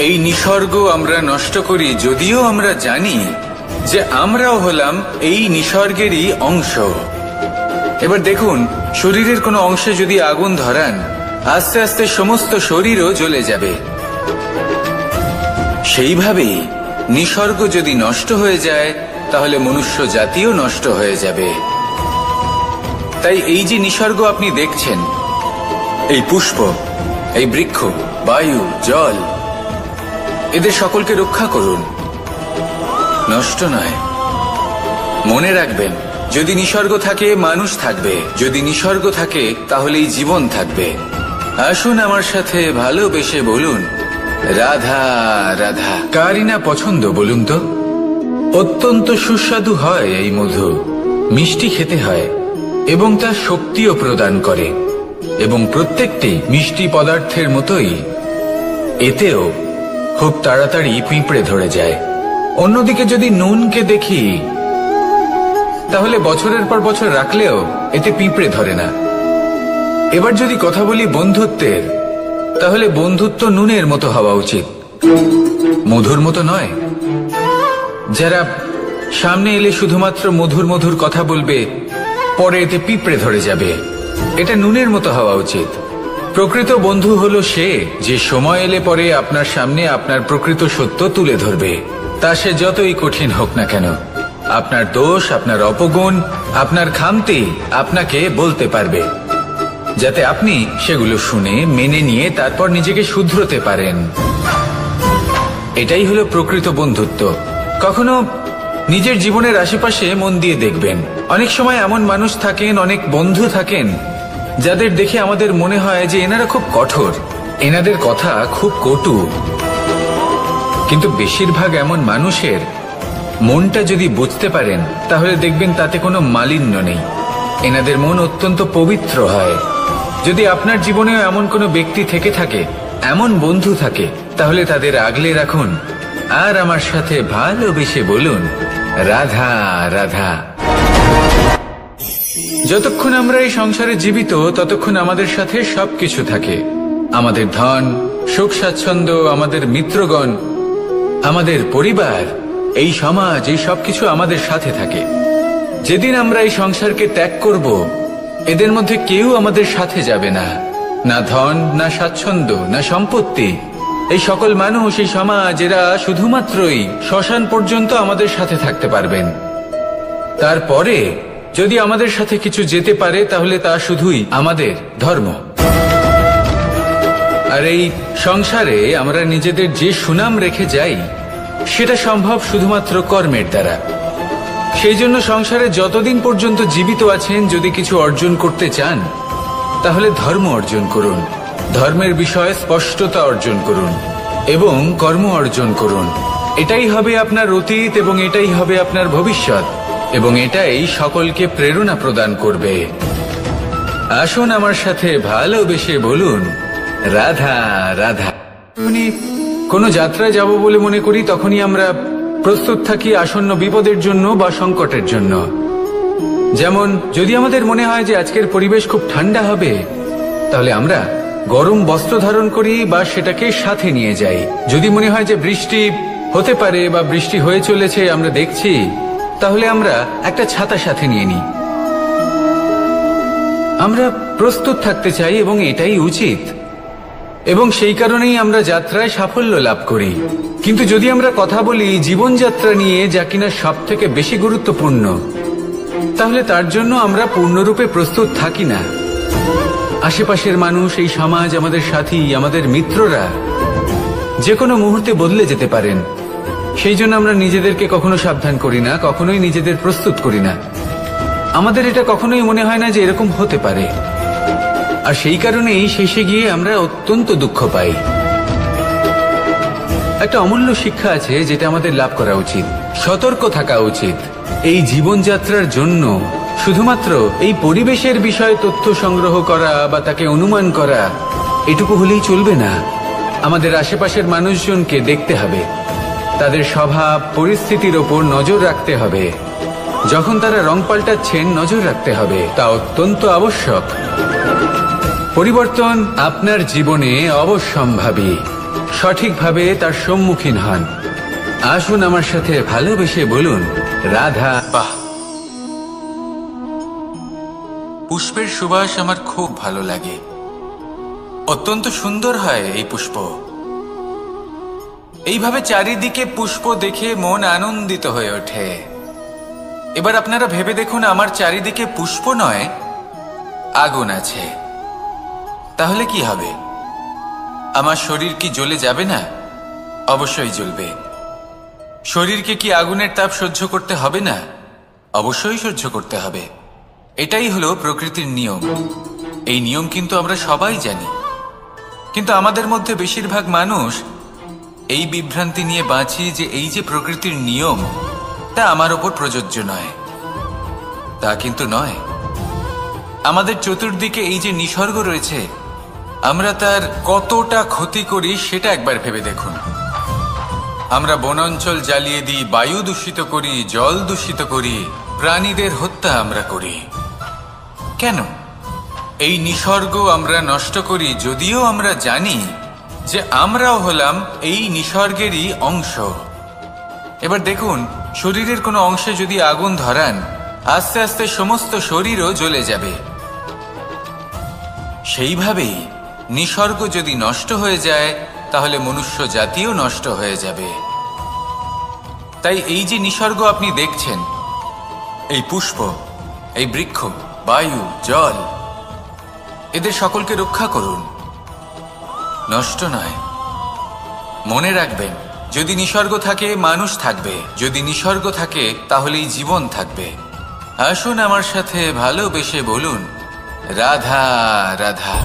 এই নিসর্গ আমরা নষ্ট করি, যদিও আমরা জানি যে আমরাও হলাম এই নিসর্গেরই অংশ। এবার দেখুন, শরীরের কোনো অংশে যদি আগুন ধরান, আস্তে আস্তে সমস্ত শরীরও জ্বলে যাবে। সেইভাবেই নিসর্গ যদি নষ্ট হয়ে যায়, তাহলে মনুষ্য জাতিও নষ্ট হয়ে যাবে। তাই এই যে নিসর্গ আপনি দেখছেন, এই পুষ্প, এই বৃক্ষ, বায়ু, জল, এদের সকলকে রক্ষা করুন, নষ্ট নয়। মনে রাখবেন, যদি নিসর্গ থাকে মানুষ থাকবে, যদি নিসর্গ থাকে তাহলেই জীবন থাকবে। আসুন আমার সাথে ভালোবেসে বলুন, রাধা রাধা। কারই না পছন্দ বলুন তো? অত্যন্ত সুস্বাদু হয় এই মধু, মিষ্টি খেতে হয় এবং তা শক্তিও প্রদান করে। এবং প্রত্যেকটি মিষ্টি পদার্থের মতোই এতেও খুব তাড়াতাড়ি পিঁপড়ে ধরে যায়। অন্যদিকে যদি নুনকে দেখি, তাহলে বছরের পর বছর রাখলেও এতে পিঁপড়ে ধরে না। এবার যদি কথা বলি বন্ধুত্বের, তাহলে বন্ধুত্ব নুনের মতো হওয়া উচিত, মধুর মতো নয়। যারা সামনে এলে শুধুমাত্র মধুর মধুর কথা বলবে, পরে এতে পিঁপড়ে ধরে যাবে। এটা নুনের মতো হওয়া উচিত। প্রকৃত বন্ধু হলো সে যে সময় এলে পরে আপনার সামনে আপনার প্রকৃত সত্য তুলে ধরবে, তা সে যতই কঠিন হোক না কেন। আপনার দোষ, আপনার অপগুণ, আপনার খামতি আপনাকে বলতে পারবে, যাতে আপনি সেগুলো শুনে মেনে নিয়ে তারপর নিজেকে শুধরোতে পারেন। এটাই হলো প্রকৃত বন্ধুত্ব। কখনো নিজের জীবনের আশেপাশে মন দিয়ে দেখবেন, অনেক সময় এমন মানুষ থাকেন, অনেক বন্ধু থাকেন, যাদের দেখে আমাদের মনে হয় যে এনারা খুব কঠোর, এনাদের কথা খুব কটু। কিন্তু বেশিরভাগ এমন মানুষের মনটা যদি বুঝতে পারেন, তাহলে দেখবেন তাতে কোনো মালিন্য নেই। এনাদের মন অত্যন্ত পবিত্র হয়। যদি আপনার জীবনেও এমন কোনো ব্যক্তি থেকে থাকে, এমন বন্ধু থাকে, তাহলে তাদের আগলে রাখুন আর আমার সাথে ভালোবেসে বলুন, রাধা রাধা। যতক্ষণ আমরা এই সংসারে জীবিত, ততক্ষণ আমাদের সাথে সবকিছু থাকে। আমাদের ধন, সুখ স্বাচ্ছন্দ্য, আমাদের মিত্রগণ, আমাদের পরিবার, এই সমাজ, এই সবকিছু আমাদের সাথে থাকে। যেদিন আমরা এই সংসারকে ত্যাগ করব, এদের মধ্যে কেউ আমাদের সাথে যাবে না। না ধন, না স্বাচ্ছন্দ্য, না সম্পত্তি। এই সকল মানুষ, এই সমাজ, এরা শুধুমাত্রই শ্মশান পর্যন্ত আমাদের সাথে থাকতে পারবেন। তারপরে যদি আমাদের সাথে কিছু যেতে পারে, তাহলে তা শুধুই আমাদের ধর্ম। আর এই সংসারে আমরা নিজেদের যে সুনাম রেখে যাই, সেটা সম্ভব শুধুমাত্র কর্মের দ্বারা। সেই জন্য সংসারে যতদিন পর্যন্ত জীবিত আছেন, যদি কিছু অর্জন করতে চান, তাহলে ধর্ম অর্জন করুন, ধর্মের বিষয়ে স্পষ্টতা অর্জন করুন এবং কর্ম অর্জন করুন। এটাই হবে আপনার অতীত এবং এটাই হবে আপনার ভবিষ্যৎ, এবং এটাই সকলকে প্রেরণা প্রদান করবে। আসুন আমার সাথে ভালোবেসে বলুন, রাধা রাধা। কোনো যাত্রায় যাব বলে মনে করি, তখনই আমরা প্রস্তুত থাকি আসন্ন বিপদের জন্য বা সংকটের জন্য। যেমন যদি আমাদের মনে হয় যে আজকের পরিবেশ খুব ঠান্ডা হবে, তাহলে আমরা গরম বস্ত্র ধারণ করি বা সেটাকে সাথে নিয়ে যাই। যদি মনে হয় যে বৃষ্টি হতে পারে বা বৃষ্টি হয়ে চলেছে, আমরা দেখছি, তাহলে আমরা একটা ছাতা সাথে নিয়ে নিই। আমরা প্রস্তুত থাকতে চাই এবং এটাই উচিত, এবং সেই কারণেই আমরা যাত্রায় সাফল্য লাভ করি। কিন্তু যদি আমরা কথা বলি জীবনযাত্রা নিয়ে, যা কিনা সব থেকে বেশি গুরুত্বপূর্ণ, তাহলে তার জন্য আমরা পূর্ণরূপে প্রস্তুত থাকি না। আশেপাশের মানুষ, এই সমাজ, আমাদের সাথী, আমাদের মিত্ররা যে কোনো মুহূর্তে বদলে যেতে পারেন। সেই জন্য আমরা নিজেদেরকে কখনো সাবধান করি না, কখনোই নিজেদের প্রস্তুত করি না। আমাদের এটা কখনোই মনে হয় না যে এরকম হতে পারে, আর সেই কারণেই শেষে গিয়ে আমরা অত্যন্ত দুঃখ পাই। একটা অমূল্য শিক্ষা আছে যেটা আমাদের লাভ করা উচিত, সতর্ক থাকা উচিত। এই জীবনযাত্রার জন্য শুধুমাত্র এই পরিবেশের বিষয়ে তথ্য সংগ্রহ করা বা তাকে অনুমান করা, এটুকু হলেই চলবে না। আমাদের আশেপাশের মানুষজনকে দেখতে হবে, তাদের স্বভাব পরিস্থিতির ওপর নজর রাখতে হবে। যখন তারা রং পাল্টাচ্ছেন, নজর রাখতে হবে, তা অত্যন্ত আবশ্যক। পরিবর্তন আপনার জীবনে অবশ্যম্ভাবী, সঠিকভাবে তার সম্মুখীন হন। আসুন আমার সাথে ভালোবেসে বলুন, রাধা। বাহ, পুষ্পের সুবাস আমার খুব ভালো লাগে। অত্যন্ত সুন্দর হয় এই পুষ্প। এইভাবে চারিদিকে পুষ্প দেখে মন আনন্দিত হয়ে ওঠে। এবার আপনারা ভেবে দেখুন, আমার চারিদিকে পুষ্প নয়, আগুন আছে। তাহলে কি হবে? আমার শরীর কি জ্বলে যাবে না? অবশ্যই জ্বলবে। শরীরকে কি আগুনের তাপ সহ্য করতে হবে না? অবশ্যই সহ্য করতে হবে। এটাই হলো প্রকৃতির নিয়ম। এই নিয়ম কিন্তু আমরা সবাই জানি, কিন্তু আমাদের মধ্যে বেশিরভাগ মানুষ এই বিভ্রান্তি নিয়ে বাঁচি যে এই যে প্রকৃতির নিয়ম, তা আমার ওপর প্রযোজ্য নয়। তা কিন্তু নয়। আমাদের চতুর্দিকে এই যে নিসর্গ রয়েছে, আমরা তার কতটা ক্ষতি করি সেটা একবার ভেবে দেখুন। আমরা বনাঞ্চল জ্বালিয়ে দিই, বায়ু দূষিত করি, জল দূষিত করি, প্রাণীদের হত্যা আমরা করি। কেন? এই নিসর্গ আমরা নষ্ট করি, যদিও আমরা জানি যে আমরাও হলাম এই নিসর্গেরই অংশ। এবার দেখুন, শরীরের কোনো অংশে যদি আগুন ধরান, আস্তে আস্তে সমস্ত শরীরও জ্বলে যাবে। সেইভাবেই নিসর্গ যদি নষ্ট হয়ে যায়, তাহলে মনুষ্য জাতিও নষ্ট হয়ে যাবে। তাই এই যে নিসর্গ আপনি দেখছেন, এই পুষ্প, এই বৃক্ষ, বায়ু, জল, এদের সকলকে রক্ষা করুন, নষ্ট নয়। মনে রাখবেন, যদি নিসর্গ থাকে মানুষ থাকবে, যদি নিসর্গ থাকে তাহলেই জীবন থাকবে। আসুন আমার সাথে ভালোবেসে বলুন, রাধা রাধা।